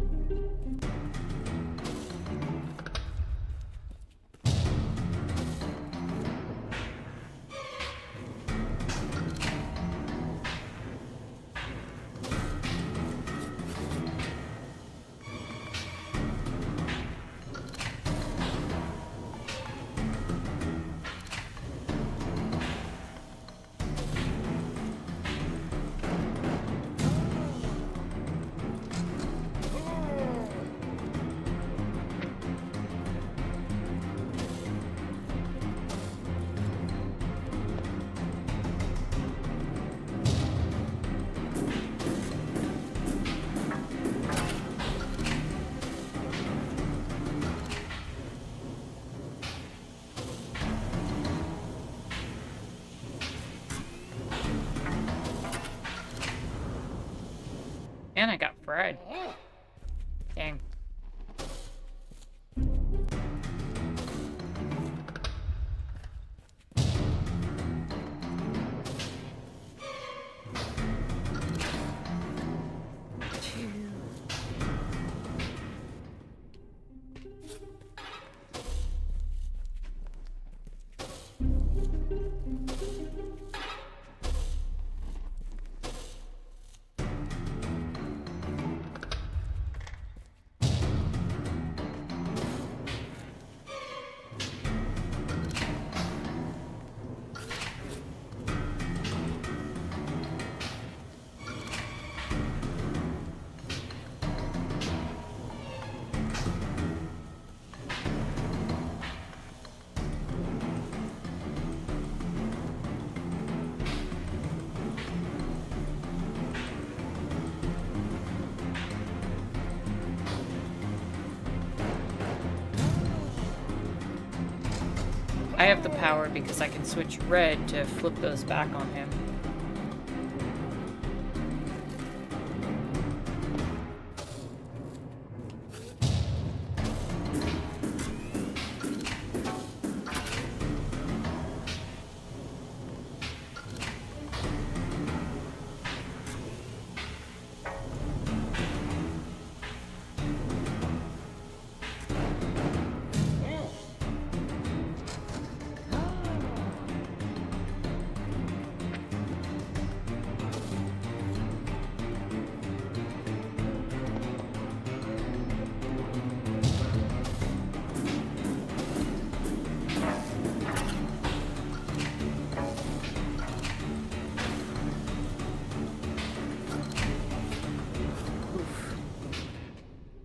And I got fried. Dang. I have the power because I can switch red to flip those back on him.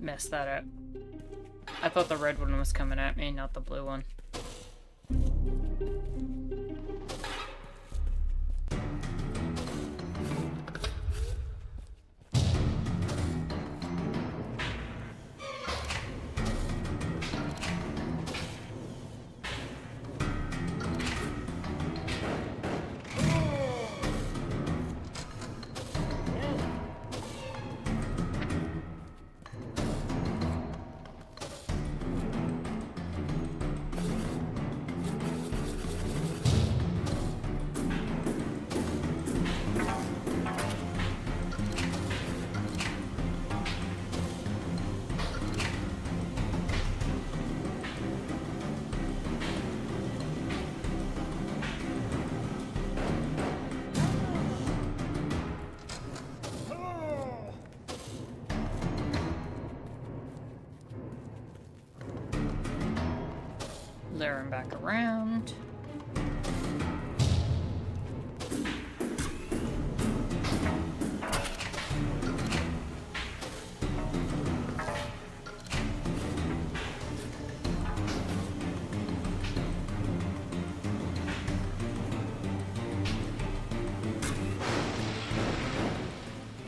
Messed that up. I thought the red one was coming at me, not the blue one. Lure him back around.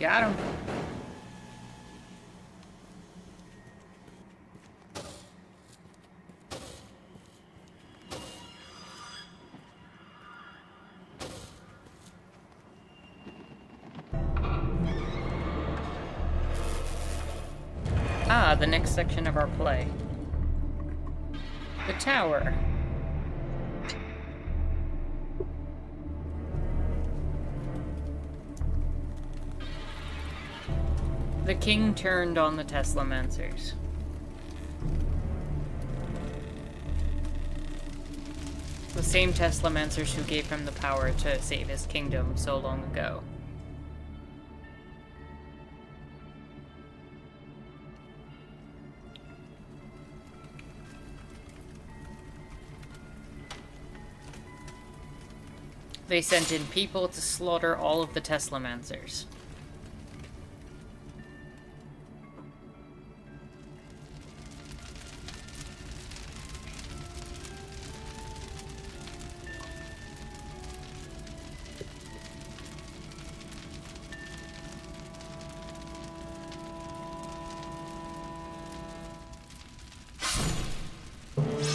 Got him. Ah, the next section of our play. The tower. The king turned on the Teslamancers. The same Teslamancers who gave him the power to save his kingdom so long ago. They sent in people to slaughter all of the Teslamancers.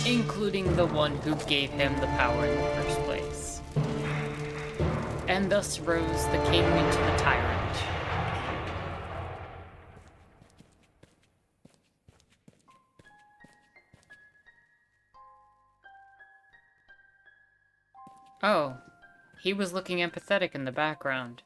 Including the one who gave him the power in the first place. And thus rose the king into the tyrant. Oh, he was looking empathetic in the background.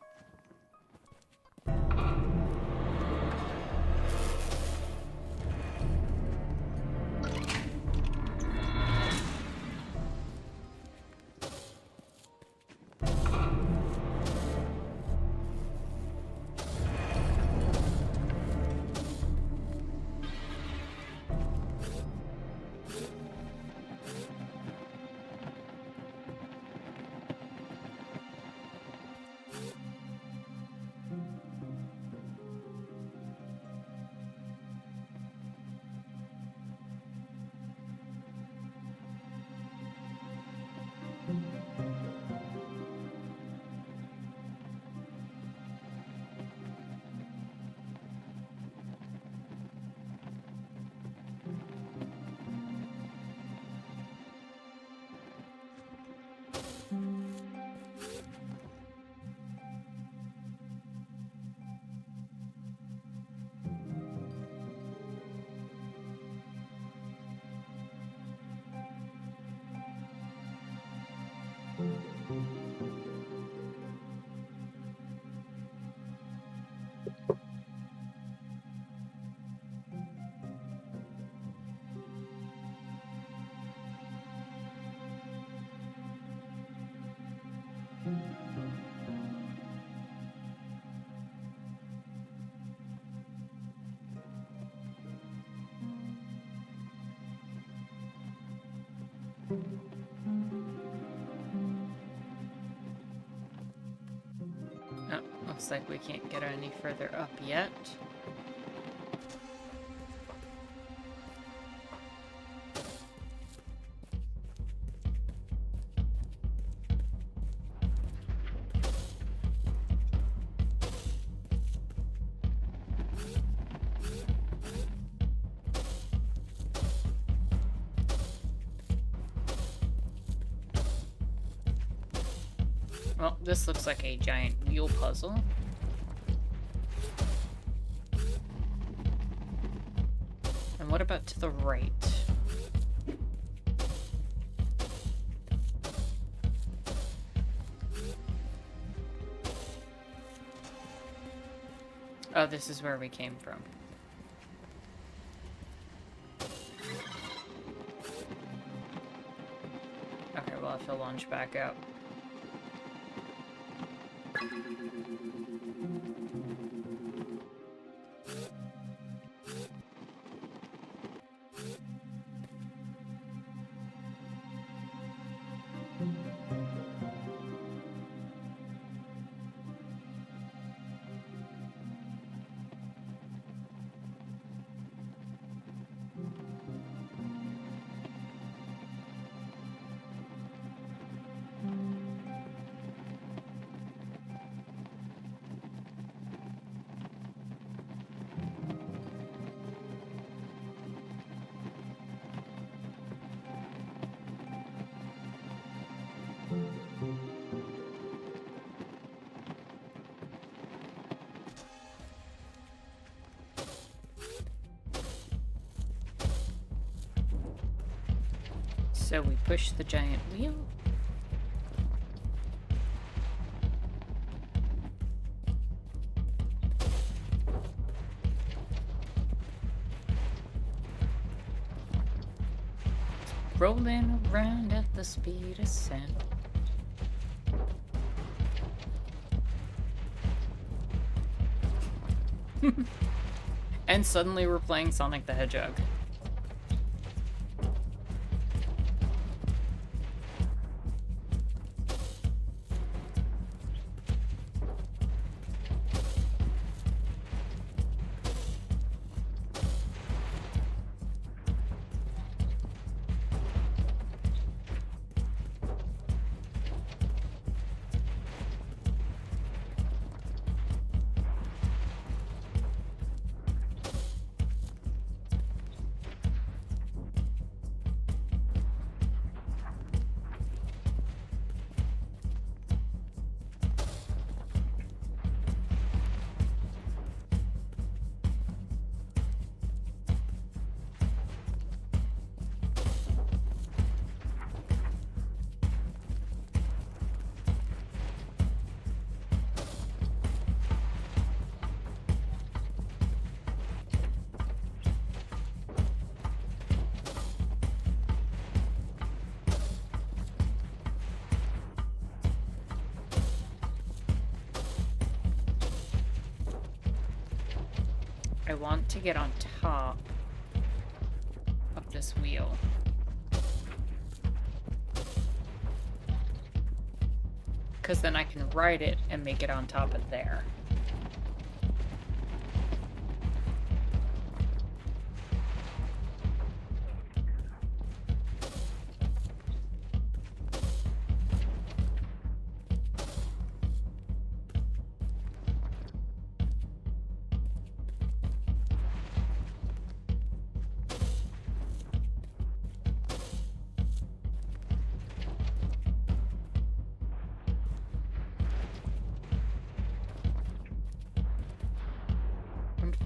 Oh, looks like we can't get any further up yet. Well, this looks like a giant wheel puzzle. And what about to the right? Oh, this is where we came from. Okay, we'll have to launch back out. So we push the giant wheel. Rolling around at the speed of sound. And suddenly we're playing Sonic the Hedgehog. I want to get on top of this wheel. Because then I can ride it and make it on top of there.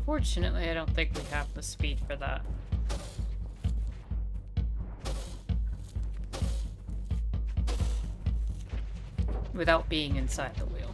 Unfortunately, I don't think we have the speed for that. Without being inside the wheel.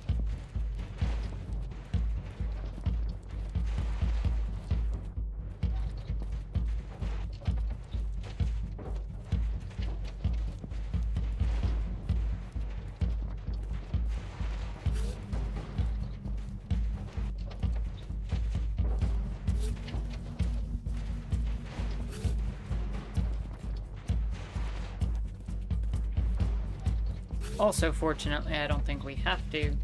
Also, fortunately, I don't think we have to.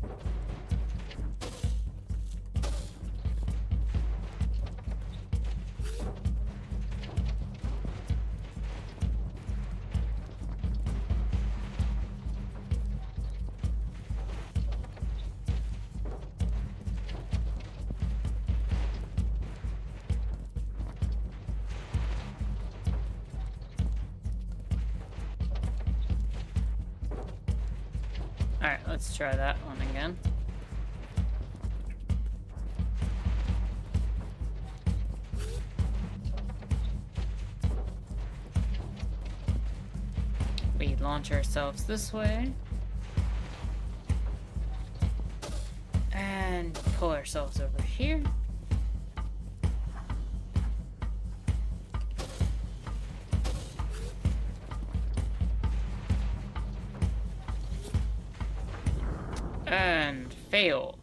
Alright, let's try that one again. We launch ourselves this way. And pull ourselves over here. And fail.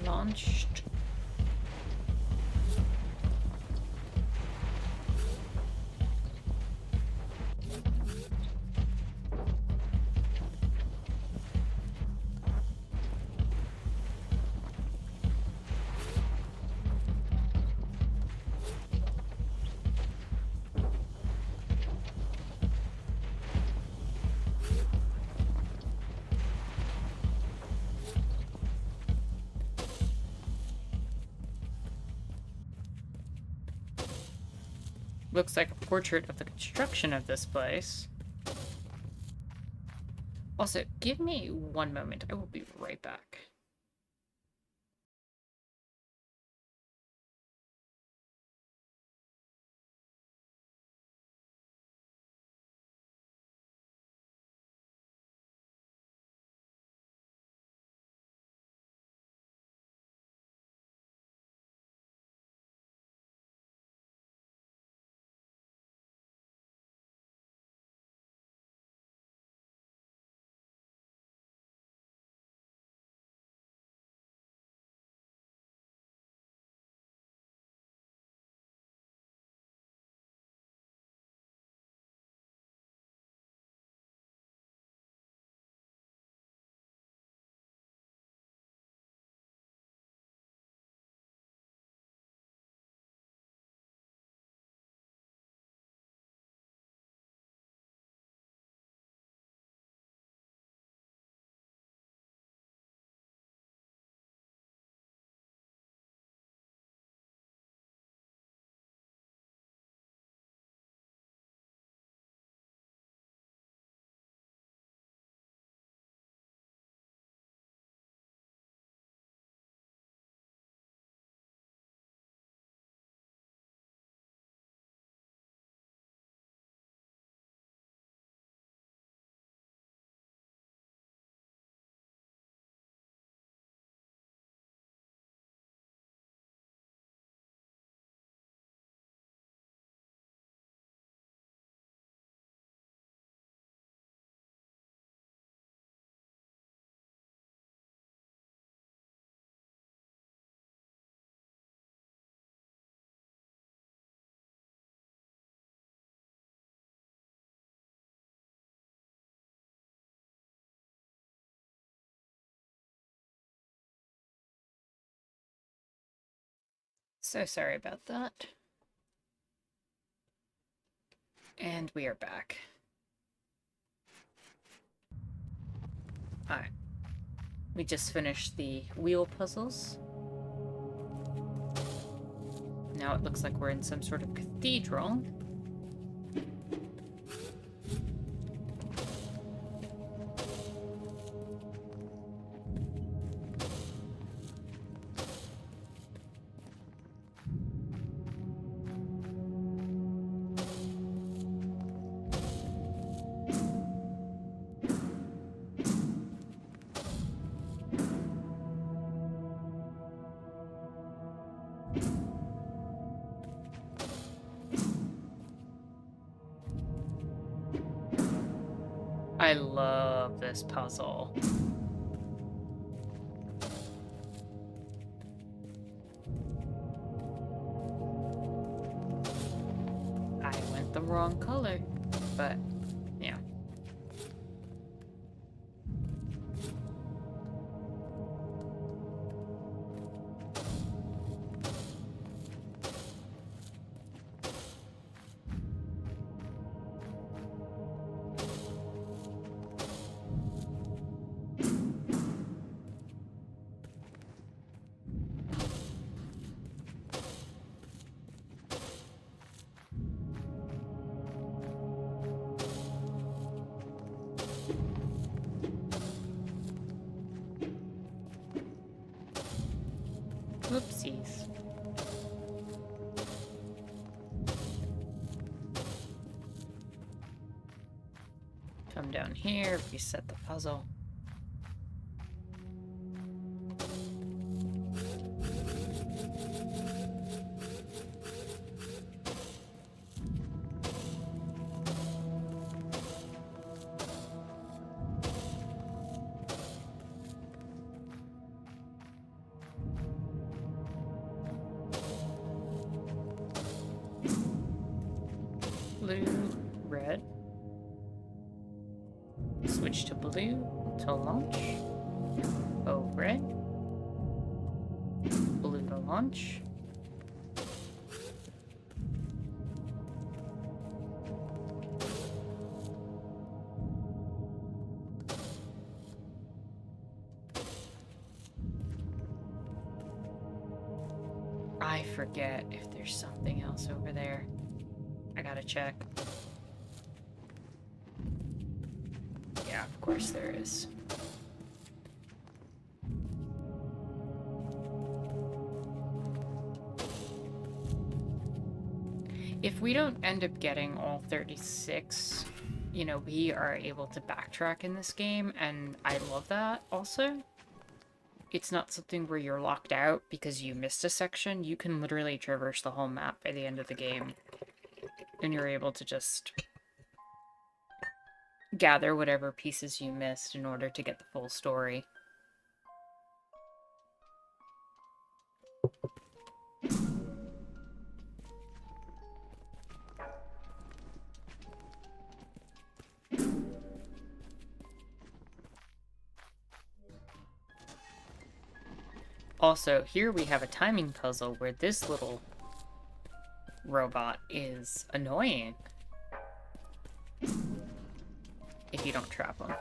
Launched. Looks like a portrait of the construction of this place. Also, give me one moment. I will be right back. So sorry about that. And we are back. Alright. We just finished the wheel puzzles. Now it looks like we're in some sort of cathedral. I love this puzzle. I went the wrong color, but yeah. Whoopsies. Come down here, reset the puzzle. Blue, red. Switch to blue to launch. Oh, red. Blue to launch. I forget if there's something else over there. gotta check. Yeah, of course there is. If we don't end up getting all 36, you know, we are able to backtrack in this game, and I love that also. It's not something where you're locked out because you missed a section. You can literally traverse the whole map by the end of the game, and you're able to just gather whatever pieces you missed in order to get the full story. Also, here we have a timing puzzle where this little robot is annoying if you don't trap him.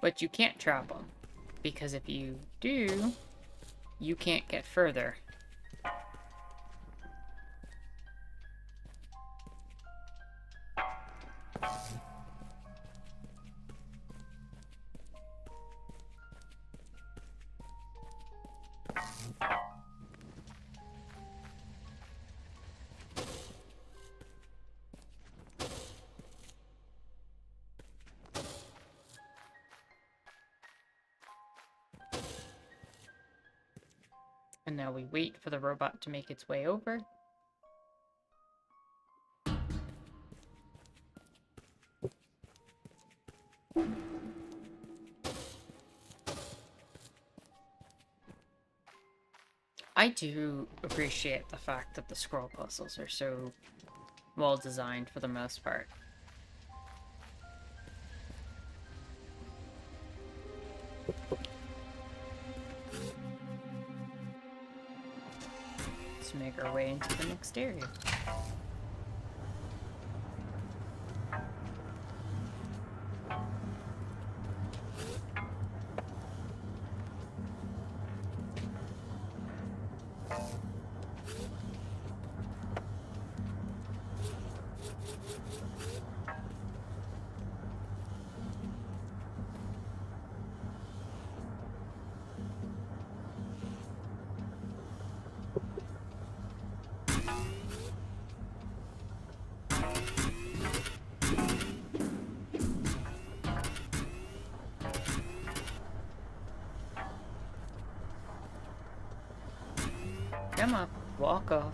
But you can't trap them, because if you do, you can't get further. And now we wait for the robot to make its way over. I do appreciate the fact that the scroll puzzles are so well designed for the most part. Let's make our way into the next area. Come on, walk off.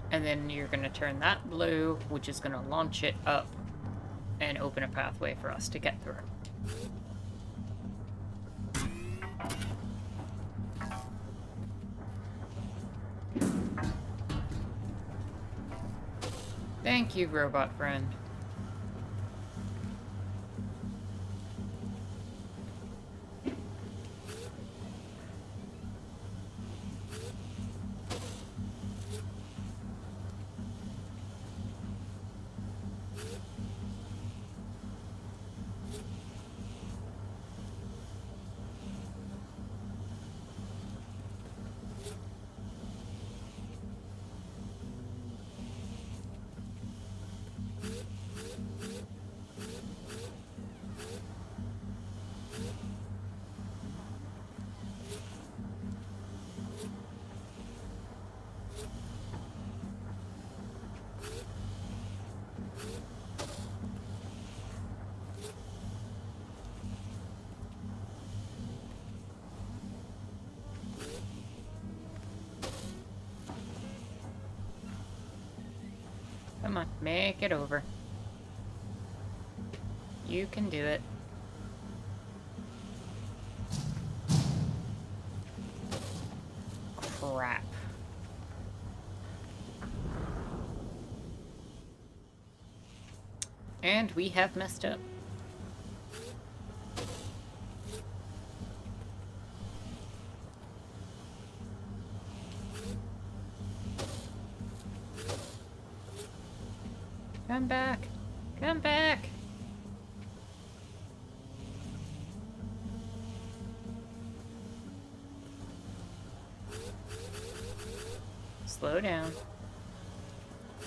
And then you're going to turn that blue, which is going to launch it up and open a pathway for us to get through. Thank you, robot friend. Come on, make it over. You can do it. And we have messed up. Come back! Come back! Slow down.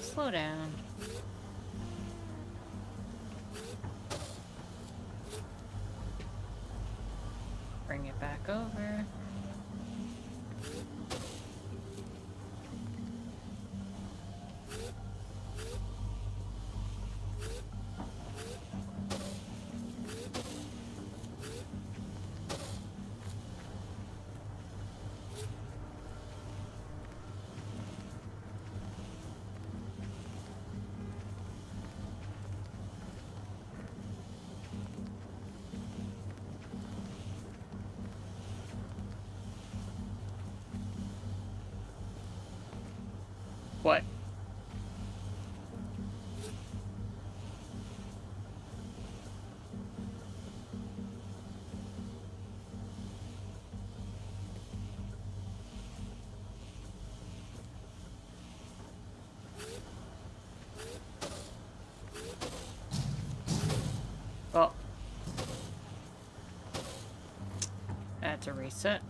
Slow down. Bring it back over. What? Well, that's a reset.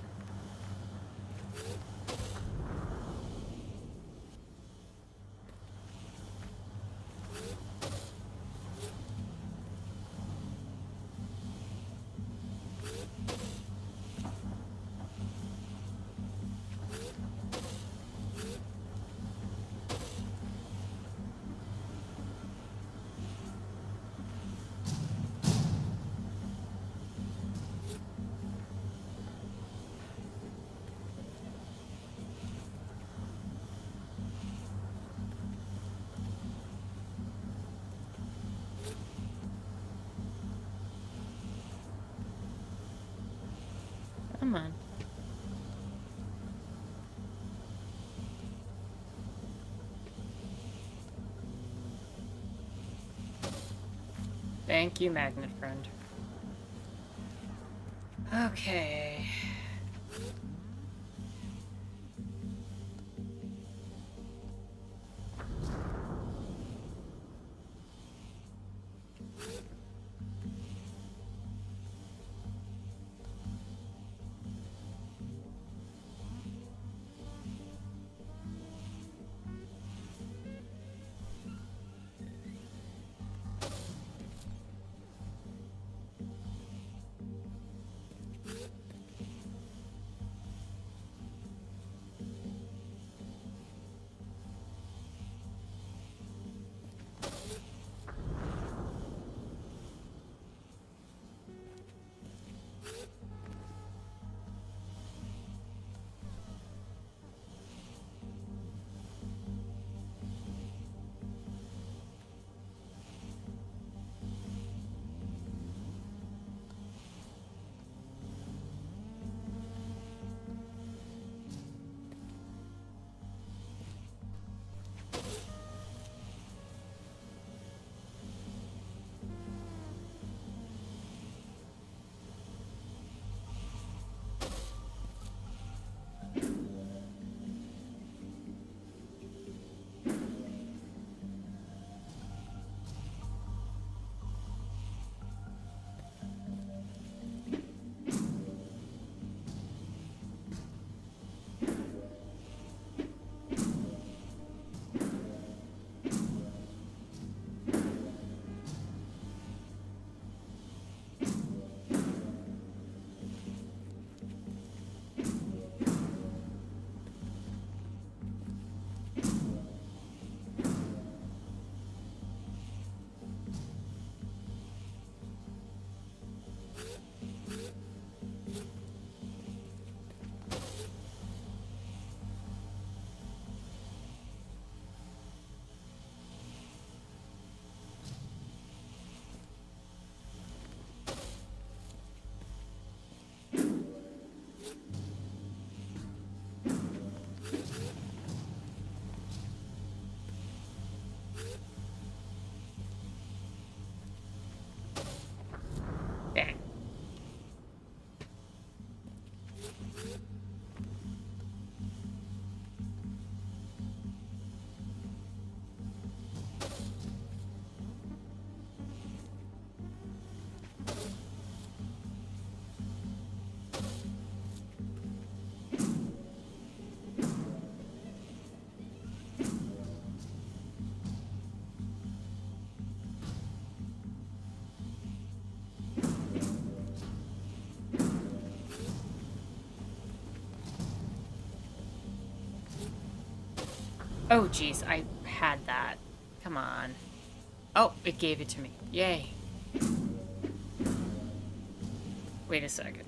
Come on. Thank you, magnet friend. Okay. Oh, geez, I had that. Come on. Oh, it gave it to me. Yay. Wait a second.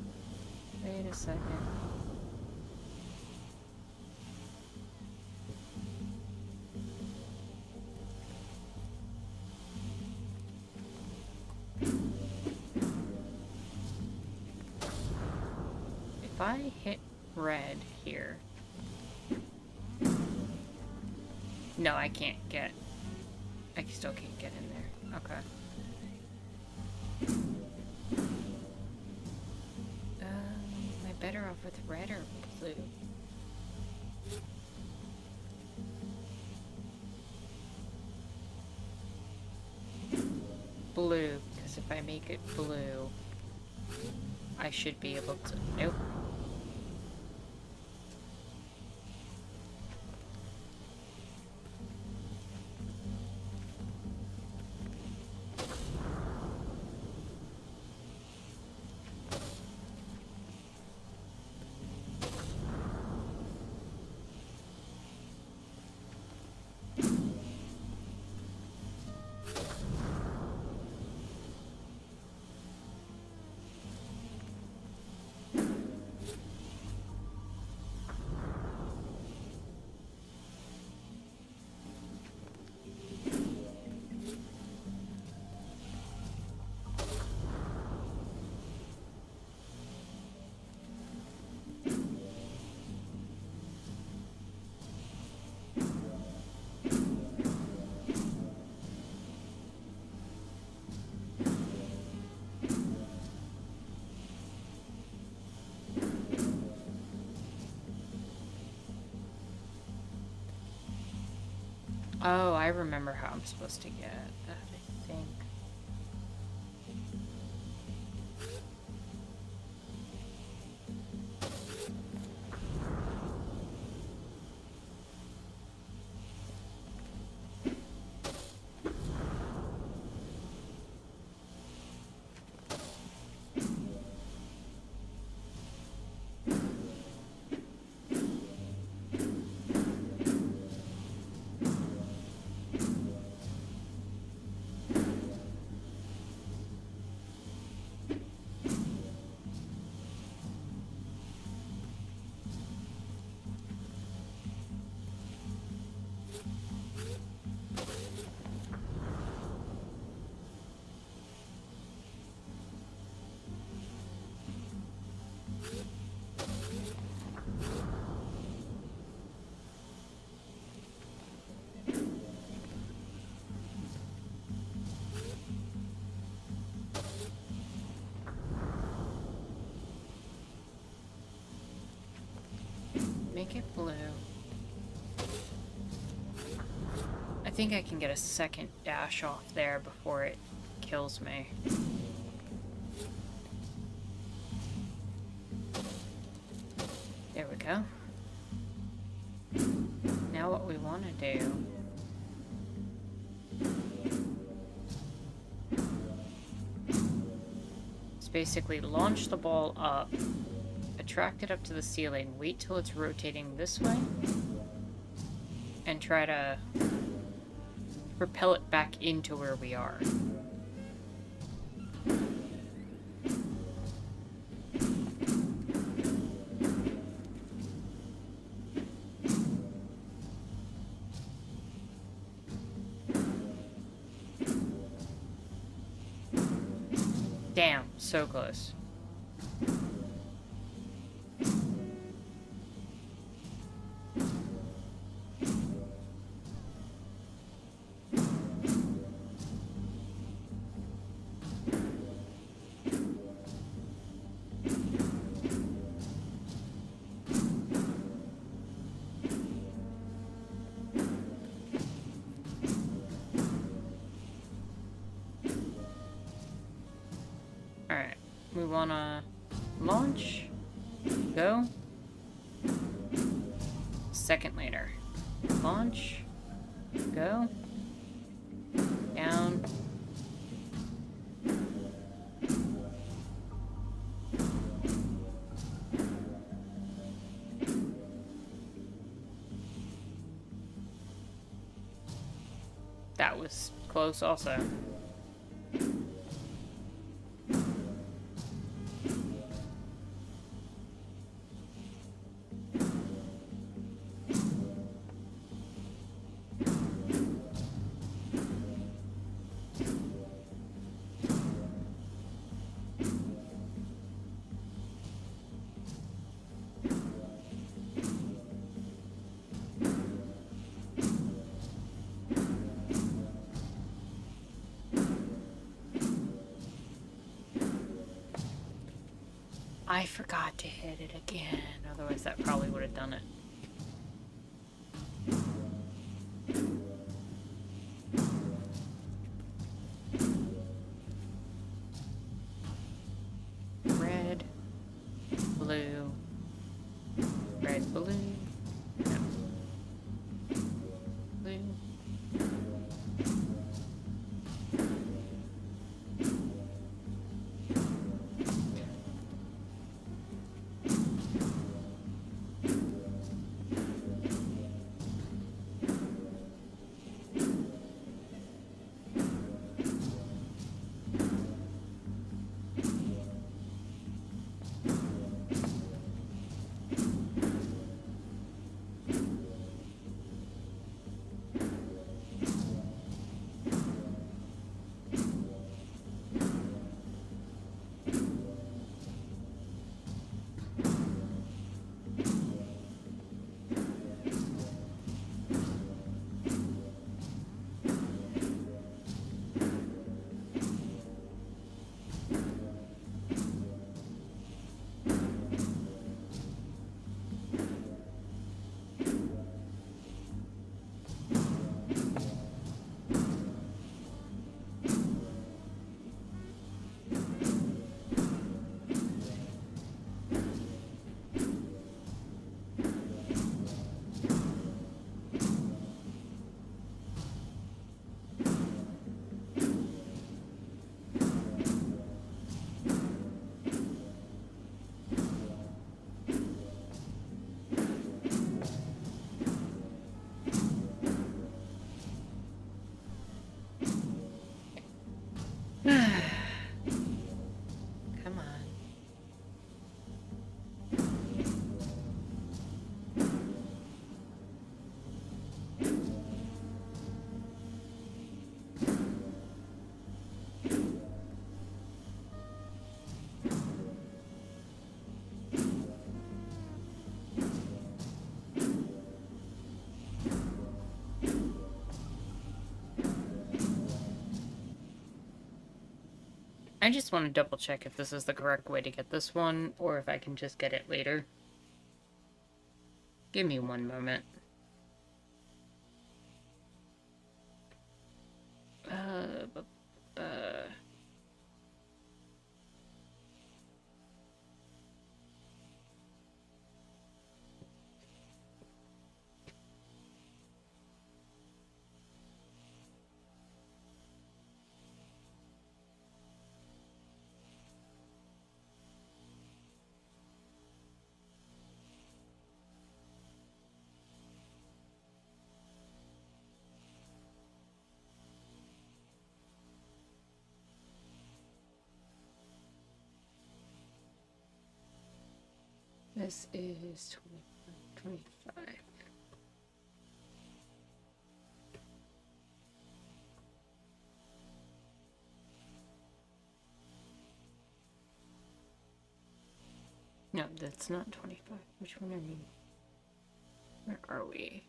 Wait a second. If I hit red here... No, I can't get... I still can't get in there. Okay. Am I better off with red or blue? Blue, because if I make it blue, I should be able to... Nope. Oh, I remember how I'm supposed to get that, I think. Make it blue. I think I can get a second dash off there before it kills me. There we go. Now what we want to do... is basically launch the ball up, attract it up to the ceiling, wait till it's rotating this way, and try to propel it back into where we are. Damn, so close. We wanna launch, go, second later, launch, go, down, That was close also. I forgot to hit it again, otherwise that probably would have done it. Red, blue, red, blue, no. Blue. Come on. I just want to double check if this is the correct way to get this one, or if I can just get it later. Give me one moment. This is 25. No, that's not 25. Which one are you? Where are we?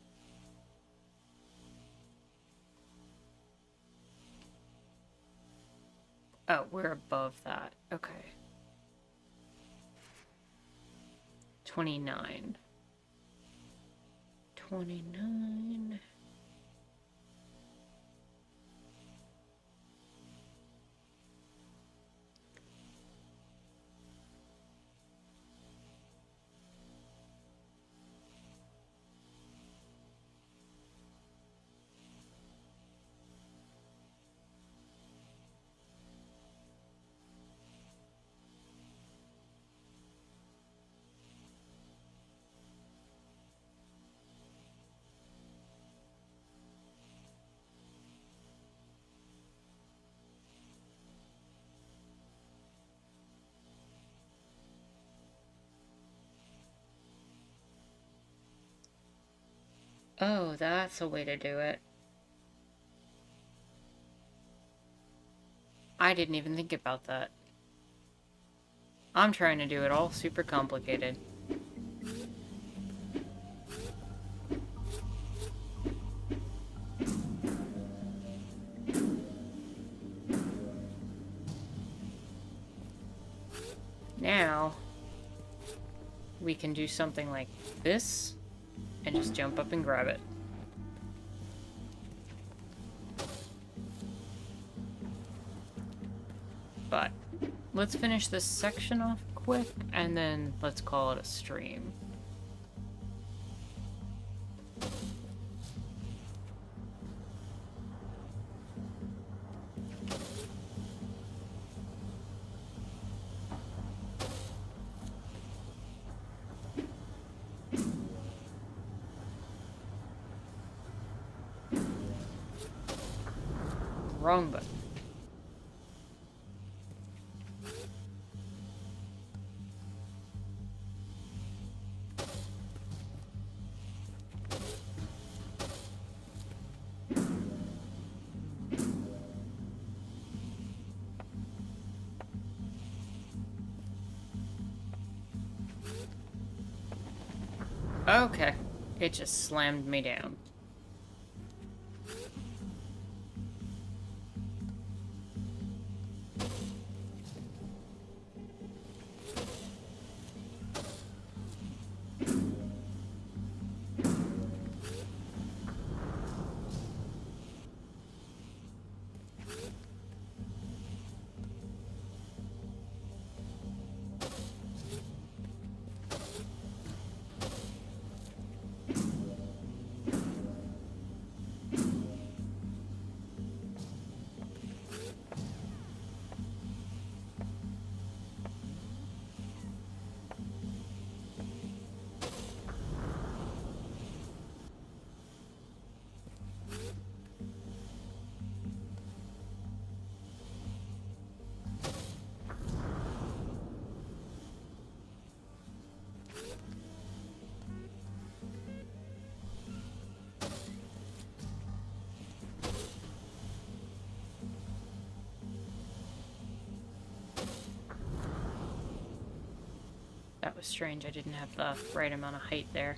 Oh, we're above that. Okay. 29. 29. Oh, that's a way to do it. I didn't even think about that. I'm trying to do it all super complicated. Now, we can do something like this and just jump up and grab it. But let's finish this section off quick and then let's call it a stream. Wrong button. Okay, it just slammed me down. That was strange, I didn't have the right amount of height there.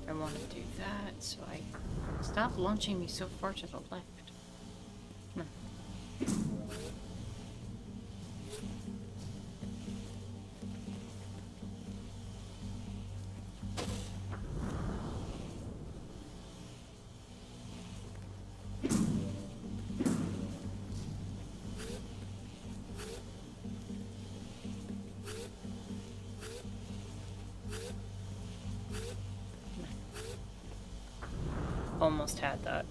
I want to do that, so I stop launching me so far to the left. Come on. Almost had that.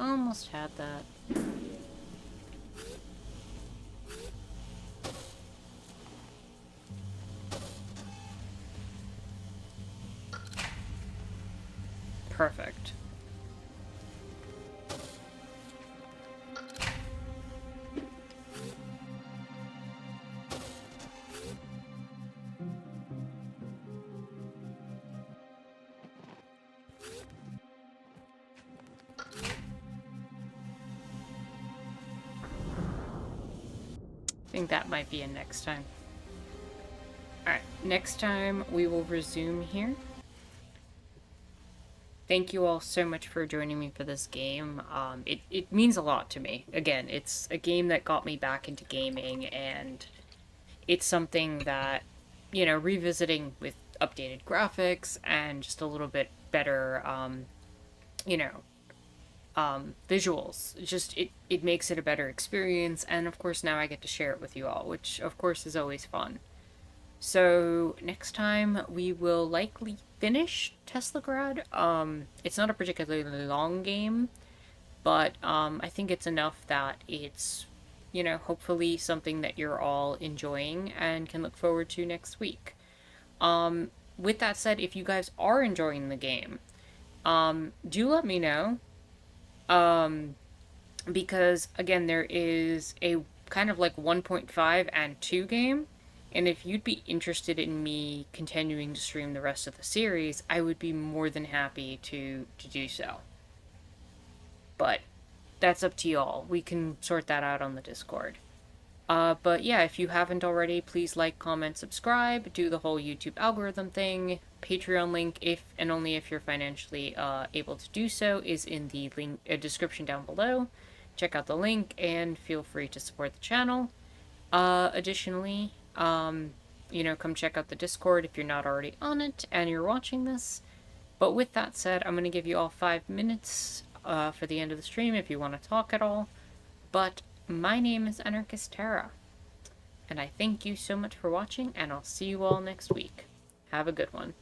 Almost had that. Perfect. I think that might be a next time. Alright, next time we will resume here. Thank you all so much for joining me for this game. It means a lot to me. Again, it's a game that got me back into gaming, and it's something that, revisiting with updated graphics and just a little bit better, you know, visuals. It makes it a better experience, and of course now I get to share it with you all, which of course is always fun. So next time we will likely finish Teslagrad. It's not a particularly long game, but I think it's enough that it's, hopefully something that you're all enjoying and can look forward to next week. With that said, if you guys are enjoying the game, do let me know. Um, because again, there is a kind of like 1.5 and 2 game. And if you'd be interested in me continuing to stream the rest of the series, I would be more than happy to do so. But that's up to y'all. We can sort that out on the Discord. But yeah, if you haven't already, please like, comment, subscribe, do the whole YouTube algorithm thing. Patreon link, if and only if you're financially able to do so, is in the link description down below. Check out the link and feel free to support the channel. Additionally, come check out the Discord if you're not already on it and you're watching this. But with that said, I'm going to give you all 5 minutes for the end of the stream if you want to talk at all. But my name is Anarchist Terra, and I thank you so much for watching, and I'll see you all next week. Have a good one.